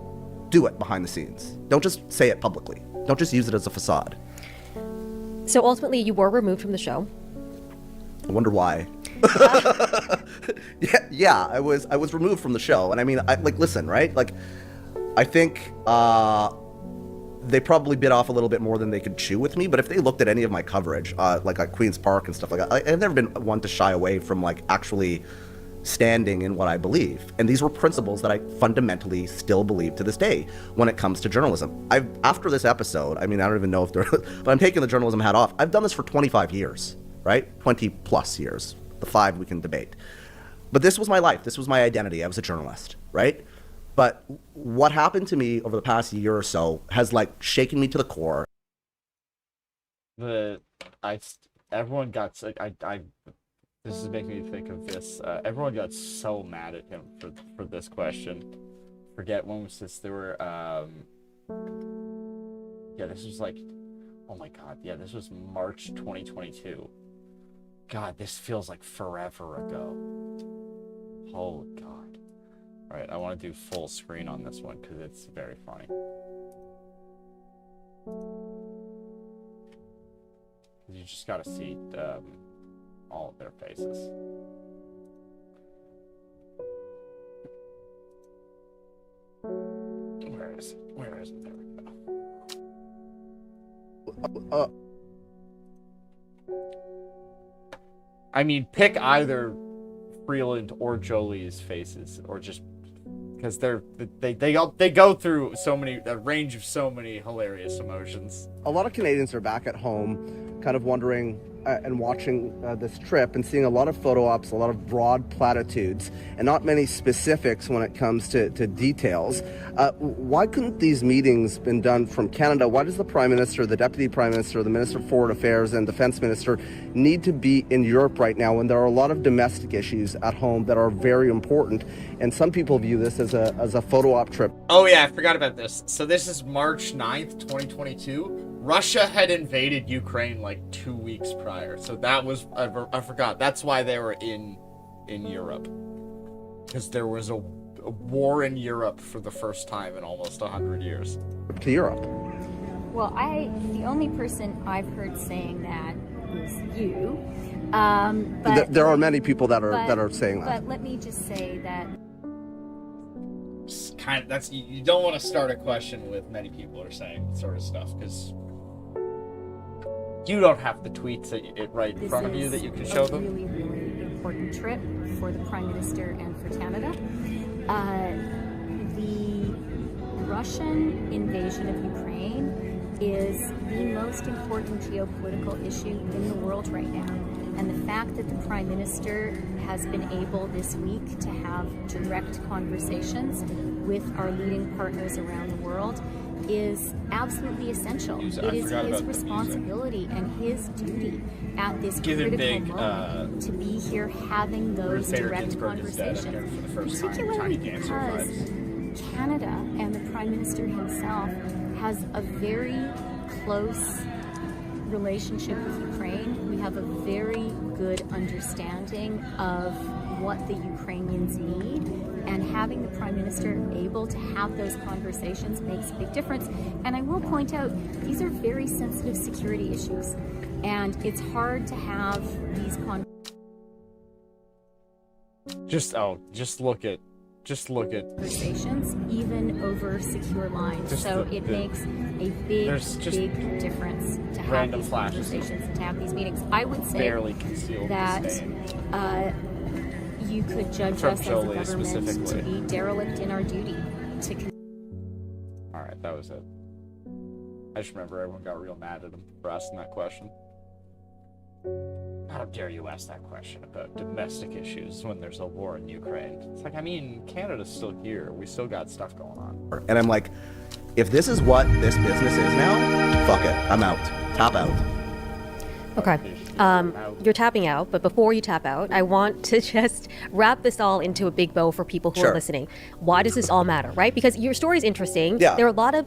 do it behind the scenes. Don't just say it publicly. Don't just use it as a facade. So ultimately, you were removed from the show. I wonder why. Yeah, I was removed from the show, and I mean, listen, right? Like, I think they probably bit off a little bit more than they could chew with me. But if they looked at any of my coverage, like at Queen's Park and stuff like that, I've never been one to shy away from like actually standing in what I believe. And these were principles that I fundamentally still believe to this day when it comes to journalism. After this episode, I mean, I don't even know if they're, but I'm taking the journalism hat off. I've done this for 25 years, right? 20 plus years. The 5 we can debate. But this was my life. This was my identity. I was a journalist, right? But what happened to me over the past year or so has like shaken me to the core. Everyone got this is making me think of this. Everyone got so mad at him for this question. Forget when was this? There were yeah, this was like, oh my god, yeah, this was March 2022. God, this feels like forever ago. Oh god. All right, I want to do full screen on this one because it's very funny. You just gotta see all of their faces. Where is it? Where is it? There we go. I mean, pick either Freeland or Jolie's faces, or just because they go through a range of so many hilarious emotions. A lot of Canadians are back at home, kind of wondering and watching this trip and seeing a lot of photo ops, a lot of broad platitudes, and not many specifics when it comes to details. Why couldn't these meetings been done from Canada? Why does the Prime Minister, the Deputy Prime Minister, the Minister of Foreign Affairs, and Defence Minister need to be in Europe right now when there are a lot of domestic issues at home that are very important? And some people view this as a photo op trip. Oh yeah, I forgot about this. So this is March 9th, 2022. Russia had invaded Ukraine like 2 weeks prior. So that was, I forgot. That's why they were in Europe. Because there was a war in Europe for the first time in almost 100 years. To Europe. Well, the only person I've heard saying that is you. But there are many people that are saying that. But let me just say that you don't want to start a question with many people are saying sort of stuff, because you don't have the tweets right in front of you that you can show them. This is a really, really important trip for the Prime Minister and for Canada. The Russian invasion of Ukraine is the most important geopolitical issue in the world right now. And the fact that the Prime Minister has been able this week to have direct conversations with our leading partners around the world is absolutely essential. It is his responsibility and his duty at this critical moment to be here having those direct conversations, particularly because Canada and the Prime Minister himself has a very close relationship with Ukraine. We have a very good understanding of what the Ukrainians need, and having the Prime Minister able to have those conversations makes a big difference. And I will point out, these are very sensitive security issues, and it's hard to have these Just look at conversations even over secure lines. So it makes a big difference to have these conversations and to have these meetings. I would say that you could judge us as a government to be derelict in our duty to. All right, that was it. I just remember everyone got real mad at him for asking that question. How dare you ask that question about domestic issues when there's a war in Ukraine? It's like, I mean, Canada's still here. We still got stuff going on. And I'm like, if this is what this business is now, fuck it. I'm out. Tap out. Okay. You're tapping out, but before you tap out, I want to just wrap this all into a big bow for people who are listening. Why does this all matter, right? Because your story is interesting. Yeah. There are a lot of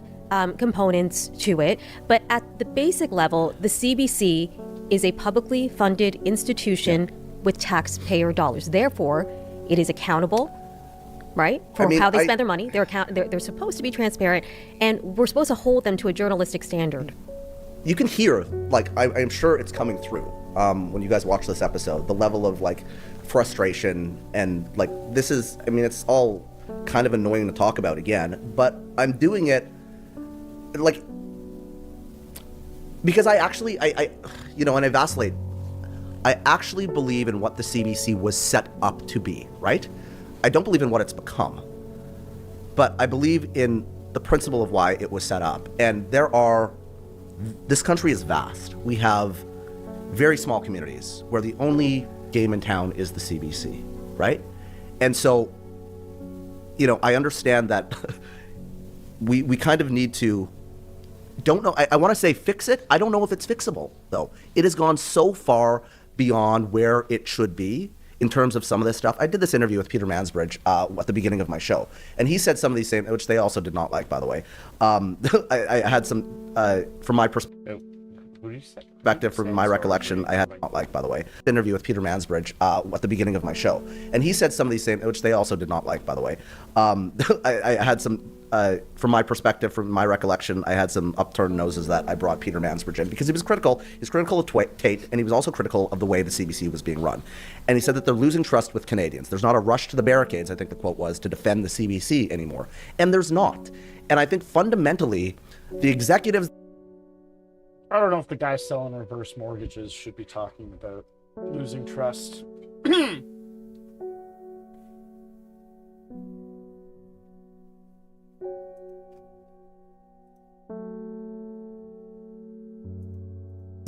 components to it, but at the basic level, the CBC is a publicly funded institution with taxpayer dollars. Therefore, it is accountable, right, for how they spend their money. They're supposed to be transparent, and we're supposed to hold them to a journalistic standard. You can hear, like, I'm sure it's coming through when you guys watch this episode, the level of, like, frustration, and like this is, I mean, it's all kind of annoying to talk about again, but I'm doing it like because I actually, you know, and I vacillate. I actually believe in what the CBC was set up to be, right? I don't believe in what it's become, but I believe in the principle of why it was set up. And this country is vast. We have very small communities where the only game in town is the CBC, right? And so, you know, I understand that we kind of need to, don't know, I want to say fix it. I don't know if it's fixable, though. It has gone so far beyond where it should be in terms of some of this stuff. I did this interview with Peter Mansbridge at the beginning of my show, and he said some of these things, which they also did not like, by the way. I had some, from my perspective, from my recollection, I had not like, by the way. Interview with Peter Mansbridge at the beginning of my show, and he said some of these things, which they also did not like, by the way. I had some, from my perspective, from my recollection, I had some upturned noses that I brought Peter Mansbridge in because he was critical. He's critical of Tate, and he was also critical of the way the CBC was being run. And he said that they're losing trust with Canadians. There's not a rush to the barricades, I think the quote was, to defend the CBC anymore. And there's not. And I think fundamentally, the executives... I don't know if the guy selling reverse mortgages should be talking about losing trust.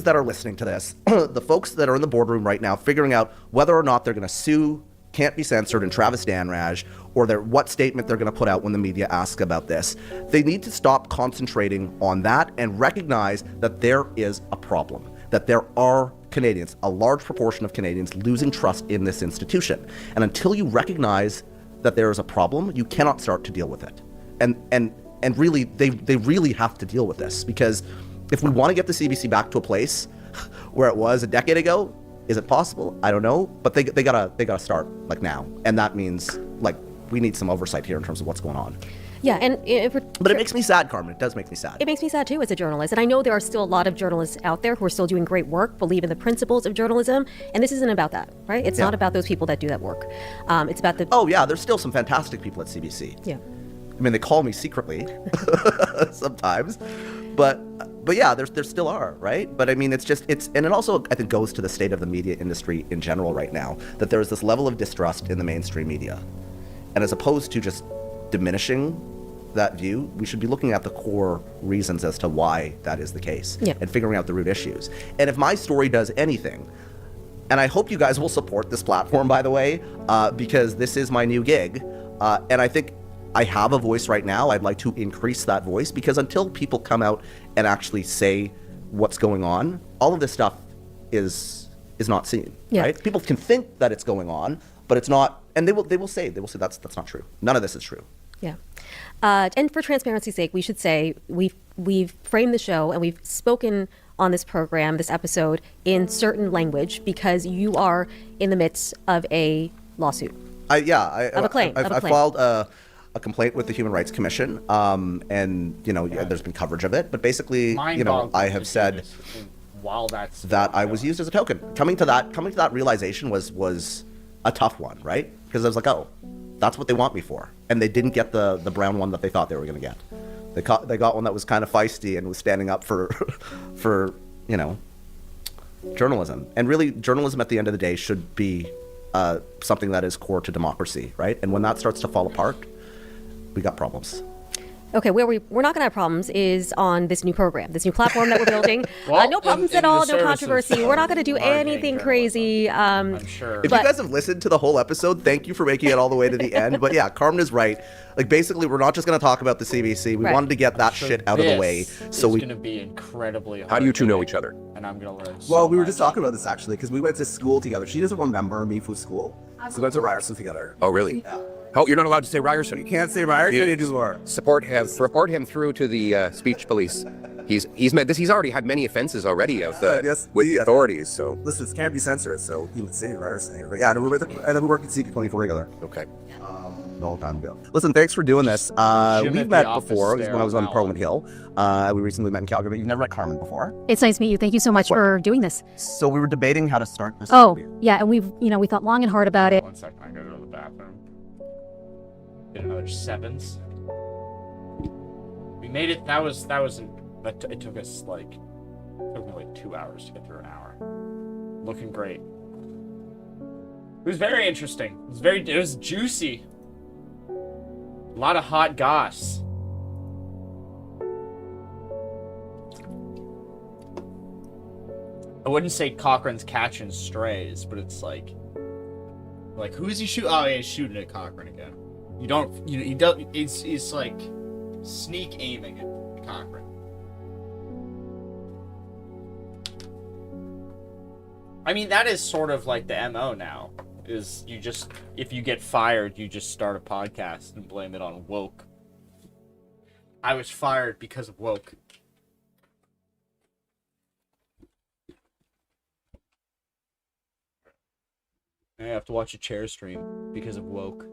that are listening to this, the folks that are in the boardroom right now figuring out whether or not they're going to sue Can't Be Censored and Travis Danraj, or what statement they're going to put out when the media asks about this. They need to stop concentrating on that and recognize that there is a problem, that there are Canadians, a large proportion of Canadians, losing trust in this institution. And until you recognize that there is a problem, you cannot start to deal with it. And really, they really have to deal with this, because if we want to get the CBC back to a place where it was a decade ago, is it possible? I don't know, but they gotta start like now, and that means like we need some oversight here in terms of what's going on. Yeah, and but it makes me sad, Carmen. It does make me sad. It makes me sad too as a journalist, and I know there are still a lot of journalists out there who are still doing great work, believe in the principles of journalism, and this isn't about that, right? It's not about those people that do that work. It's about the. Oh yeah, there's still some fantastic people at CBC. Yeah. I mean, they call me secretly sometimes, but yeah, there still are, right? But I mean, and it also, I think, goes to the state of the media industry in general right now, that there is this level of distrust in the mainstream media. And as opposed to just diminishing that view, we should be looking at the core reasons as to why that is the case, and figuring out the root issues. And if my story does anything, and I hope you guys will support this platform, by the way, because this is my new gig, and I think I have a voice right now. I'd like to increase that voice, because until people come out and actually say what's going on, all of this stuff is not seen, right? People can think that it's going on, but it's not, and they will say that's not true. None of this is true. Yeah. And for transparency's sake, we should say we've framed the show and we've spoken on this program, this episode, in certain language because you are in the midst of a lawsuit. Of a claim. I filed a complaint with the Human Rights Commission, and there's been coverage of it. But basically, I have said that I was used as a token. Coming to that realization was a tough one, right? Because I was like, oh, that's what they want me for, and they didn't get the brown one that they thought they were going to get. They got one that was kind of feisty and was standing up for journalism. And really, journalism at the end of the day should be something that is core to democracy, right? And when that starts to fall apart, we got problems. Okay, where we're not going to have problems is on this new program, this new platform that we're building. No problems at all, no controversy. We're not going to do anything crazy. I'm sure. If you guys have listened to the whole episode, thank you for making it all the way to the end. But yeah, Carmen is right. Like, basically, we're not just going to talk about the CBC. We wanted to get that shit out of the way. So it's going to be incredibly hard. How do you two know each other? And I'm going to learn. Well, we were just talking about this actually, because we went to school together. She doesn't remember me from school. So we went to Ryerson together. Oh, really? Yeah. Oh, you're not allowed to say Ryerson. You can't say Ryerson anymore. Report him through to the speech police. He's already had many offenses already with the authorities. So listen, it can't be censored. So he would say Ryerson. But yeah, and we work at CP24 together. Okay. the whole time ago. Listen, thanks for doing this. We've met before when I was on Parliament Hill. We recently met in Calgary, but you've never met Carmen before. It's nice to meet you. Thank you so much for doing this. So we were debating how to start this. Oh, yeah, and we thought long and hard about it. 1 second, I gotta go to the bathroom. Get another 7s. We made it. It took us like 2 hours to get through an hour. Looking great. It was very interesting. It was juicy. A lot of hot goss. I wouldn't say Cochrane's catching strays, but it's like who is he shooting? Oh, yeah, he's shooting at Cochrane again. It's like sneak aiming at Cochrane. I mean, that is sort of like the MO now. Is if you get fired, you just start a podcast and blame it on woke. I was fired because of woke. I have to watch a chair stream because of woke.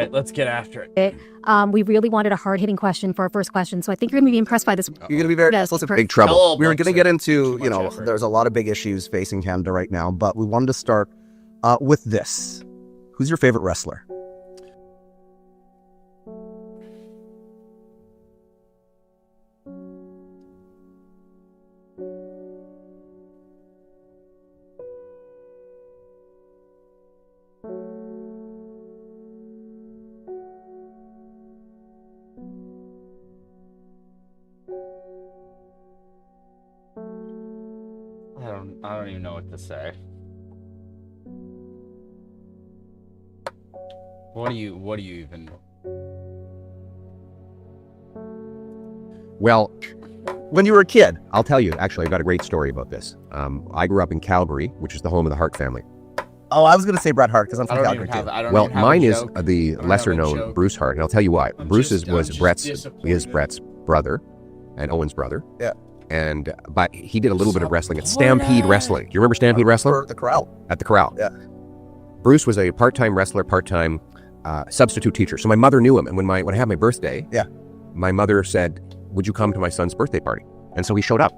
right, let's get after it. We really wanted a hard-hitting question for our first question, so I think you're going to be impressed by this. You're going to be very big trouble. Hello, we were going to get into, too much effort. there's a lot of big issues facing Canada right now, but we wanted to start with this. Who's your favorite wrestler? I don't even know what to say. What do you even? Well, when you were a kid, I'll tell you, actually, I've got a great story about this. I grew up in Calgary, which is the home of the Hart family. Oh, I was going to say Bret Hart because I'm from Calgary too. Well, mine is the lesser known Bruce Hart, and I'll tell you why. Bruce was Brett's brother, and Owen's brother. Yeah. But he did a little bit of wrestling at Stampede Wrestling. Do you remember Stampede Wrestling? At the Corral. At the Corral. Yeah. Bruce was a part-time wrestler, part-time substitute teacher. So my mother knew him. And when I had my birthday, my mother said, would you come to my son's birthday party? And so he showed up.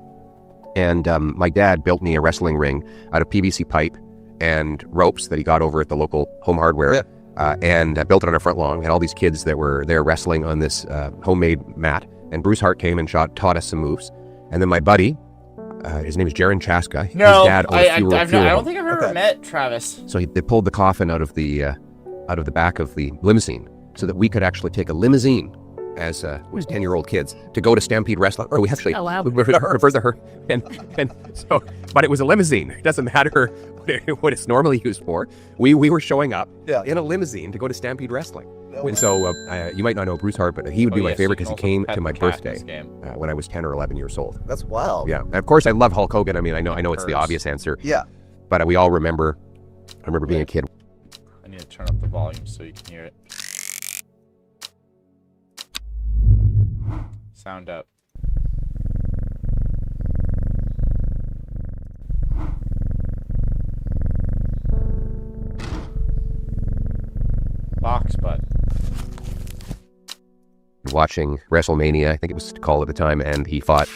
And my dad built me a wrestling ring out of PVC pipe and ropes that he got over at the local Home Hardware. And built it on our front lawn. We had all these kids that were there wrestling on this homemade mat. And Bruce Hart came and taught us some moves. And then my buddy, his name is Jaron Chaska. His dad owned I don't think I've ever met Travis. So they pulled the coffin out of the back of the limousine so that we could actually take a limousine as 10-year-old kids to go to Stampede Wrestling. Or we actually but it was a limousine. It doesn't matter what it's normally used for. We were showing up in a limousine to go to Stampede Wrestling. And so you might not know Bruce Hart, but he would be my favorite because he came to my birthday when I was 10 or 11 years old. That's wild. Yeah. And of course, I love Hulk Hogan. I mean, I know it's the obvious answer. Yeah. But we all remember. I remember being a kid. I need to turn up the volume so you can hear it. Sound up. Box butt. Watching WrestleMania, I think it was called at the time, and he fought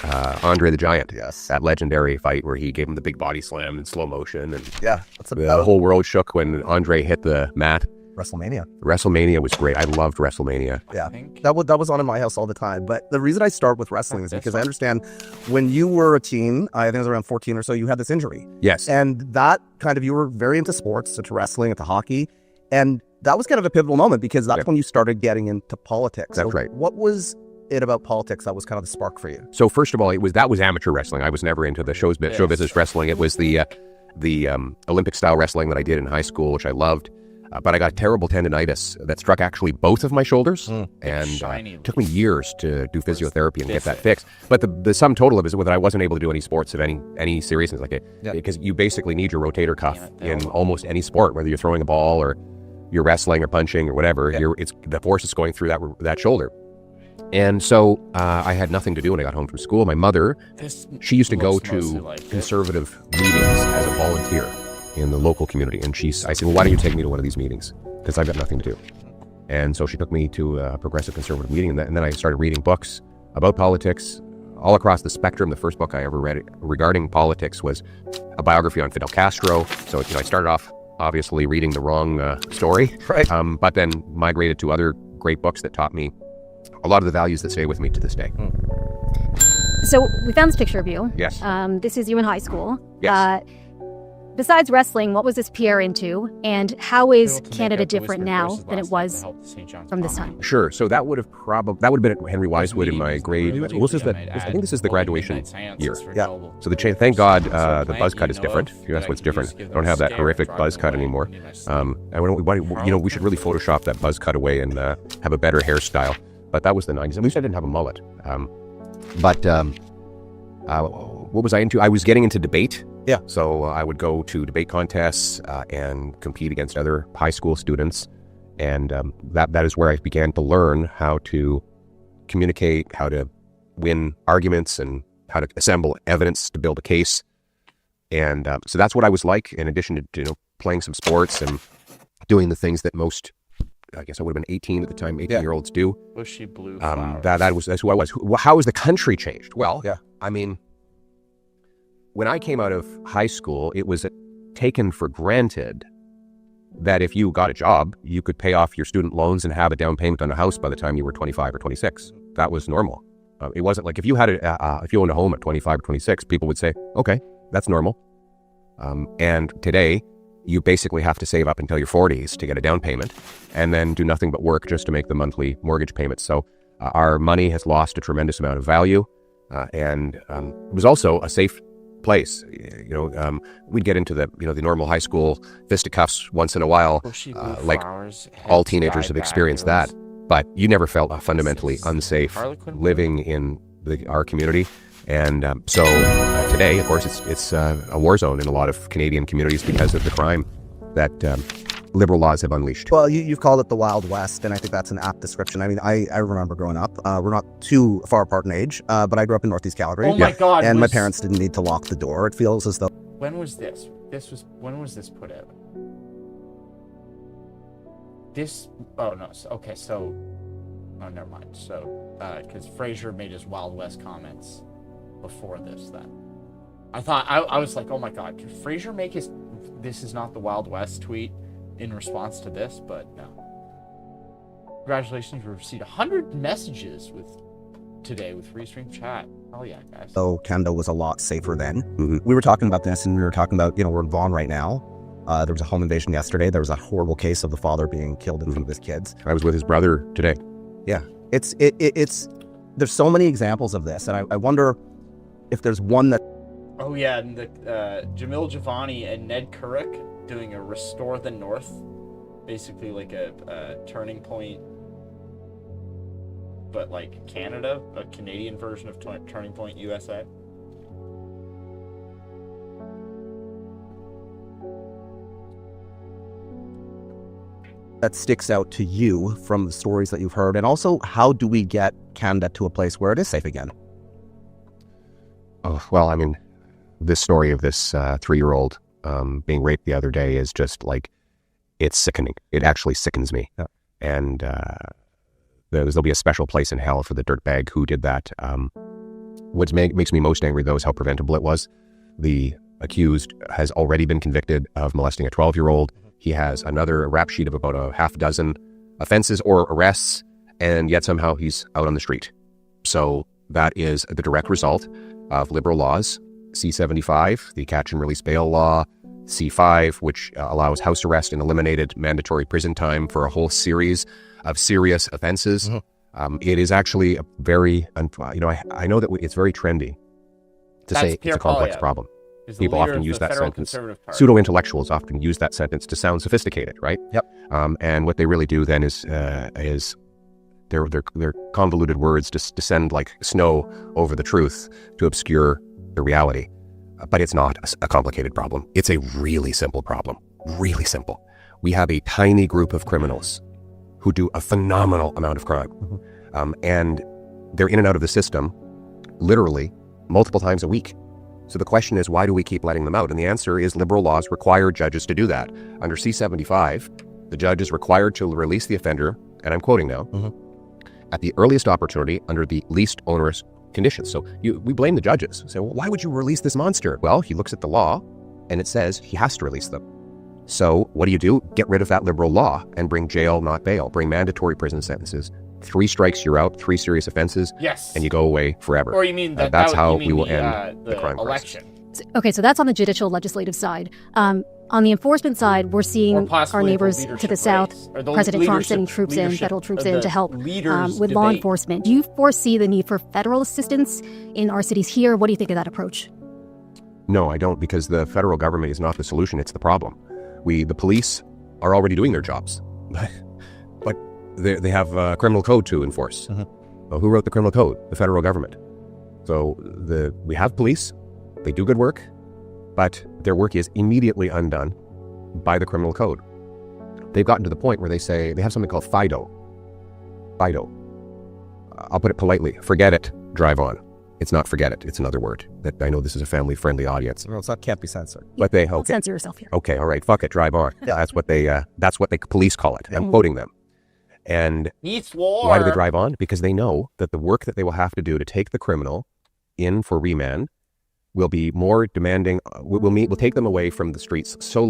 Andre the Giant. Yes. That legendary fight where he gave him the big body slam in slow motion. And that's the whole world shook when Andre hit the mat. WrestleMania was great. I loved WrestleMania. Yeah, that was on in my house all the time. But the reason I start with wrestling is because I understand when you were a teen, I think it was around 14 or so, you had this injury. Yes. And that kind of, you were very into sports, into wrestling, into hockey. And that was kind of a pivotal moment because that's when you started getting into politics. That's right. What was it about politics that was kind of the spark for you? So first of all, that was amateur wrestling. I was never into the show business wrestling. It was the Olympic style wrestling that I did in high school, which I loved. But I got terrible tendonitis that struck actually both of my shoulders, and it took me years to do physiotherapy and get that fixed. But the sum total of it is that I wasn't able to do any sports of any seriousness, because you basically need your rotator cuff in almost any sport, whether you're throwing a ball or you're wrestling or punching or whatever. The force is going through that shoulder. And so I had nothing to do when I got home from school. My mother, she used to go to conservative meetings as a volunteer in the local community. And I said, well, why don't you take me to one of these meetings? Because I've got nothing to do. And so she took me to a progressive conservative meeting. And then I started reading books about politics all across the spectrum. The first book I ever read regarding politics was a biography on Fidel Castro. So, I started off obviously reading the wrong story, right? But then migrated to other great books that taught me a lot of the values that stay with me to this day. So we found this picture of you. Yes. This is you in high school. Yes. Besides wrestling, what was this Pierre into, and how is Canada different now than it was from this time? Sure. So that would have been at Henry Wisewood in my grade. I think this is the graduation year. Yeah. So thank God the buzz cut is different. That's what's different. I don't have that horrific buzz cut anymore. And we should really Photoshop that buzz cut away and have a better hairstyle. But that was the 90s. At least I didn't have a mullet. What was I into? I was getting into debate. Yeah. So I would go to debate contests and compete against other high school students. And that is where I began to learn how to communicate, how to win arguments, and how to assemble evidence to build a case. And so that's what I was like, in addition to playing some sports and doing the things that most, I guess I would have been 18 at the time, 18-year-olds do. Bushy blue flowers. That's who I was. How has the country changed? Well, I mean, when I came out of high school, it was taken for granted that if you got a job, you could pay off your student loans and have a down payment on a house by the time you were 25 or 26. That was normal. It wasn't like if you owned a home at 25 or 26, people would say, okay, that's normal. And today, you basically have to save up until your 40s to get a down payment and then do nothing but work just to make the monthly mortgage payments. So our money has lost a tremendous amount of value. And it was also a safe place. We'd get into the normal high school fisticuffs once in a while, like all teenagers have experienced that. But you never felt fundamentally unsafe living in our community. And so today, of course, it's a war zone in a lot of Canadian communities because of the crime that liberal laws have unleashed. Well, you've called it the Wild West, and I think that's an apt description. I mean, I remember growing up. We're not too far apart in age, but I grew up in Northeast Calgary. Oh my God! And my parents didn't need to lock the door. It feels as though... When was this? When was this put out? This... Oh, no. Okay, so... Oh, never mind. So, because Fraser made his Wild West comments before this, then. I thought... I was like, oh my God, could Fraser make his... This is not the Wild West tweet in response to this? But no. Congratulations, we received 100 messages today with Restream chat. Oh yeah, guys. So Canada was a lot safer then. We were talking about this, and we were talking about, we're in Vaughan right now. There was a home invasion yesterday. There was a horrible case of the father being killed in front of his kids. I was with his brother today. Yeah. It's there's so many examples of this, and I wonder if there's one that... Oh yeah, and the Jamil Javani and Ned Couric doing a Restore the North, basically like a Turning Point, but like Canada, a Canadian version of Turning Point USA. That sticks out to you from the stories that you've heard, and also how do we get Canada to a place where it is safe again? Oh, well, I mean, this story of this 3-year-old being raped the other day is just like, it's sickening. It actually sickens me. Yeah. And there'll be a special place in hell for the dirtbag who did that. What makes me most angry, though, is how preventable it was. The accused has already been convicted of molesting a 12-year-old. He has another rap sheet of about a half dozen offenses or arrests, and yet somehow he's out on the street. So that is the direct result of liberal laws. C-75, the catch and release bail law, C-5, which allows house arrest and eliminated mandatory prison time for a whole series of serious offenses. It is actually a very, I know that it's very trendy to say it's a complex problem. People often use that sentence. Pseudo-intellectuals often use that sentence to sound sophisticated, right? Yep. And what they really do then is their convoluted words just descend like snow over the truth to obscure the reality. But it's not a complicated problem. It's a really simple problem. Really simple. We have a tiny group of criminals who do a phenomenal amount of crime. And they're in and out of the system literally multiple times a week. So the question is, why do we keep letting them out? And the answer is liberal laws require judges to do that. Under C-75, the judge is required to release the offender, and I'm quoting now, at the earliest opportunity under the least onerous conditions. So we blame the judges. Say, well, why would you release this monster? Well, he looks at the law, and it says he has to release them. So what do? Get rid of that liberal law and bring jail, not bail. Bring mandatory prison sentences. 3 strikes, you're out. 3 serious offenses. Yes. And you go away forever. Or you mean that's how we will end the crime election. crisis. Okay, so that's on the judicial legislative side. On the enforcement side, we're seeing our neighbors to the south, President Trump sending troops in, federal troops in to help with law enforcement. Do you foresee the need for federal assistance in our cities here? What do you think of that approach? No, I don't, because the federal government is not the solution, it's the problem. The police are already doing their jobs, but they have a criminal code to enforce. Well, who wrote the criminal code? The federal government. So we have police, they do good work, but their work is immediately undone by the criminal code. They've gotten to the point where they say, they have something called FIDO. FIDO. I'll put it politely, forget it, drive on. It's not forget it, it's another word. That I know this is a family-friendly audience. Well, it can't be censored. But they Don't censor yourself here. Okay, all right, fuck it, drive on. Yeah, that's what the police call it. I'm quoting them. And why do they drive on? Because they know that the work that they will have to do to take the criminal in for remand will be more demanding, will take them away from the streets so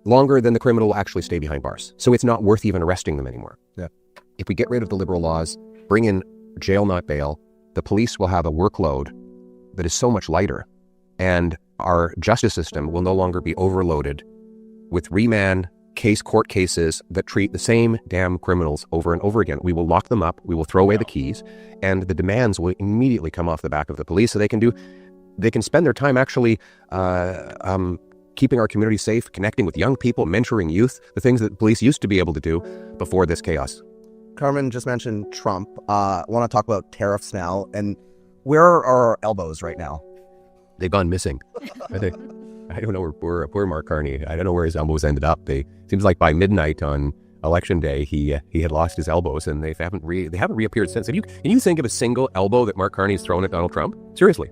longer than the criminal will actually stay behind bars. So it's not worth even arresting them anymore. Yeah. If we get rid of the liberal laws, bring in jail, not bail, the police will have a workload that is so much lighter, and our justice system will no longer be overloaded with remand court cases that treat the same damn criminals over and over again. We will lock them up, we will throw away the keys, and the demands will immediately come off the back of the police so they can spend their time actually keeping our community safe, connecting with young people, mentoring youth, the things that police used to be able to do before this chaos. Carmen just mentioned Trump. I want to talk about tariffs now. And where are our elbows right now? They've gone missing, I think. I don't know where poor Mark Carney. I don't know where his elbows ended up. Seems like by midnight on election day, he had lost his elbows, and they haven't reappeared since. Can you think of a single elbow that Mark Carney's thrown at Donald Trump? Seriously.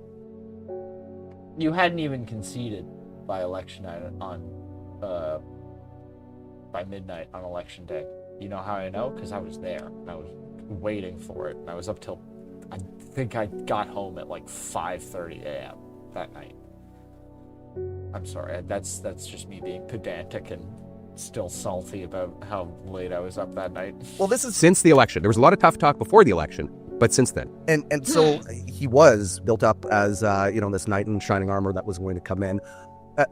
You hadn't even conceded by election night by midnight on election day. You know how I know? Because I was there. I was waiting for it. And I was up till, I think I got home at like 5:30 a.m. that night. I'm sorry. That's just me being pedantic and still salty about how late I was up that night. Well, this is since the election. There was a lot of tough talk before the election, but since then. And so he was built up as, this knight in shining armor that was going to come in.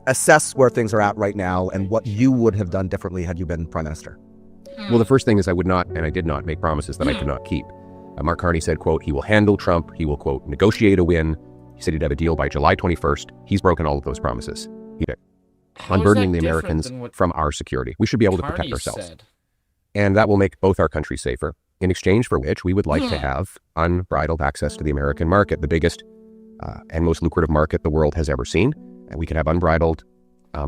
Assess where things are at right now and what you would have done differently had you been prime minister. Well, the first thing is I would not, and I did not, make promises that I could not keep. Mark Carney said, quote, he will handle Trump. He will, quote, negotiate a win. He said he'd have a deal by July 21st. He's broken all of those promises. Unburdening the Americans from our security. We should be able to protect ourselves. And that will make both our countries safer, in exchange for which we would like to have unbridled access to the American market, the biggest and most lucrative market the world has ever seen. And we can have unbridled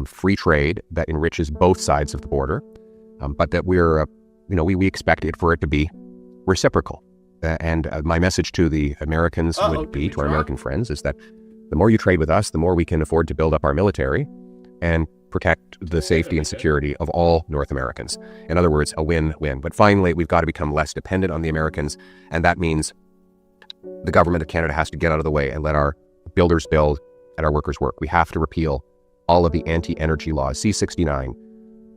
free trade that enriches both sides of the border, but that we expect it for it to be reciprocal. And my message to the Americans would be, to our American friends, is that the more you trade with us, the more we can afford to build up our military and protect the safety and security of all North Americans. In other words, a win-win. But finally, we've got to become less dependent on the Americans, and that means the government of Canada has to get out of the way and let our builders build and our workers work. We have to repeal all of the anti-energy laws, C-69,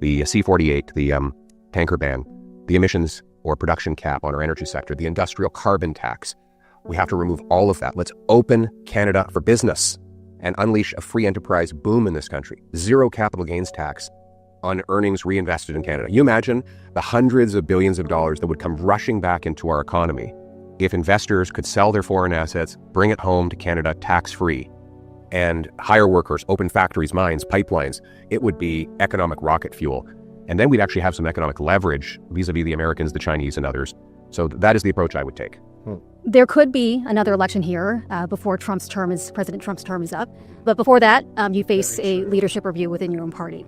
the C-48, the tanker ban, the emissions or production cap on our energy sector, the industrial carbon tax. We have to remove all of that. Let's open Canada for business and unleash a free enterprise boom in this country. Zero capital gains tax on earnings reinvested in Canada. You imagine the hundreds of billions of dollars that would come rushing back into our economy if investors could sell their foreign assets, bring it home to Canada tax-free, and hire workers, open factories, mines, pipelines. It would be economic rocket fuel. And then we'd actually have some economic leverage vis-a-vis the Americans, the Chinese, and others. So that is the approach I would take. There could be another election here before President Trump's term is up. But before that, you face a leadership review within your own party.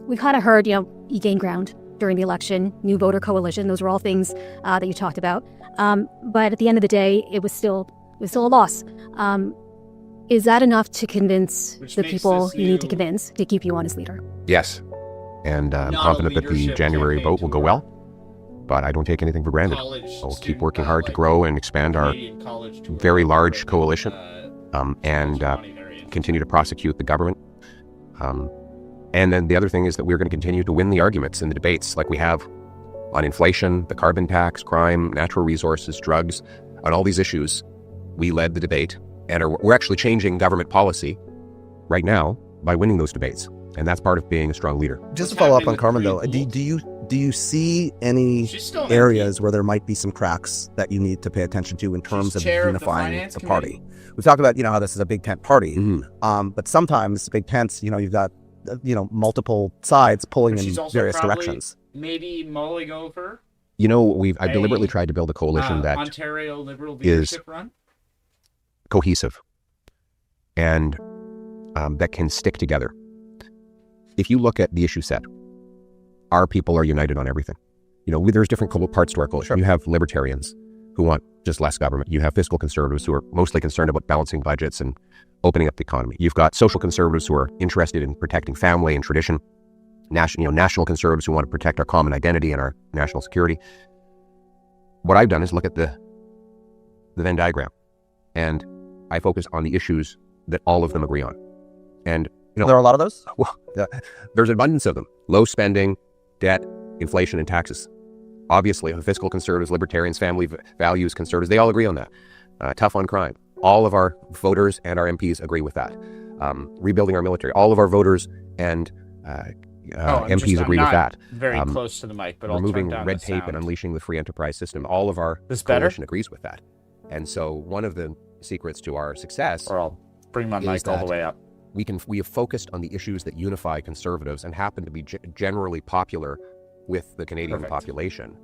We kind of heard, you gained ground during the election, new voter coalition. Those were all things that you talked about. But at the end of the day, it was still a loss. Is that enough to convince the people you need to convince to keep you on as leader? Yes. And I'm confident that the January vote will go well. But I don't take anything for granted. I'll keep working hard to grow and expand our very large coalition and continue to prosecute the government. And then the other thing is that we're going to continue to win the arguments in the debates like we have on inflation, the carbon tax, crime, natural resources, drugs. On all these issues, we led the debate, and we're actually changing government policy right now by winning those debates. And that's part of being a strong leader. Just to follow up on Carmen, though, do you see any areas where there might be some cracks that you need to pay attention to in terms of unifying the party? We've talked about, how this is a big tent party, but sometimes big tents, you've got, multiple sides pulling in various directions. Maybe mulling over. I deliberately tried to build a coalition that Ontario Liberal leadership run, cohesive, and that can stick together. If you look at the issue set, our people are united on everything. There's different parts to our coalition. Sure. You have libertarians who want just less government. You have fiscal conservatives who are mostly concerned about balancing budgets and opening up the economy. You've got social conservatives who are interested in protecting family and tradition. National conservatives who want to protect our common identity and our national security. What I've done is look at the Venn diagram, and I focus on the issues that all of them agree on. And there are a lot of those? Well, there's an abundance of them. Low spending, debt, inflation, and taxes. Obviously, fiscal conservatives, libertarians, family values conservatives, they all agree on that. Tough on crime. All of our voters and our MPs agree with that. Rebuilding our military. All of our voters and MPs agree with that. Very close to the mic, but removing red tape and unleashing the free enterprise system. All of our coalition agrees with that. And so one of the secrets to our success, or I'll bring my mic all the way up. We have focused on the issues that unify conservatives and happen to be generally popular with the Canadian population.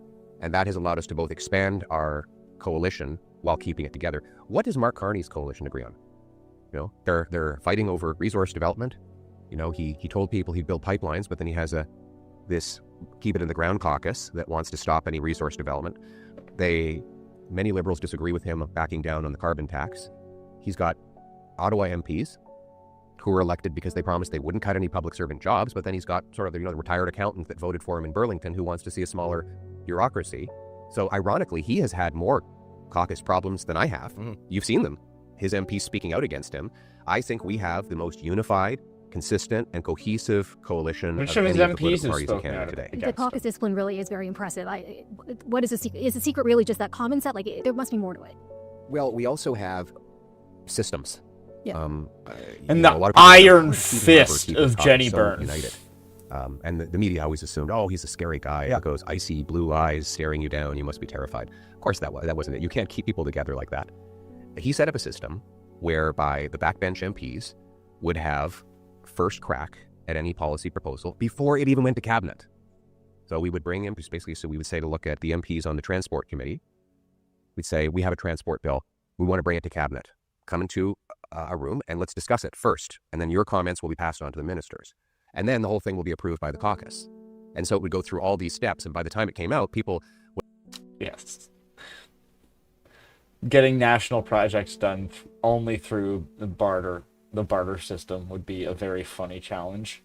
And that has allowed us to both expand our coalition while keeping it together. What does Mark Carney's coalition agree on? You know, they're fighting over resource development. You know, he told people he'd build pipelines, but then he has this keep it in the ground caucus that wants to stop any resource development. Many Liberals disagree with him of backing down on the carbon tax. He's got Ottawa MPs who were elected because they promised they wouldn't cut any public servant jobs, but then he's got sort of the retired accountant that voted for him in Burlington who wants to see a smaller bureaucracy. So ironically, he has had more caucus problems than I have. You've seen them. His MPs speaking out against him. I think we have the most unified, consistent, and cohesive coalition of any of the political parties in Canada today. The caucus discipline really is very impressive. What is the secret? Is the secret really just that common set? Like, there must be more to it. Well, we also have systems. Yeah. And the iron fist of Jenny Burns. United. And the media always assumed, oh, he's a scary guy. Yeah. Goes icy blue eyes staring you down. You must be terrified. Of course, that wasn't it. You can't keep people together like that. He set up a system whereby the backbench MPs would have first crack at any policy proposal before it even went to cabinet. So we would bring him, basically, so we would say to look at the MPs on the transport committee. We'd say, we have a transport bill. We want to bring it to cabinet. Come into a room and let's discuss it first. And then your comments will be passed on to the ministers. And then the whole thing will be approved by the caucus. And so it would go through all these steps. And by the time it came out, people would... Yes. Getting national projects done only through the barter system would be a very funny challenge.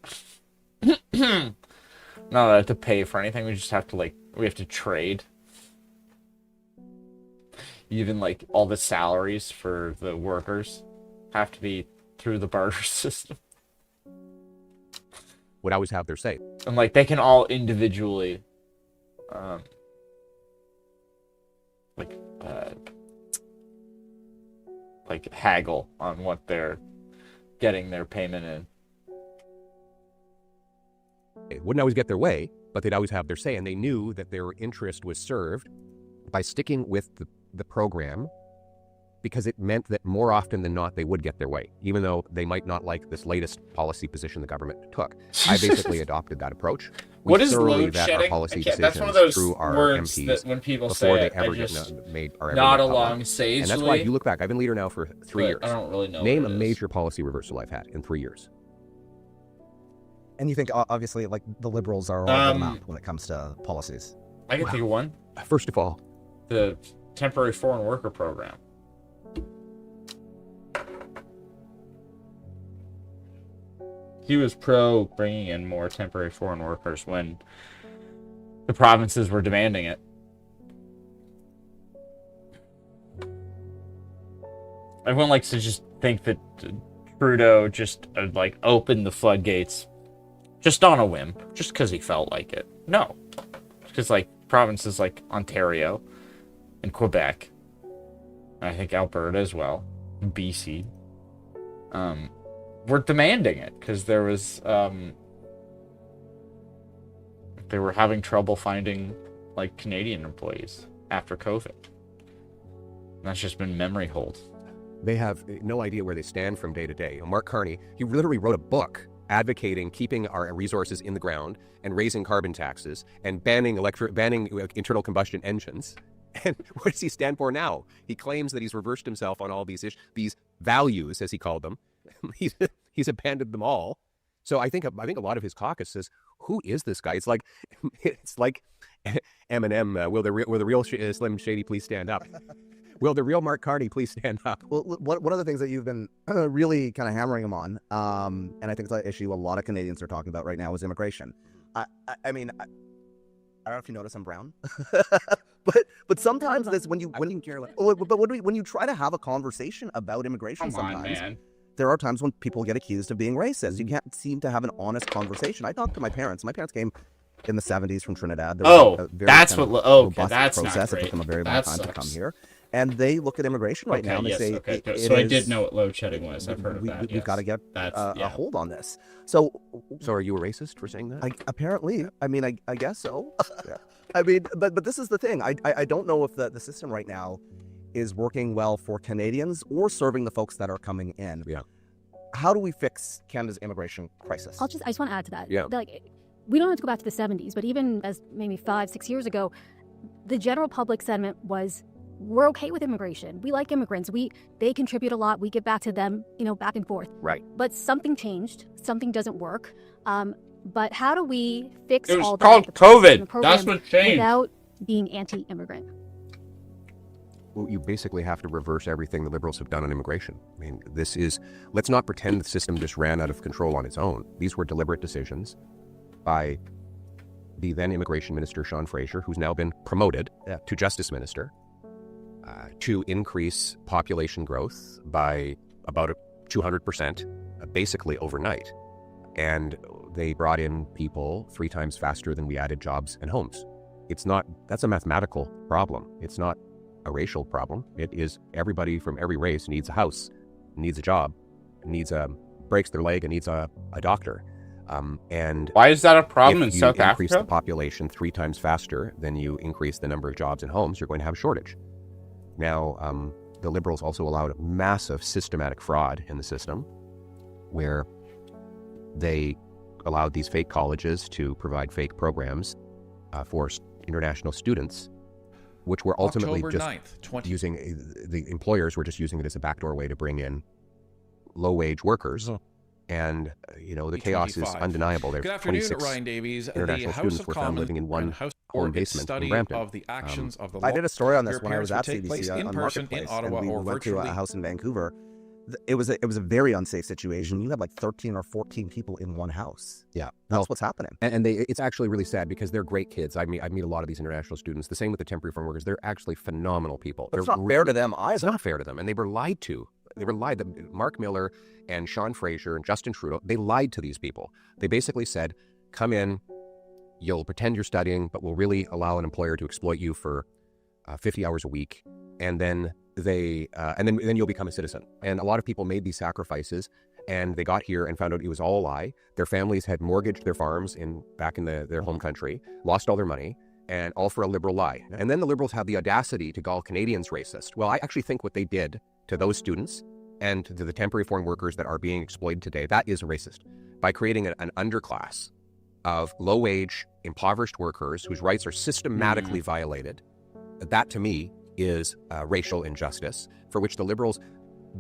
Not that I have to pay for anything, we just have to we have to trade. Even all the salaries for the workers have to be through the barter system. Would always have their say. And they can all individually haggle on what they're getting their payment in. They wouldn't always get their way, but they'd always have their say, and they knew that their interest was served by sticking with the program, because it meant that more often than not they would get their way, even though they might not like this latest policy position the government took. I basically adopted that approach. What is load vet shedding? Our policy decisions that's one of those through our words MPs that when people before say they ever I get just made are ever nod made along public. sagely. And that's why you look back. I've been leader now for 3 years. I don't really know. Name a major policy reversal I've had in 3 years. And you think, obviously, the Liberals are all over the map when it comes to policies. I can think of one. First of all, the temporary foreign worker program. He was pro bringing in more temporary foreign workers when the provinces were demanding it. Everyone likes to just think that Trudeau just opened the floodgates just on a whim, just because he felt like it. No. Because provinces like Ontario and Quebec, and I think Alberta as well, BC, were demanding it because there was they were having trouble finding Canadian employees after COVID. And that's just been memory hold. They have no idea where they stand from day to day. Mark Carney, he literally wrote a book advocating keeping our resources in the ground and raising carbon taxes and banning internal combustion engines. And what does he stand for now? He claims that he's reversed himself on all these these values, as he called them. He's abandoned them all. So I think a lot of his caucus says, "Who is this guy?" It's like Eminem. Will the real Slim Shady please stand up? Will the real Mark Carney please stand up? Well, one of the things that you've been really kind of hammering him on, and I think it's an issue a lot of Canadians are talking about right now, is immigration. I mean, I don't know if you notice I'm brown, but sometimes this when you try to have a conversation about immigration, there are times when people get accused of being racist. You can't seem to have an honest conversation. I talked to my parents. My parents came in the 70s from Trinidad. That's not process. It took them a very long time to come here. And they look at immigration right now and they say, I did know what load shedding was. I've heard of that. We've got to get a hold on this. So are you a racist for saying that? Apparently. I mean, I guess so. Yeah. I mean, but this is the thing. I don't know if the system right now is working well for Canadians or serving the folks that are coming in. Yeah. How do we fix Canada's immigration crisis? I just want to add to that. Yeah. We don't have to go back to the 70s, but even as maybe 5-6 years ago, the general public sentiment was we're okay with immigration. We like immigrants. They contribute a lot. We give back to them, back and forth. Right. But something changed. Something doesn't work. But how do we fix It was all called that? COVID. That's what changed. Without being anti-immigrant. Well, you basically have to reverse everything the Liberals have done on immigration. I mean, let's not pretend the system just ran out of control on its own. These were deliberate decisions by the then Immigration Minister, Sean Fraser, who's now been promoted to Justice Minister, to increase population growth by about 200%, basically overnight. And they brought in people 3 times faster than we added jobs and homes. That's a mathematical problem. It's not a racial problem. It is everybody from every race needs a house, needs a job, breaks their leg and needs a doctor. And why is that a problem in South Africa? If you increase Africa? the population 3 times faster than you increase the number of jobs and homes, you're going to have a shortage. Now, the Liberals also allowed massive systematic fraud in the system, where they allowed these fake colleges to provide fake programs for international students, which were ultimately October just 9th, the employers were just using it as a backdoor way to bring in low-wage workers. And, the chaos is undeniable. There's Good afternoon, 26 Ryan Davies. international The House students of were found Commons living in one House home its basement in study Brampton. of the actions of the I law. did a story on this Your when I was at appearance would take place CBC in on person in Marketplace, Ottawa and we or went to a virtually. house in Vancouver. It was a very unsafe situation. You have like 13 or 14 people in one house. Yeah, That's what's happening. And it's actually really sad because they're great kids. I meet a lot of these international students. The same with the temporary foreign workers. They're actually phenomenal people. But it's not fair to them either. It's not fair to them, and they were lied to. They were lied. Mark Miller and Sean Fraser and Justin Trudeau, they lied to these people. They basically said, come in, you'll pretend you're studying, but we'll really allow an employer to exploit you for 50 hours a week, and then then you'll become a citizen. And a lot of people made these sacrifices, and they got here and found out it was all a lie. Their families had mortgaged their farms back in their home country, lost all their money, and all for a Liberal lie. And then the Liberals had the audacity to call Canadians racist. Well, I actually think what they did to those students and to the temporary foreign workers that are being exploited today, that is racist. By creating an underclass of low-wage, impoverished workers whose rights are systematically violated, that to me is racial injustice, for which the Liberals,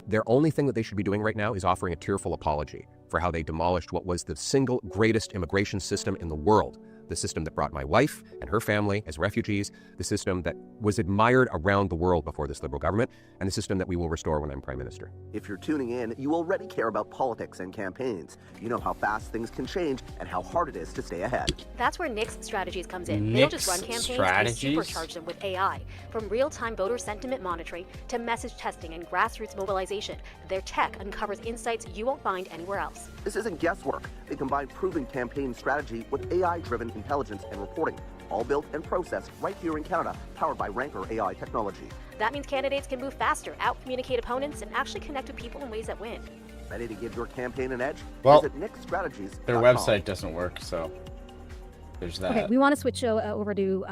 their only thing that they should be doing right now is offering a tearful apology for how they demolished what was the single greatest immigration system in the world. The system that brought my wife and her family as refugees, the system that was admired around the world before this Liberal government, and the system that we will restore when I'm Prime Minister. If you're tuning in, you already care about politics and campaigns. You know how fast things can change and how hard it is to stay ahead. That's where Nick's Strategies comes in. They don't just run campaigns, they supercharge them with AI. From real-time voter sentiment monitoring to message testing and grassroots mobilization, their tech uncovers insights you won't find anywhere else. This isn't guesswork. They combine proven campaign strategy with AI-driven intelligence and reporting, all built and processed right here in Canada, powered by Ranker AI technology. That means candidates can move faster, out-communicate opponents, and actually connect with people in ways that win. Ready to give your campaign an edge? Well, Visit nickstrategies.com. their website doesn't work, so there's that. Okay, we want to switch over to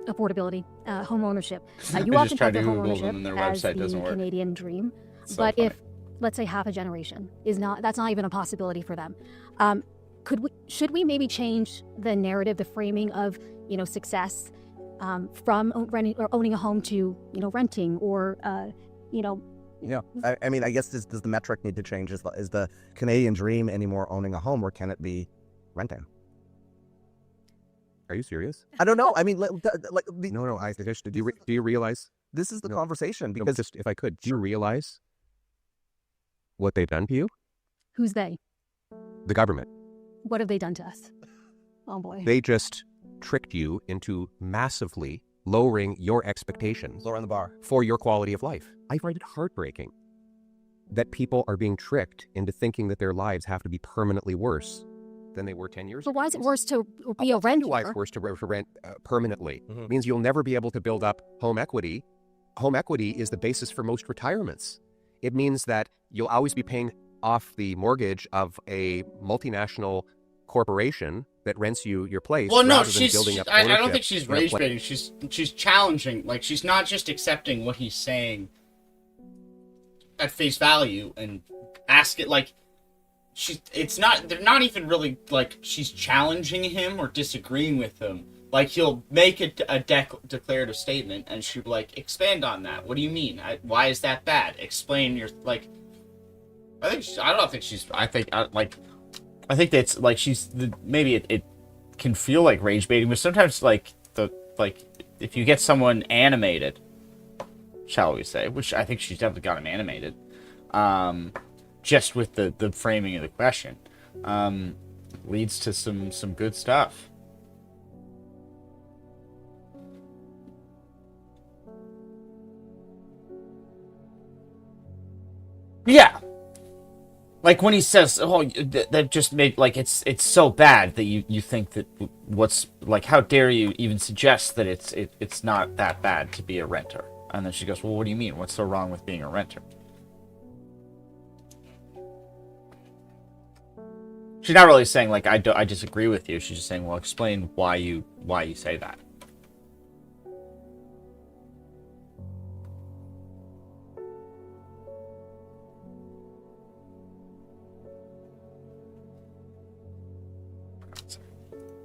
affordability, home ownership. You I often just tried talk to about home Google ownership them and their as website the doesn't work. Canadian dream, So but funny. if, let's say, half a generation that's not even a possibility for them. Should we maybe change the narrative, the framing of success from renting or owning a home to renting or Yeah, I mean, I guess does the metric need to change? Is the Canadian dream anymore owning a home, or can it be renting? Are you serious? I don't know. I mean, No, I just, do you realize? This is the conversation because just if I could, do you realize what they've done to you? Who's they? The government. What have they done to us? Oh boy. They just tricked you into massively lowering your expectations. Lowering the bar. For your quality of life. I find it heartbreaking that people are being tricked into thinking that their lives have to be permanently worse than they were 10 years ago. But why is it worse to be a renter? Why it's worse to rent permanently. It means you'll never be able to build up home equity. Home equity is the basis for most retirements. It means that you'll always be paying off the mortgage of a multinational corporation that rents you your place. Well, no, rather than building up I don't ownership think she's in a rage place. baiting. She's challenging. Like, she's not just accepting what he's saying at face value and ask it like they're not even really like she's challenging him or disagreeing with him. Like, he'll make a declarative statement, and she'll be like, expand on that. What do you mean? Why is that bad? Explain your, like... I think that's, like, maybe it can feel like rage baiting, but sometimes, like, if you get someone animated, shall we say, which I think she's definitely got him animated, just with the framing of the question, leads to some good stuff. Yeah. Like when he says, "Oh, that just made like it's so bad that you think that what's like how dare you even suggest that it's not that bad to be a renter?" And then she goes, "Well, what do you mean? What's so wrong with being a renter?" She's not really saying like I disagree with you. She's just saying, "Well, explain why you say that."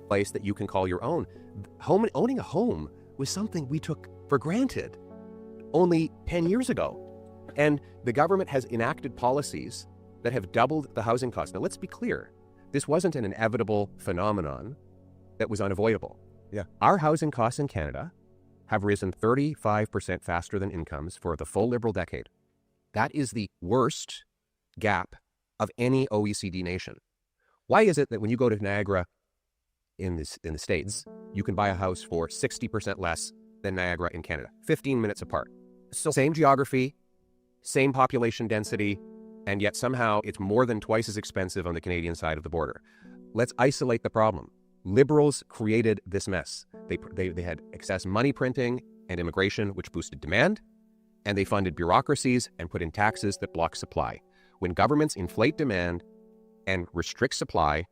Place that you can call your own. Owning a home was something we took for granted only 10 years ago. And the government has enacted policies that have doubled the housing costs. Now, let's be clear. This wasn't an inevitable phenomenon that was unavoidable. Yeah. Our housing costs in Canada have risen 35% faster than incomes for the full Liberal decade. That is the worst gap of any OECD nation. Why is it that when you go to Niagara in the States, you can buy a house for 60% less than Niagara in Canada, 15 minutes apart? So same geography, same population density, and yet somehow it's more than twice as expensive on the Canadian side of the border. Let's isolate the problem. Liberals created this mess. They had excess money printing and immigration, which boosted demand, and they funded bureaucracies and put in taxes that block supply. When governments inflate demand and restrict supply,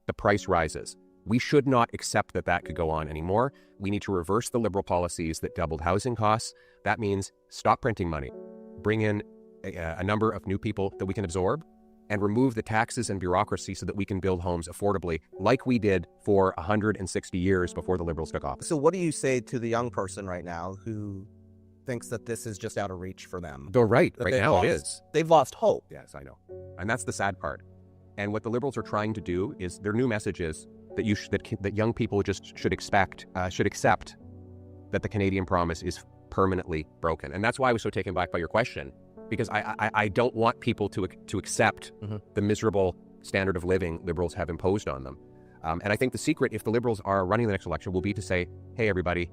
the price rises. We should not accept that could go on anymore. We need to reverse the Liberal policies that doubled housing costs. That means stop printing money, bring in a number of new people that we can absorb, and remove the taxes and bureaucracy so that we can build homes affordably, like we did for 160 years before the Liberals took office. So what do you say to the young person right now who thinks that this is just out of reach for them? They're right. Right now it is. They've lost hope. Yes, I know. And that's the sad part. And what the Liberals are trying to do is their new message is that that young people just should accept that the Canadian promise is permanently broken. And that's why I was so taken back by your question, because I don't want people to accept the miserable standard of living Liberals have imposed on them. And I think the secret, if the Liberals are running the next election, will be to say, hey, everybody,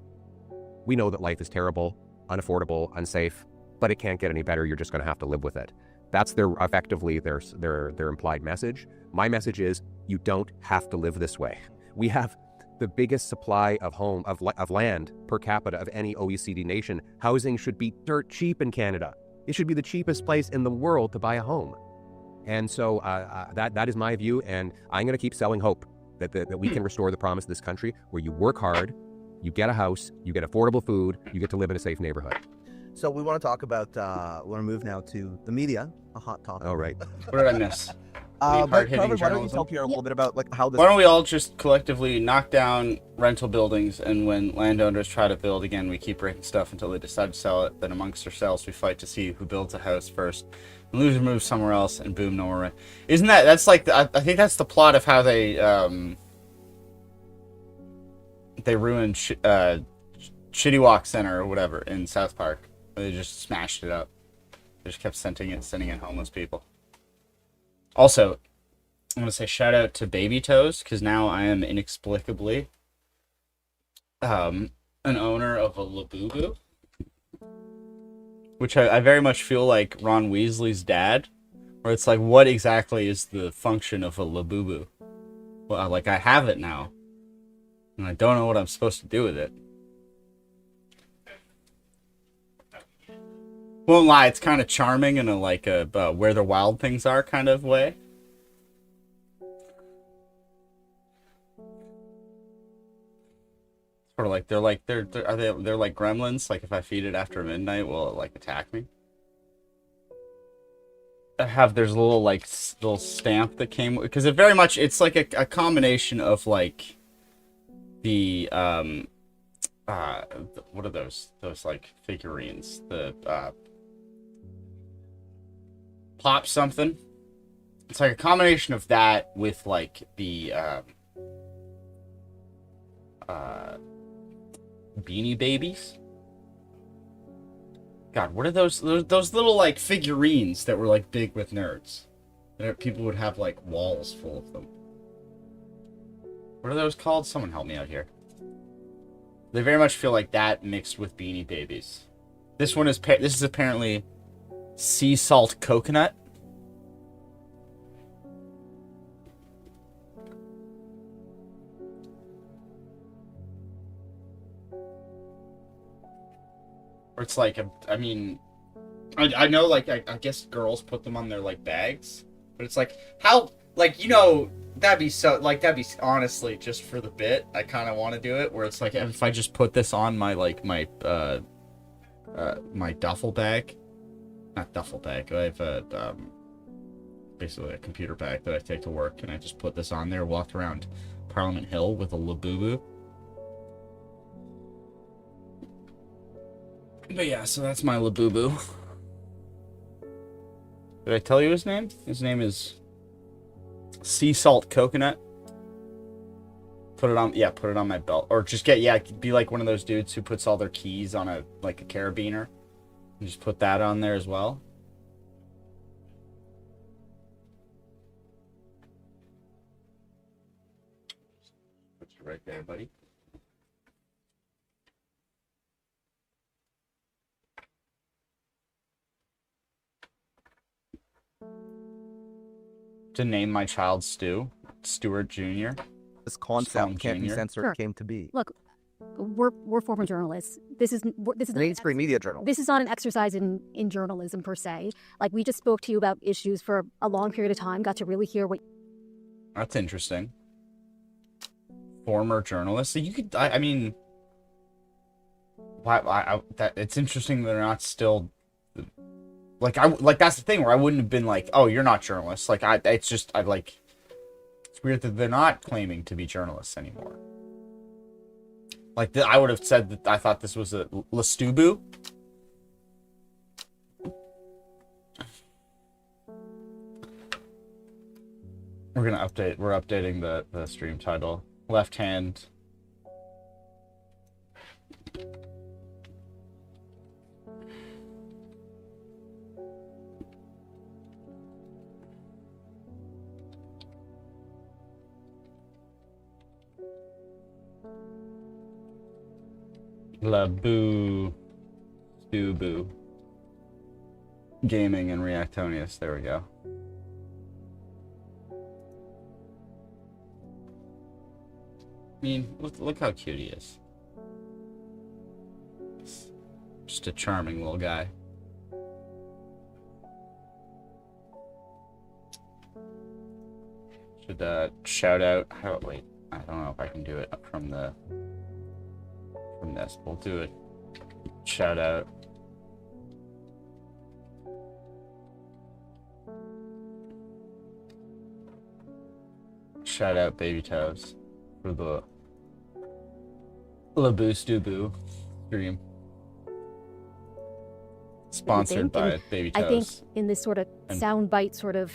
we know that life is terrible, unaffordable, unsafe, but it can't get any better. You're just going to have to live with it. That's effectively their implied message. My message is, you don't have to live this way. We have the biggest supply of land per capita of any OECD nation. Housing should be dirt cheap in Canada. It should be the cheapest place in the world to buy a home. And so that is my view, and I'm going to keep selling hope that we can restore the promise of this country where you work hard, you get a house, you get affordable food, you get to live in a safe neighborhood. So we want to talk about, we want to move now to the media, a hot topic. Oh, right. What did I miss? But why don't you tell Pierre a little bit about like how this... Why don't we all just collectively knock down rental buildings, and when landowners try to build again, we keep breaking stuff until they decide to sell it. Then amongst ourselves, we fight to see who builds a house first. And loser moves somewhere else, and boom, no more rent. Isn't that's like, I think that's the plot of how they ruined Shitty Walk Center or whatever in South Park. They just smashed it up. They just kept sending in homeless people. Also, I'm going to say shout out to Baby Toes, because now I am inexplicably an owner of a LabuStubu, which I very much feel like Ron Weasley's dad, where it's like, what exactly is the function of a LabuStubu? Well, like, I have it now, and I don't know what I'm supposed to do with it. Won't lie, it's kind of charming in a like a where the wild things are kind of way. Sort of like they're like they're like gremlins. Like if I feed it after midnight, will it like attack me? There's a little stamp that came because it very much it's like a combination of like the what are those like figurines? The pop something. It's like a combination of that with like the Beanie Babies. God, what are those little like figurines that were like big with nerds? That people would have like walls full of them. What are those called? Someone help me out here. They very much feel like that mixed with Beanie Babies. This is apparently sea salt coconut. Or it's like I know like I guess girls put them on their like bags, but it's like how like that'd be honestly just for the bit. I kind of want to do it where it's like if I just put this on my like my duffel bag, not duffel bag. I have a basically a computer bag that I take to work, and I just put this on there, walked around Parliament Hill with a LabuStubu. But yeah, so that's my LabuStubu. Did I tell you his name? His name is Sea Salt Coconut. Put it on my belt. Or just be like one of those dudes who puts all their keys on a carabiner. And just put that on there as well. Put you right there, buddy. To name my child Stuart Jr. This concept can't be censored. Sure. Came to be. Look, we're former journalists. This is mainstream media journal. This is not an exercise in journalism per se. Like, we just spoke to you about issues for a long period of time. Got to really hear what. That's interesting. Former journalists. So you could. It's interesting that they're not still. That's the thing where I wouldn't have been like, oh, you're not journalists. It's weird that they're not claiming to be journalists anymore. I would have said that I thought this was a LabuStubu. We're updating the stream title. Left hand. LabuStubu. Gaming and Reactonius. There we go. I mean, look how cute he is. Just a charming little guy. Should shout out. Wait, I don't know if I can do it from this. We'll do it. Shout out. Shout out Baby Toes for the LabuStubu stream. Sponsored by Baby Toes. I think in this sort of soundbite sort of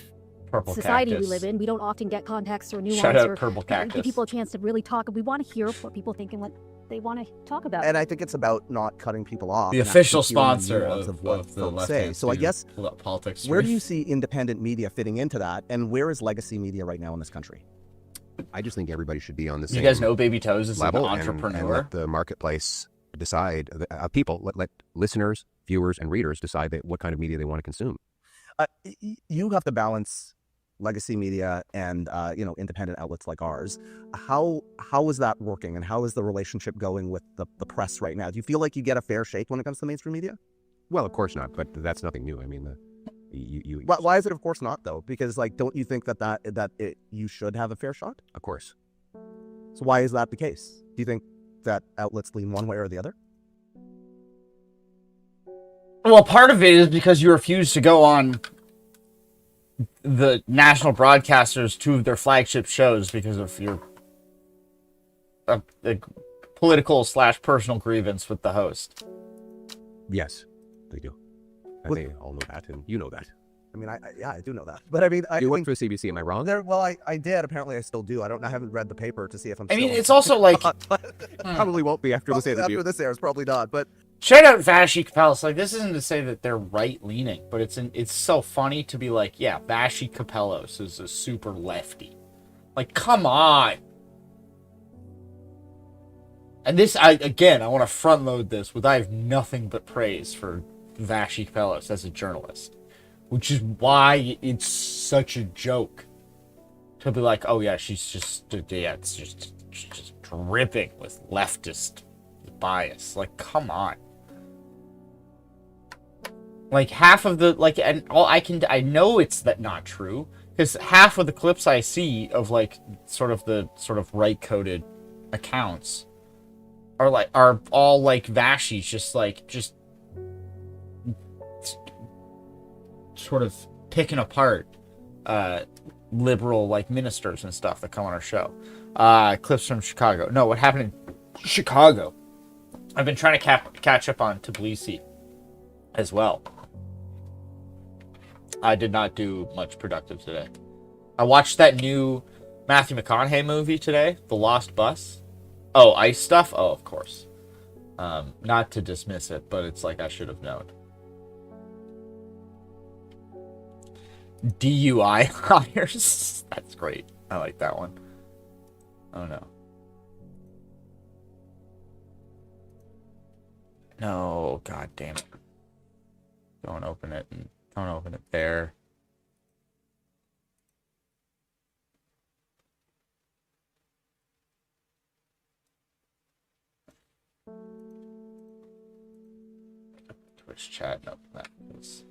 society Cactus. we live in, we don't often get context or nuance Shout out or Purple Cactus. give people a chance to really talk. We want to hear what people think and what they want to talk about. And I think it's about not cutting people off. The official actually hearing sponsor the nuance of what the folks Left say. Hand So I guess politics. where do you see independent media fitting into that, and where is legacy media right now in this country? I just think everybody should be on the same You guys know Baby Toes is an level entrepreneur. and let the marketplace decide. Let listeners, viewers, and readers decide what kind of media they want to consume. You have to balance legacy media and independent outlets like ours. How is that working, and how is the relationship going with the press right now? Do you feel like you get a fair shake when it comes to mainstream media? Well, of course not, but that's nothing new. I mean, Why is it of course not though? Because don't you think that you should have a fair shot? Of course. So why is that the case? Do you think that outlets lean one way or the other? Well, part of it is because you refuse to go on the national broadcasters, two of their flagship shows, because of your a political / personal grievance with the host. Yes, they do. And they all know that, and you know that. I mean, I do know that. But I mean, you went through CBC, am I wrong? Well, I did. Apparently, I still do. I haven't read the paper to see if I'm I mean, still it's also like... Probably won't be after this interview. After this airs, probably not, but... Shout out Vashi Kapelos. Like, this isn't to say that they're right-leaning, but it's so funny to be like, yeah, Vashi Kapelos is a super lefty. Like, come on! And this, I want to front-load this with I have nothing but praise for Vashi Kapelos as a journalist. Which is why it's such a joke to be like, oh yeah, she's just dripping with leftist bias. Like, come on. Like, half of the, like, and all I know it's that not true, because half of the clips I see of, like, sort of right-coded accounts are all, like, Vashi's just sort of picking apart liberal, like, ministers and stuff that come on our show. Clips from Chicago. No, what happened in Chicago? I've been trying to catch up on Tbilisi as well. I did not do much productive today. I watched that new Matthew McConaughey movie today, The Lost Bus. Oh, ICE stuff? Oh, of course. Not to dismiss it, but it's like I should have known. DUI hires. That's great. I like that one. Oh no. No, god damn it. Don't open it and don't open it there. Twitch chat, no, that is.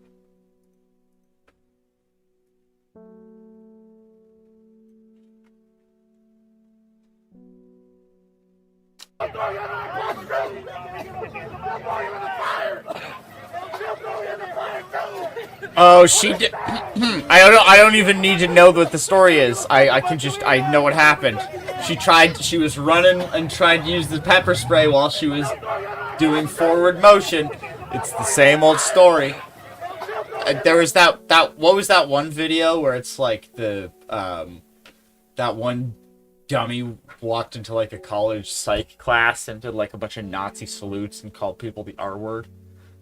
Oh, she did. I don't even need to know what the story is. I know what happened. She was running and tried to use the pepper spray while she was doing forward motion. It's the same old story. There was what was that one video where it's like that one dummy walked into like a college psych class and did like a bunch of Nazi salutes and called people the R word,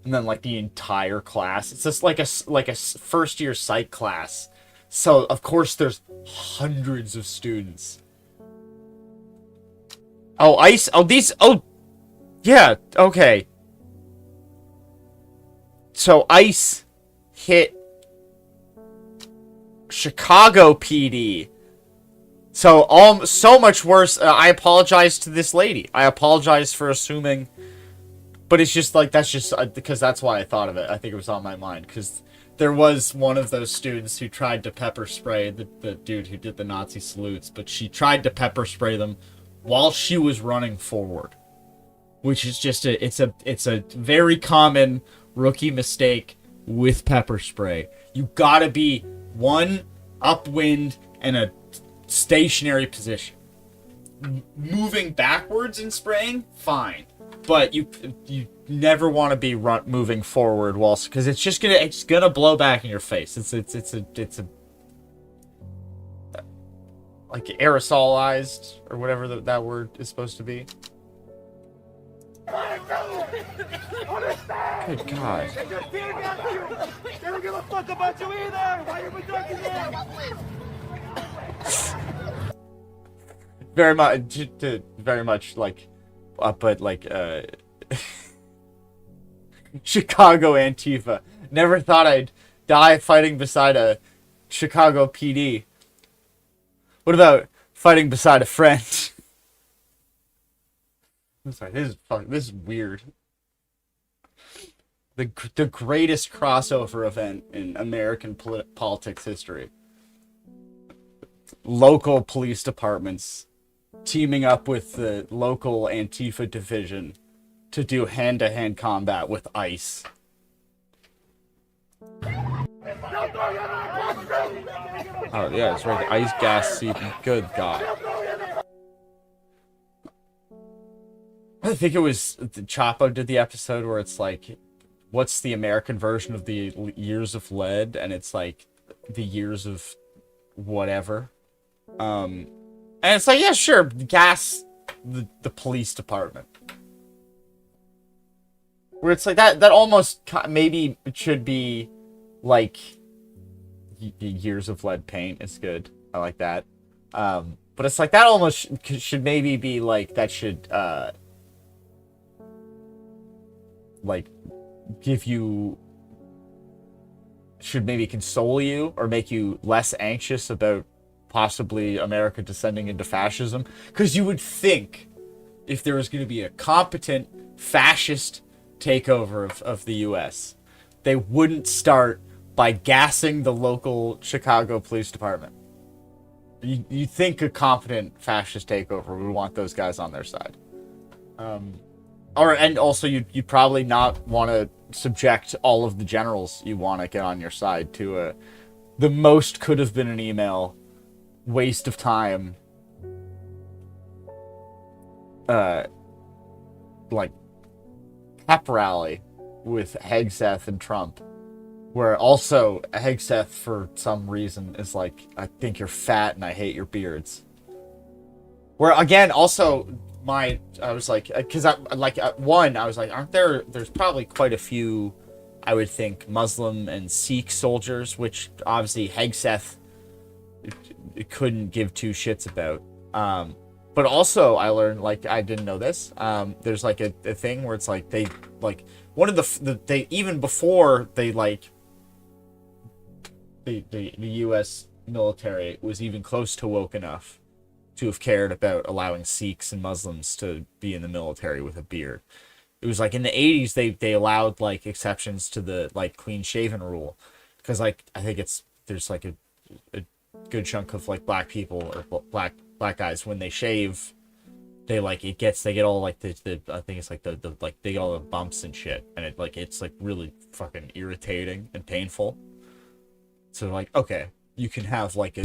and then like the entire class, it's just like a first year psych class, so of course there's hundreds of students. Oh, ICE. Oh, yeah, okay. So ICE hit Chicago PD. So much worse. I apologize to this lady. I apologize for assuming, but it's just like, that's just because that's why I thought of it. I think it was on my mind because there was one of those students who tried to pepper spray the dude who did the Nazi salutes, but she tried to pepper spray them while she was running forward, which is just it's a very common rookie mistake with pepper spray. You gotta be one upwind and a stationary position. Moving backwards and spraying, fine, but you never want to be moving forward whilst, because it's gonna blow back in your face. It's a like aerosolized or whatever that word is supposed to be. Good God. They don't give a fuck about you either. Why you protecting them? Very much like, but like, Chicago Antifa. Never thought I'd die fighting beside a Chicago PD. What about fighting beside a friend? I'm sorry, this is weird. The greatest crossover event in American politics history. Local police departments teaming up with the local Antifa division to do hand-to-hand combat with ICE. Oh yeah, it's right. The ICE gas seeping. Good God. I think it was Chapo did the episode where it's like, what's the American version of the years of lead? And it's like the years of whatever. And it's like, yeah, sure, gas the police department. Where it's like that almost maybe it should be like years of lead paint. It's good. I like that. But it's like that almost should maybe be like that should like give you, should maybe console you or make you less anxious about possibly America descending into fascism. Because you would think if there was going to be a competent fascist takeover of the US, they wouldn't start by gassing the local Chicago police department. You think a competent fascist takeover would want those guys on their side. And also you'd probably not want to subject all of the generals you want to get on your side to the most could have been an email, waste of time, like pep rally with Hegseth and Trump, where also Hegseth for some reason is like, I think you're fat and I hate your beards. Where again, also I was like, because I was like, there's probably quite a few, I would think, Muslim and Sikh soldiers, which obviously Hegseth couldn't give two shits about. But also I learned, like, I didn't know this, there's like a thing where it's like they like one of they even before they like the US military was even close to woke enough to have cared about allowing Sikhs and Muslims to be in the military with a beard. It was like in the 80s they allowed like exceptions to the like clean shaven rule, because like I think there's like a good chunk of like black people or black guys, when they shave, they get all like the I think it's like the like they get all the bumps and shit, and it's like really fucking irritating and painful. So like, okay, you can have like they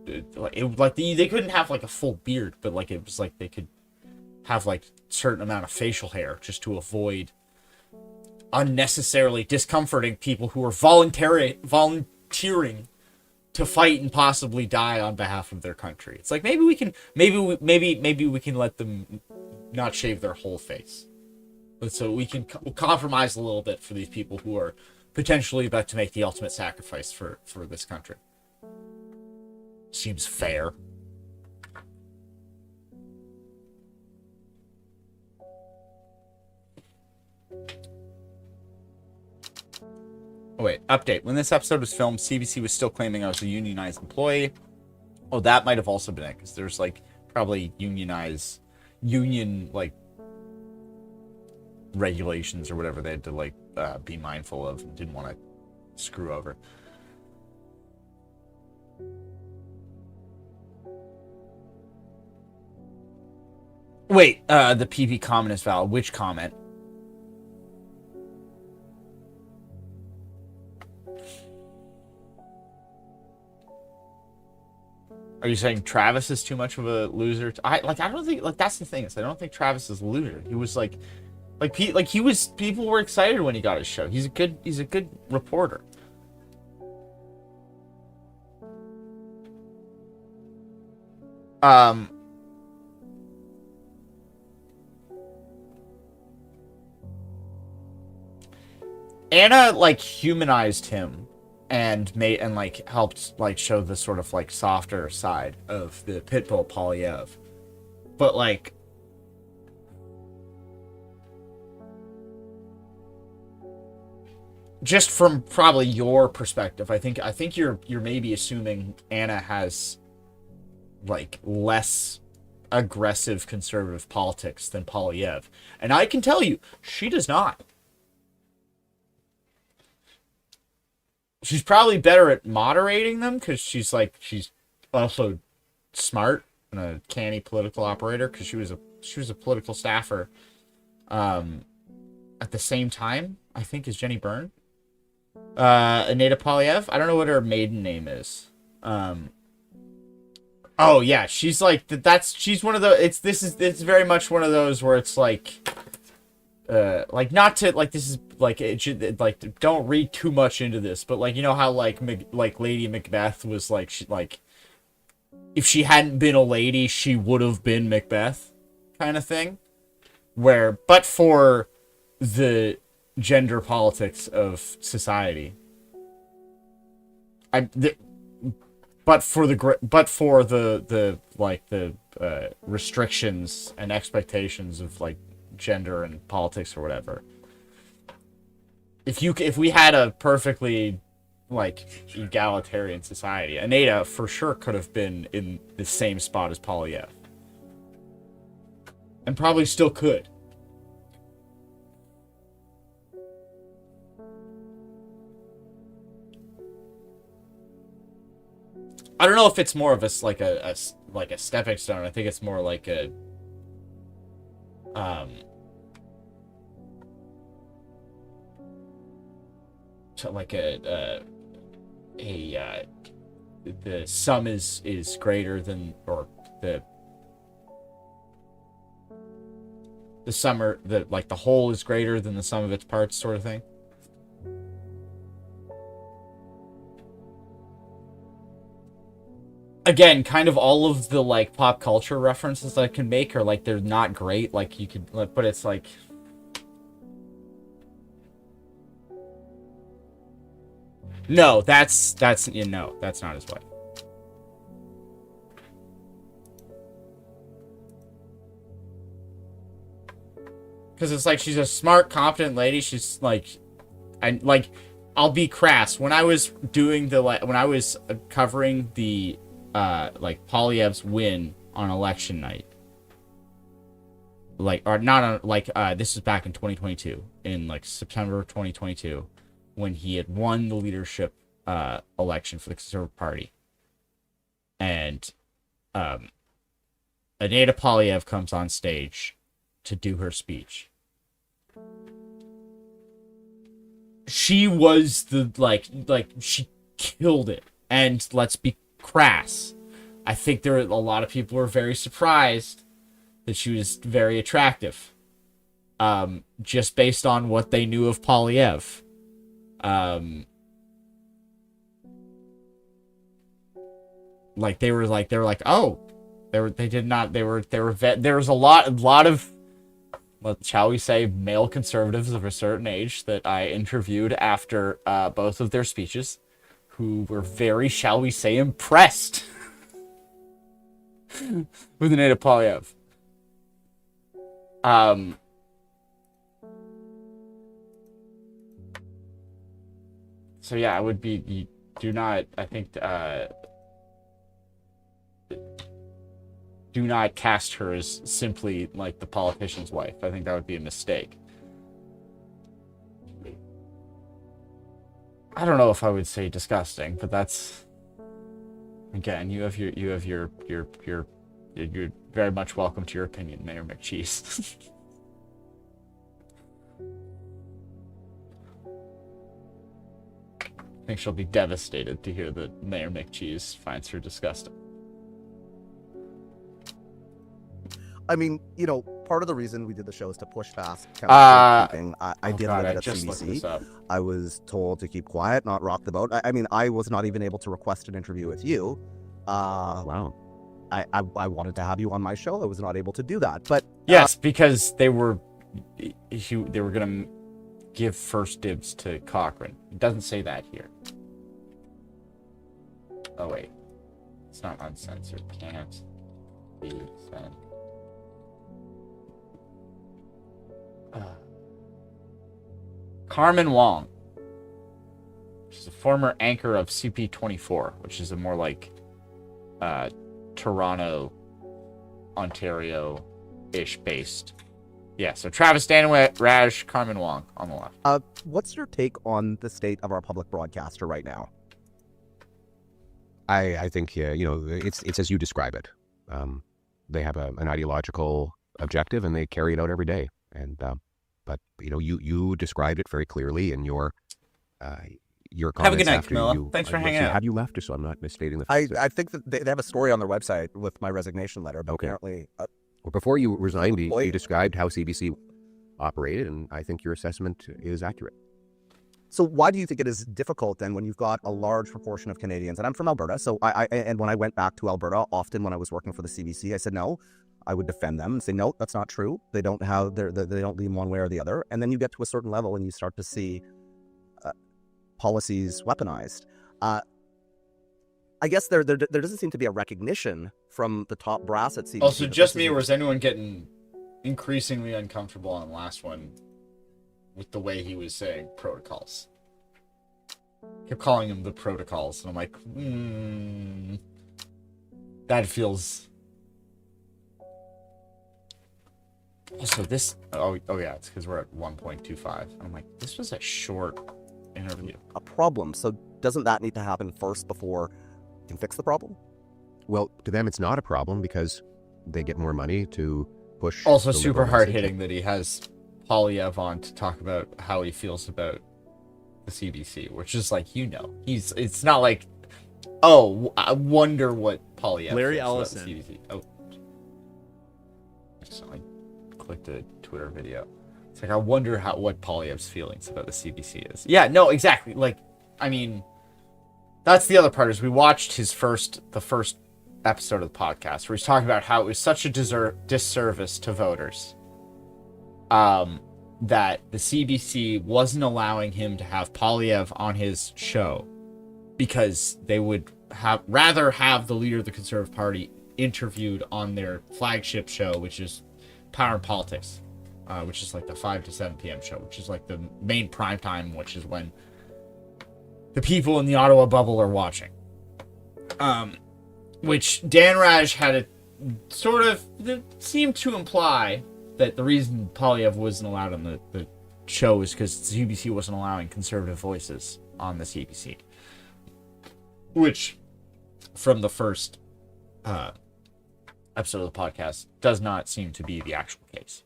couldn't have like a full beard, but like it was like they could have like certain amount of facial hair just to avoid unnecessarily discomforting people who are volunteering to fight and possibly die on behalf of their country. It's like maybe we can let them not shave their whole face, but so we can compromise a little bit for these people who are potentially about to make the ultimate sacrifice for this country. Seems fair. Oh, wait, update. When this episode was filmed, CBC was still claiming I was a unionized employee. Oh, that might have also been it, because there's like probably union like regulations or whatever they had to like be mindful of and didn't want to screw over. Wait, the PV comment is valid. Which comment? Are you saying Travis is too much of a loser? I don't think, like, that's the thing. I don't think Travis is a loser. He was people were excited when he got his show. He's a good reporter. Anna like humanized him and helped like show the sort of like softer side of the Pitbull Polyev. But like just from probably your perspective, I think you're maybe assuming Anna has like less aggressive conservative politics than Polyev. And I can tell you, she does not. She's probably better at moderating them because she's also smart and a canny political operator, because she was a political staffer at the same time, I think, as Jenny Byrne. Aneta Polyev, I don't know what her maiden name is. Oh yeah, she's like she's one of the it's very much one of those where it's like not to like this is like it should like don't read too much into this, but like you know how like Lady Macbeth was like she like if she hadn't been a lady she would have been Macbeth kind of thing, where but for the gender politics of society but for the restrictions and expectations of like gender and politics or whatever. If we had a perfectly like egalitarian society, Aneta for sure could have been in the same spot as Polyev. And probably still could. I don't know if it's more of a stepping stone. I think it's more like a the sum is greater than, or the sum or the whole is greater than the sum of its parts sort of thing. Again, kind of all of the like pop culture references that I can make are like they're not great. Like you could, but it's like no, that's not his wife. Because it's like she's a smart, competent lady. She's like, I'll be crass. When I was doing when I was covering the Polyev's win on election night, this is back in 2022, in like September of 2022, when he had won the leadership election for the Conservative Party, and Aneta Polyev comes on stage to do her speech. She was she killed it, and let's be crass, I think there were a lot of people were very surprised that she was very attractive, just based on what they knew of Polyev. There was a lot of, shall we say, male conservatives of a certain age that I interviewed after both of their speeches, who were very, shall we say, impressed with Aneta Polyev. So yeah, I would be, you do not, I think, do not cast her as simply like the politician's wife. I think that would be a mistake. I don't know if I would say disgusting, but that's, again, you're very much welcome to your opinion, Mayor McCheese. I think she'll be devastated to hear that Mayor McCheese finds her disgusting. I mean, you know, part of the reason we did the show is to push fast. I did live at CBC. I was told to keep quiet, not rock the boat. I mean, I was not even able to request an interview with you. Wow. I wanted to have you on my show. I was not able to do that. But yes, because they were gonna give first dibs to Cochrane. It doesn't say that here. Oh wait, it's not uncensored. Can't be sent. Carmen Wong. She's a former anchor of CP24, which is a more like Toronto, Ontario-ish based. Yeah, so Travis Danwit, Raj, Carmen Wong on the left. What's your take on the state of our public broadcaster right now? I think, you know, it's as you describe it. They have an ideological objective and they carry it out every day. And but you know, you described it very clearly in your your Have a comments good night, after Camilla. you. Thanks for I'd like to hanging see, out. Have you left, just so I'm not misstating the I facts? think that they have a story on their website with my resignation letter, but apparently... Well, before you resigned, you described how CBC operated, and I think your assessment is accurate. So why do you think it is difficult then when you've got a large proportion of Canadians, and I'm from Alberta, so and when I went back to Alberta, often when I was working for the CBC, I said no, I would defend them and say no, that's not true. They don't lean one way or the other, and then you get to a certain level and you start to see policies weaponized. I guess there doesn't seem to be a recognition from the top brass at CBC. Also, just me, or is anyone getting increasingly uncomfortable on the last one with the way he was saying protocols? Kept calling them the protocols, and I'm like, that feels... Also, this... Oh yeah, it's because we're at 1.25. I'm like, this was a short interview. A problem, so doesn't that need to happen first before you can fix the problem? Well, to them, it's not a problem because they get more money to push... Also super hard-hitting that he has Polyev on to talk about how he feels about the CBC, which is like, it's not like, oh, I wonder what Polyev Larry feels Ellison. about the CBC. Oh. So I clicked a Twitter video. It's like, I wonder what Polyev's feelings about the CBC is. Yeah, no, exactly. Like, I mean, that's the other part is we watched the first episode of the podcast where he's talking about how it was such a disservice to voters that the CBC wasn't allowing him to have Polyev on his show because they would rather have the leader of the Conservative Party interviewed on their flagship show, which is Power and Politics, which is like the 5 to 7 p.m. show, which is like the main prime time, which is when the people in the Ottawa bubble are watching. Which Dan Raj had a sort of seemed to imply that the reason Polyev wasn't allowed on the show is because the CBC wasn't allowing conservative voices on the CBC. Which, from the first episode of the podcast, does not seem to be the actual case.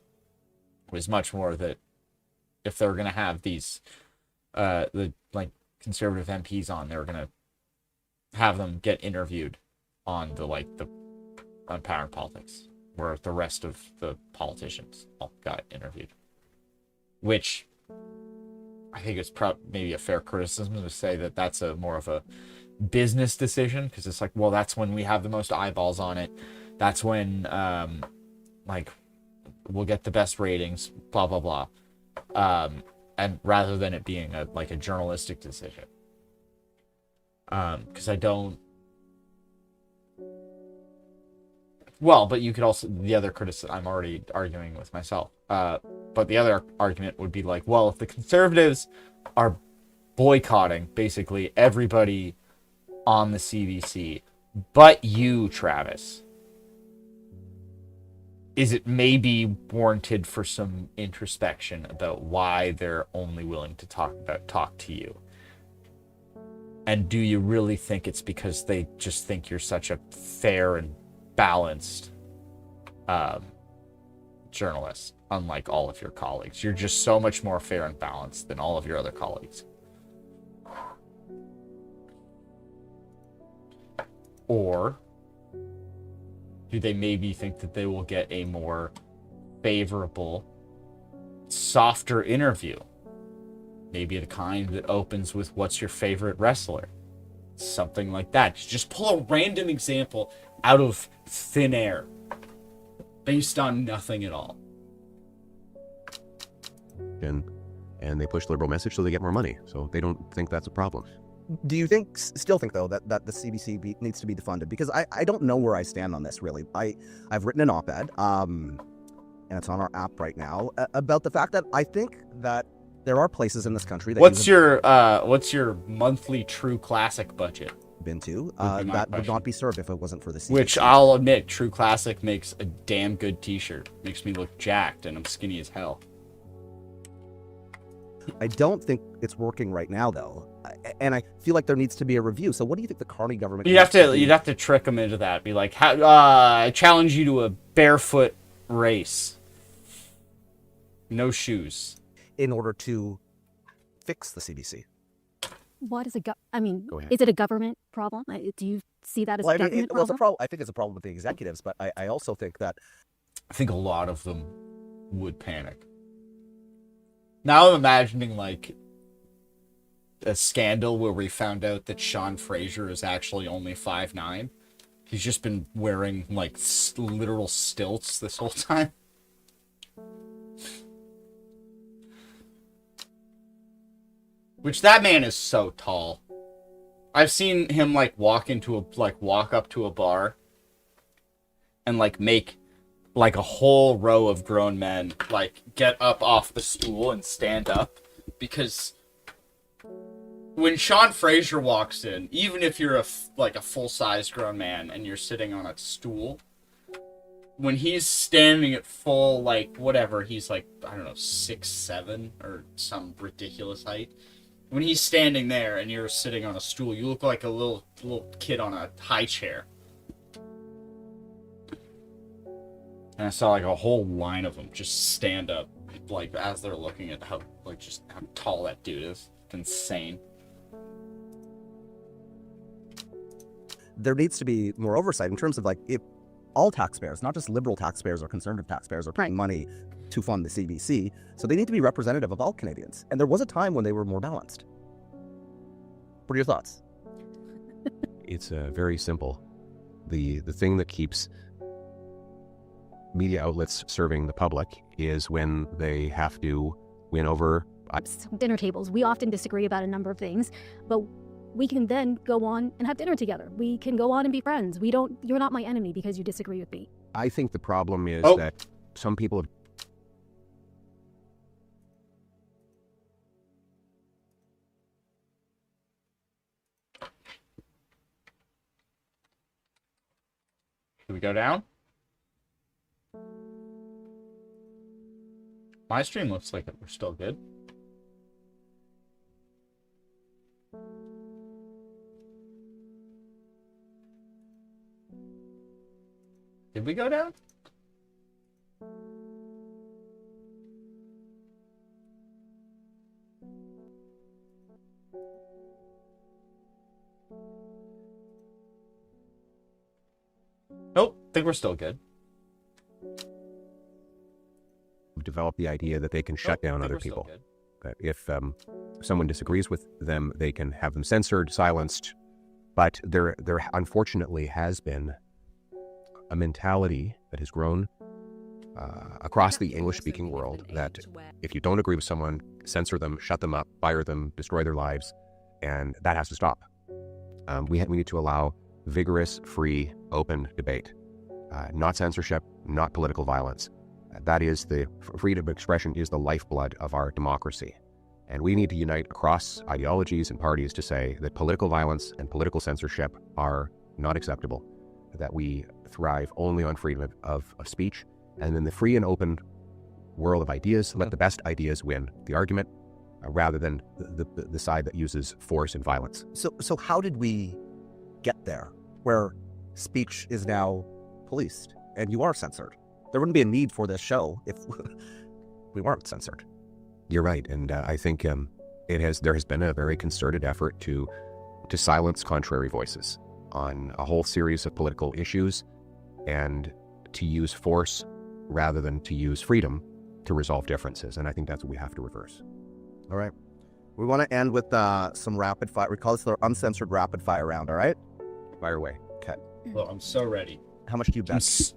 It was much more that if they were going to have these conservative MPs on, they were going to have them get interviewed on on Power and Politics, where the rest of the politicians all got interviewed. Which I think is maybe a fair criticism to say that that's more of a business decision, because it's like, well, that's when we have the most eyeballs on it. That's when we'll get the best ratings, blah blah blah. And rather than it being a journalistic decision, because I don't. Well, but you could also, the other criticism, I'm already arguing with myself, but the other argument would be like, well, if the Conservatives are boycotting basically everybody on the CBC, but you, Travis, is it maybe warranted for some introspection about why they're only willing to talk to you? And do you really think it's because they just think you're such a fair and balanced journalist, unlike all of your colleagues? You're just so much more fair and balanced than all of your other colleagues. Or do they maybe think that they will get a more favorable, softer interview? Maybe the kind that opens with, what's your favorite wrestler? Something like that. Just pull a random example out of thin air based on nothing at all. And they push liberal message so they get more money. So they don't think that's a problem. Do you still think though that the CBC needs to be defunded? Because I don't know where I stand on this really. I've written an op-ed, and it's on our app right now, about the fact that I think that there are places in this country that what's your monthly True Classic budget? Been to that would not be served if it wasn't for the CBC. Which I'll admit, True Classic makes a damn good t-shirt. Makes me look jacked, and I'm skinny as hell. I don't think it's working right now though, and I feel like there needs to be a review. So what do you think the Carney government? You'd have to trick them into that. Be like, I challenge you to a barefoot race, no shoes, in order to fix the CBC. What is I mean, Go ahead. is it a government problem? Do you see that as Well, a government it's a problem? problem. I think it's a problem with the executives, but I also think that I think a lot of them would panic. Now I'm imagining like a scandal where we found out that Sean Fraser is actually only 5'9". He's just been wearing like literal stilts this whole time. Which that man is so tall. I've seen him like walk up to a bar and like make like a whole row of grown men like get up off the stool and stand up, because when Sean Fraser walks in, even if you're a full-size grown man and you're sitting on a stool, when he's standing at full, like, whatever, he's like, I don't know, 6'7" or some ridiculous height. When he's standing there and you're sitting on a stool, you look like a little kid on a high chair. And I saw like a whole line of them just stand up, like, as they're looking at how tall that dude is. It's insane. there needs to be more oversight in terms of like if all taxpayers, not just liberal taxpayers or conservative taxpayers, are paying money to fund the CBC, so they need to be representative of all Canadians. And there was a time when they were more balanced. What are your thoughts? It's very simple. The thing that keeps media outlets serving the public is when they have to win over dinner tables. We often disagree about a number of things, but we can then go on and have dinner together. We can go on and be friends. You're not my enemy because you disagree with me. I think the problem is that some people have Do we go down? My stream looks like we're still good. Did we go down? Nope, I think we're still good. developed the idea that they can shut down other people. That if someone disagrees with them, they can have them censored, silenced. But there unfortunately has been a mentality that has grown across the English-speaking world that if you don't agree with someone, censor them, shut them up, fire them, destroy their lives, and that has to stop. We need to allow vigorous, free, open debate, not censorship, not political violence. That is the freedom of expression is the lifeblood of our democracy. And we need to unite across ideologies and parties to say that political violence and political censorship are not acceptable, that we thrive only on freedom of speech, and in the free and open world of ideas, let the best ideas win the argument, rather than the side that uses force and violence. So how did we get there, where speech is now policed and you are censored? There wouldn't be a need for this show if we weren't censored. You're right, and I think there has been a very concerted effort to silence contrary voices on a whole series of political issues, and to use force rather than to use freedom to resolve differences. And I think that's what we have to reverse. All right. We want to end with some rapid fire. We call this the uncensored rapid fire round, all right? Fire away. Okay. Well, I'm so ready. How much do you bet?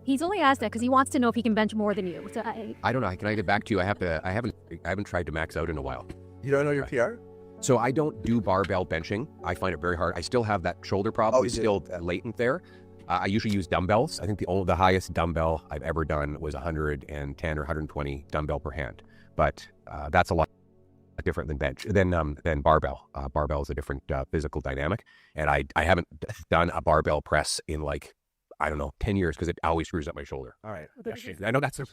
He's only asked that because he wants to know if he can bench more than you. So I don't know. Can I get back to you? I haven't tried to max out in a while. You don't know your PR? So I don't do barbell benching. I find it very hard. I still have that shoulder problem. It's still latent there. I usually use dumbbells. I think the highest dumbbell I've ever done was 110 or 120 dumbbell per hand. But that's a lot different than barbell. Barbell is a different physical dynamic. And I haven't done a barbell press in 10 years because it always screws up my shoulder. All right. I know that's a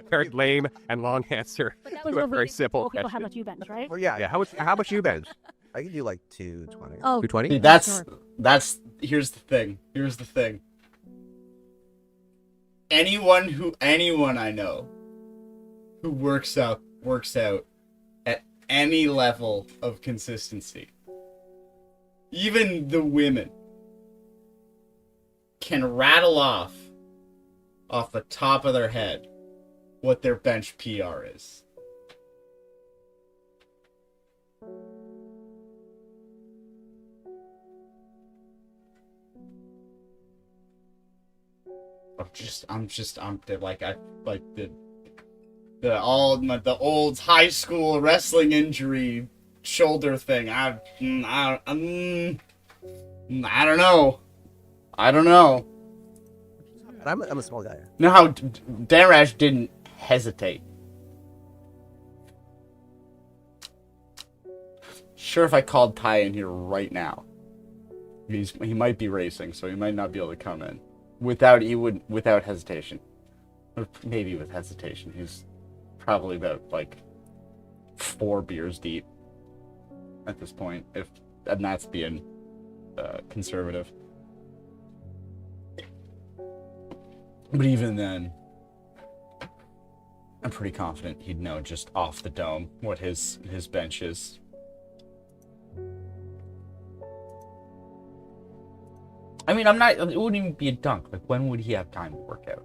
very lame and long answer. But that was to a very simple people question. how much you bench, right? Well, yeah. How much you bench? I can do 220. Oh, 220? See, that's here's the thing. Anyone I know who works out works out at any level of consistency. Even the women can rattle off the top of their head what their bench PR is. The old high school wrestling injury shoulder thing. I don't know. I'm a small guy. You know how Dan Rash didn't hesitate. Sure, if I called Ty in here right now, he might be racing, so he might not be able to come in without hesitation, or maybe with hesitation. He's probably about like 4 beers deep at this point, and that's being conservative. But even then, I'm pretty confident he'd know just off the dome what his bench is. I mean, it wouldn't even be a dunk. Like, when would he have time to work out?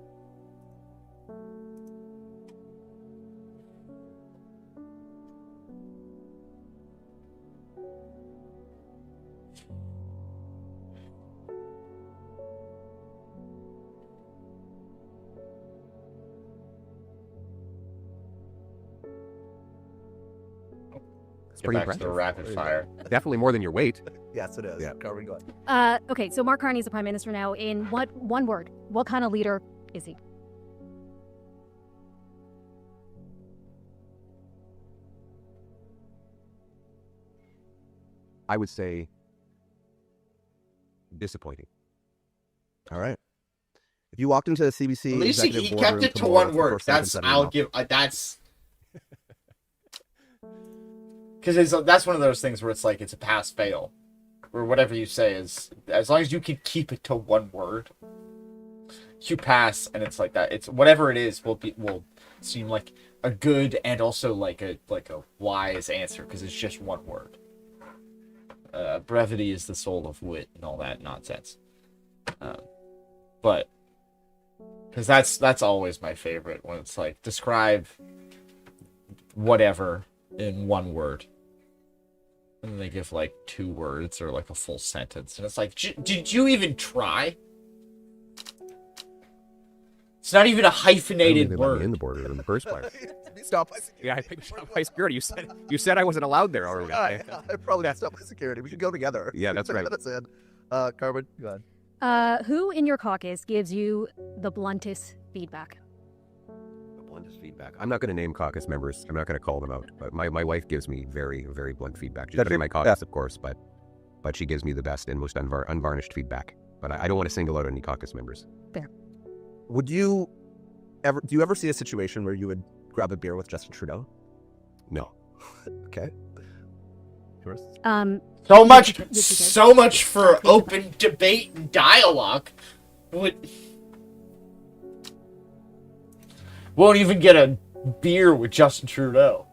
It's pretty Get back to the rapid fire. Definitely more than your weight. Yes, it is. Yeah. Carmen, go ahead. Okay, so Mark Carney's the prime minister now. In one word, what kind of leader is he? I would say disappointing. All right. If you walked into the CBC, at least he kept it to one word. That's because that's one of those things where it's like it's a pass fail, or whatever you say is, as long as you can keep it to one word, you pass, and it's like that. It's whatever it is will seem like a good and also like a wise answer because it's just one word. Brevity is the soul of wit and all that nonsense. But because that's always my favorite when it's like describe whatever in one word. And they give like 2 words or like a full sentence. And it's like, did you even try? It's not even a hyphenated word. In the border in the first place. Stop by security. Yeah, I picked up by security. You said I wasn't allowed there already. I probably got stopped by security. We should go together. Yeah, that's right. That's it. Carmen, go ahead. Who in your caucus gives you the bluntest feedback? Bluntest feedback. I'm not going to name caucus members. I'm not going to call them out. But my wife gives me very, very blunt feedback. She's in my caucus, of course, but she gives me the best and most unvarnished feedback. But I don't want to single out any caucus members. Fair. Do you ever see a situation where you would grab a beer with Justin Trudeau? No. Okay. Yours? So much for open debate and dialogue. Won't even get a beer with Justin Trudeau.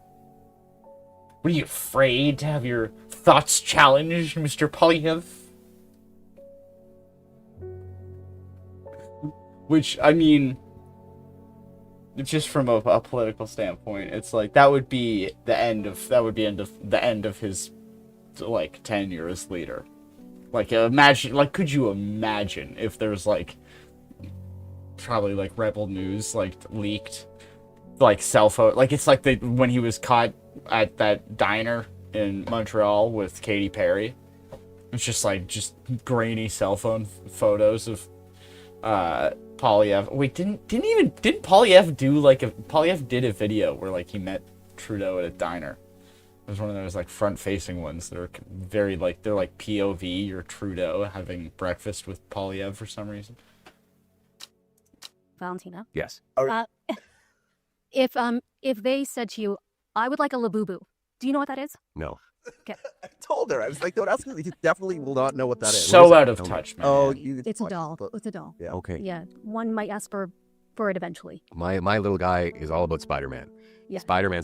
What, are you afraid to have your thoughts challenged, Mr. Polyev? Which, I mean, just from a political standpoint, it's like that would be the end of his like tenure as leader. Like could you imagine if there's like probably like Rebel News like leaked like cell phone, like it's like when he was caught at that diner in Montreal with Katy Perry. It's just grainy cell phone photos of Polyev. Wait, didn't Polyev do Polyev did a video where like he met Trudeau at a diner. It was one of those like front-facing ones that are very like they're like POV or Trudeau having breakfast with Polyev for some reason. Valentina? Yes. If they said to you, I would like a LabuStubu, do you know what that is? No. Okay. I told her. I was like, don't ask me. You definitely will not know what that is. So out of touch, man. Oh, it's a doll. It's a doll. Yeah. Okay. Yeah. One might ask for for it eventually. My little guy is all about Spider-Man. Yeah. Spider-Man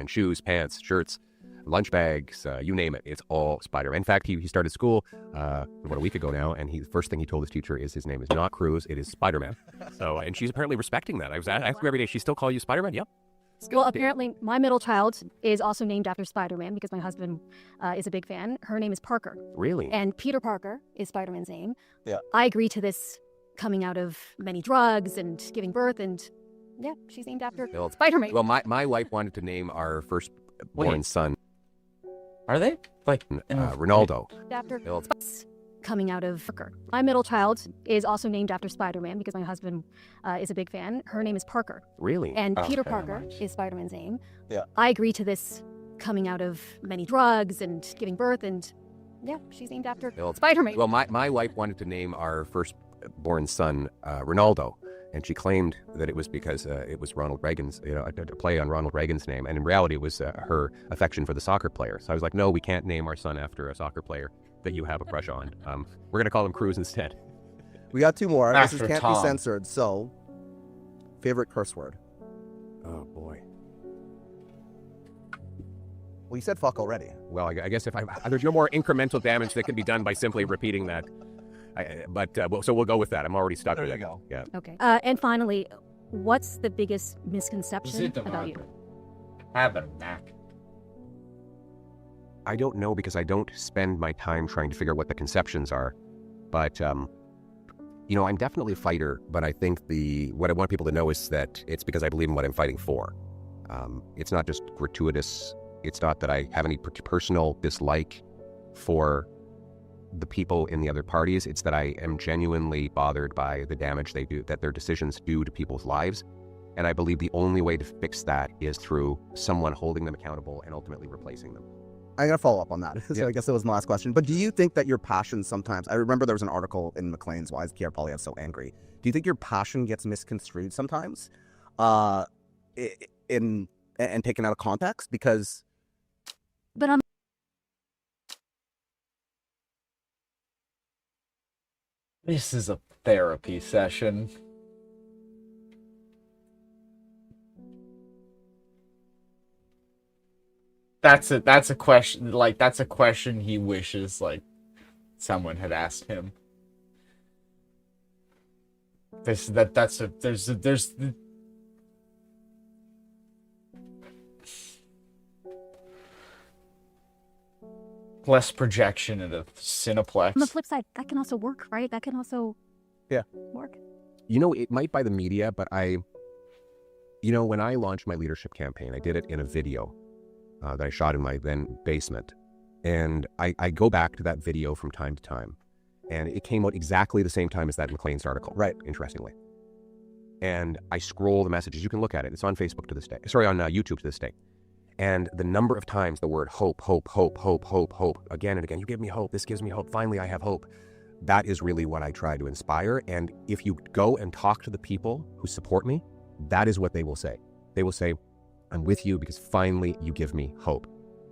shoes, pants, shirts, lunch bags, you name it. It's all Spider-Man. In fact, he started school about a week ago now, and the first thing he told his teacher is his name is not Cruz, it is Spider-Man. So, and she's apparently respecting that. I was asking her every day, she still call you Spider-Man? Yep. Well, apparently, my middle child is also named after Spider-Man because my husband is a big fan. Her name is Parker. Really? And Peter Parker is Spider-Man's name. Yeah. I agree to this coming out of many drugs and giving birth, and yeah, she's named after Spider-Man. Well, my wife wanted to name our firstborn son. Are they? Like Ronaldo. After coming out of Parker. My middle child is also named after Spider-Man because my husband is a big fan. Her name is Parker. Really? And Peter Parker is Spider-Man's name. Yeah. I agree to this coming out of many drugs and giving birth, and yeah, she's named after Spider-Man. Well, my wife wanted to name our firstborn son Ronaldo, and she claimed that it was because it was Ronald Reagan's, a play on Ronald Reagan's name, and in reality it was her affection for the soccer player. So I was like, no, we can't name our son after a soccer player that you have a crush on. We're gonna call him Cruz instead. We got two more. After This can't Tom. be censored. So, favorite curse word? Oh boy. Well, you said fuck already. Well, I guess if there's no more incremental damage that can be done by simply repeating that. So we'll go with that. I'm already stuck with it. There you go. Yeah. Okay. And finally, what's the biggest misconception about you? Have a Mac. I don't know because I don't spend my time trying to figure out what the conceptions are. But, I'm definitely a fighter, but I think what I want people to know is that it's because I believe in what I'm fighting for. It's not just gratuitous. It's not that I have any personal dislike for the people in the other parties. It's that I am genuinely bothered by the damage they do, that their decisions do to people's lives. And I believe the only way to fix that is through someone holding them accountable and ultimately replacing them. I'm going to follow up on that. So Yeah. I guess that was my last question. But do you think that your passion sometimes, I remember there was an article in Maclean's, Why is Pierre Poilievre so angry? Do you think your passion gets misconstrued sometimes and taken out of context? Because... But This is a therapy session. That's a question, that's a question he wishes someone had asked him. There's less projection at a Cineplex. on the flip side, that can also work, right? That can also work. It might by the media, but when I launched my leadership campaign, I did it in a video that I shot in my then basement. And I go back to that video from time to time. And it came out exactly the same time as that Maclean's article. Right. Interestingly. And I scroll the messages. You can look at it. It's on Facebook to this day. Sorry, on YouTube to this day. And the number of times the word hope, again and again, you give me hope, this gives me hope, finally I have hope. That is really what I try to inspire. And if you go and talk to the people who support me, that is what they will say. They will say, I'm with you because finally you give me hope.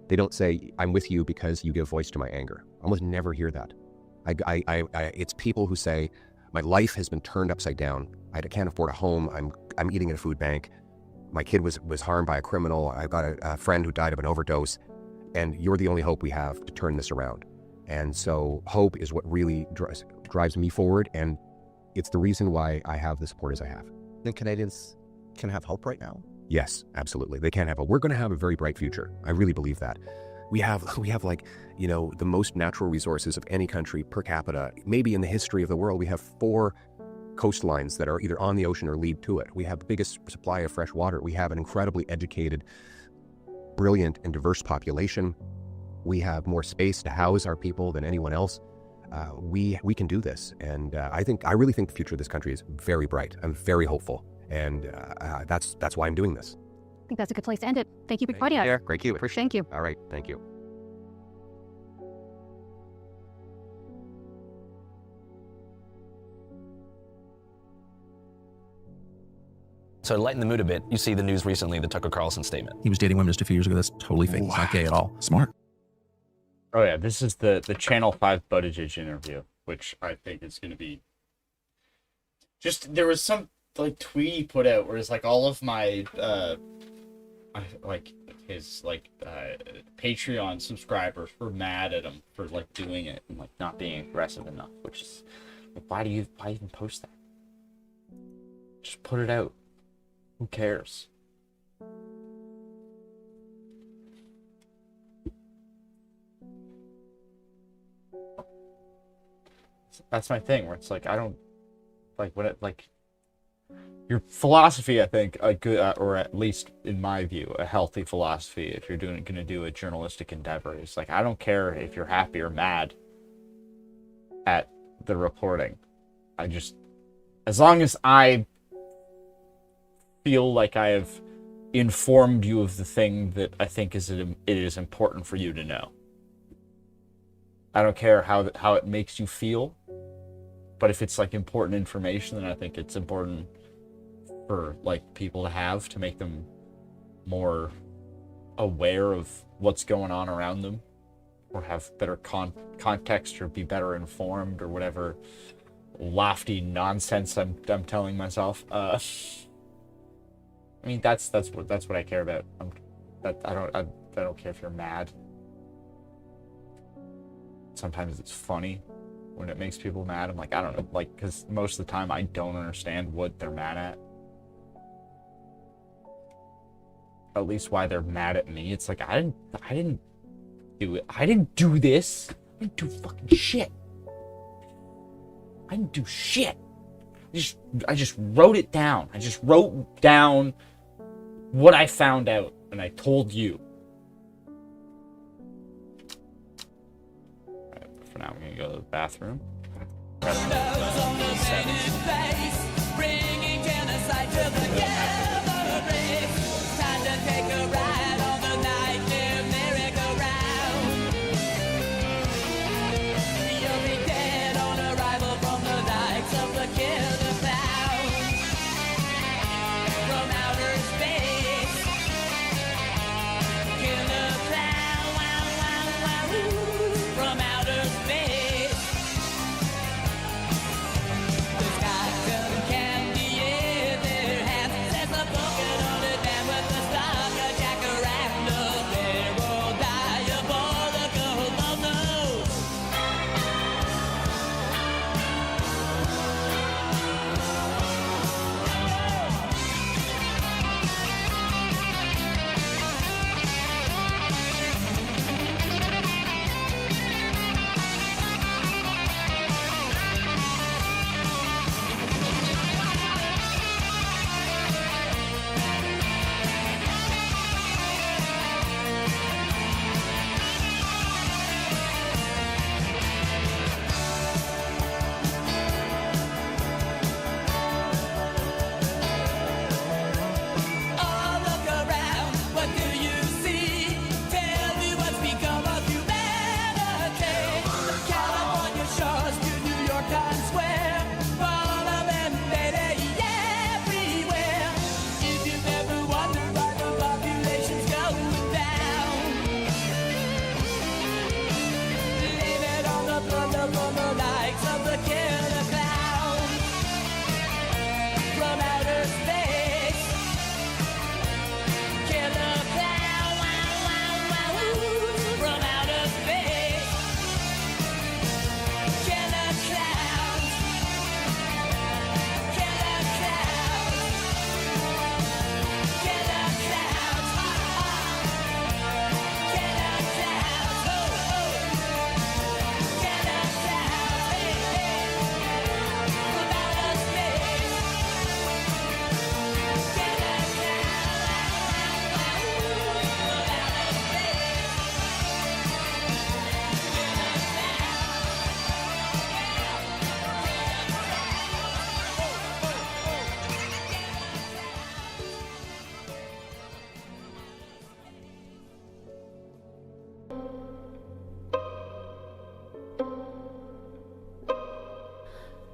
They don't say, I'm with you because you give voice to my anger. I almost never hear that. It's people who say, my life has been turned upside down. I can't afford a home. I'm eating at a food bank. My kid was harmed by a criminal. I've got a friend who died of an overdose. And you're the only hope we have to turn this around. And so hope is what really drives me forward. And it's the reason why I have the support as I have. And Canadians can have hope right now? Yes, absolutely. They can have hope. We're going to have a very bright future. I really believe that. We have the most natural resources of any country per capita. Maybe in the history of the world, we have 4 coastlines that are either on the ocean or lead to it. We have the biggest supply of fresh water. We have an incredibly educated, brilliant, and diverse population. We have more space to house our people than anyone else. We can do this. And I really think the future of this country is very bright. I'm very hopeful. And that's why I'm doing this. I think that's a good place to end it. Thank you for joining us. Great you. Thank you. All right. Thank you. So to lighten the mood a bit, you see the news recently, the Tucker Carlson statement. He was dating women just a few years ago. That's totally fake. He's not gay at all. Smart. Oh yeah, this is the Channel 5 Buttigieg interview, which I think is going to be... There was like tweet he put out where it's like all of my like his like Patreon subscribers were mad at him for like doing it and like not being aggressive enough, which is like, why even post that? Just put it out. Who cares? That's my thing, where it's like I don't like when it like your philosophy. I think a good, or at least in my view, a healthy philosophy. If you're going to do a journalistic endeavor, is like I don't care if you're happy or mad at the reporting. I just, as long as I feel like I have informed you of the thing that I think it is important for you to know. I don't care how it makes you feel, but if it's like important information, then I think it's important for like people to have to make them more aware of what's going on around them, or have better context, or be better informed, or whatever lofty nonsense I'm telling myself. I mean that's what I care about. I don't care if you're mad. Sometimes it's funny when it makes people mad. I'm like, I don't know, like, because most of the time I don't understand what they're mad at. At least why they're mad at me. It's like I didn't do it. I didn't do this. I didn't do fucking shit. I didn't do shit. I just wrote it down. I just wrote down what I found out, and I told you. For now, I'm gonna go to the bathroom.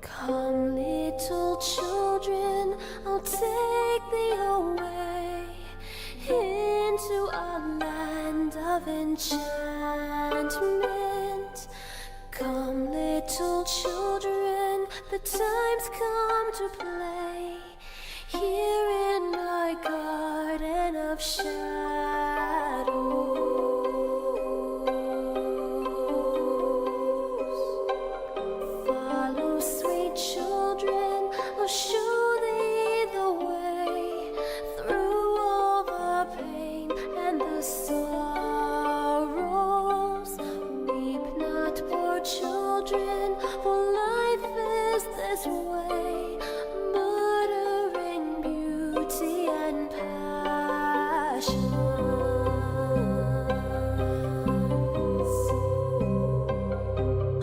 Come, little children, I'll take thee away into a land of enchantment. Come, little children, the time's come to play Follow, sweet children, I'll show thee the way through all the pain and the sorrows. Weep not, poor children, for life is this way, murdering beauty and passion.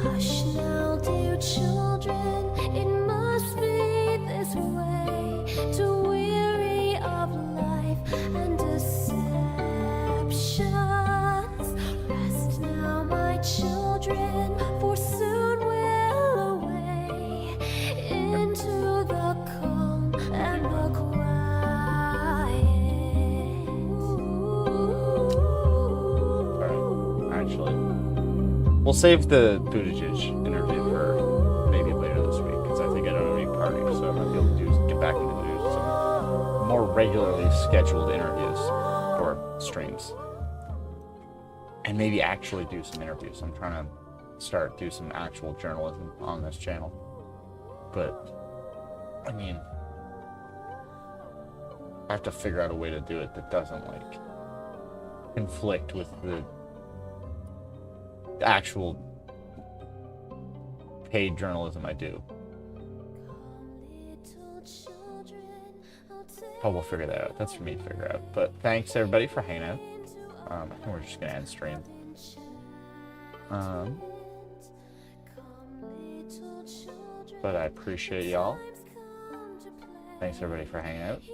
Hush now, dear children, it must be this way, to weary of life and deceptions. Rest now, my children, for soon we'll away into the calm and the quiet. Actually, we'll save the Buttigieg interview for maybe later this week, because I think I don't have any party, so I might be able to get back into doing some more regularly scheduled interviews or streams. And maybe actually do some interviews. I'm trying to do some actual journalism on this channel. But, I mean, I have to figure out a way to do it that doesn't, like, conflict with the actual paid journalism I do. Oh, we'll figure that out. That's for me to figure out. But thanks everybody for hanging out. I think we're just gonna end stream. But I appreciate y'all. Thanks everybody for hanging out.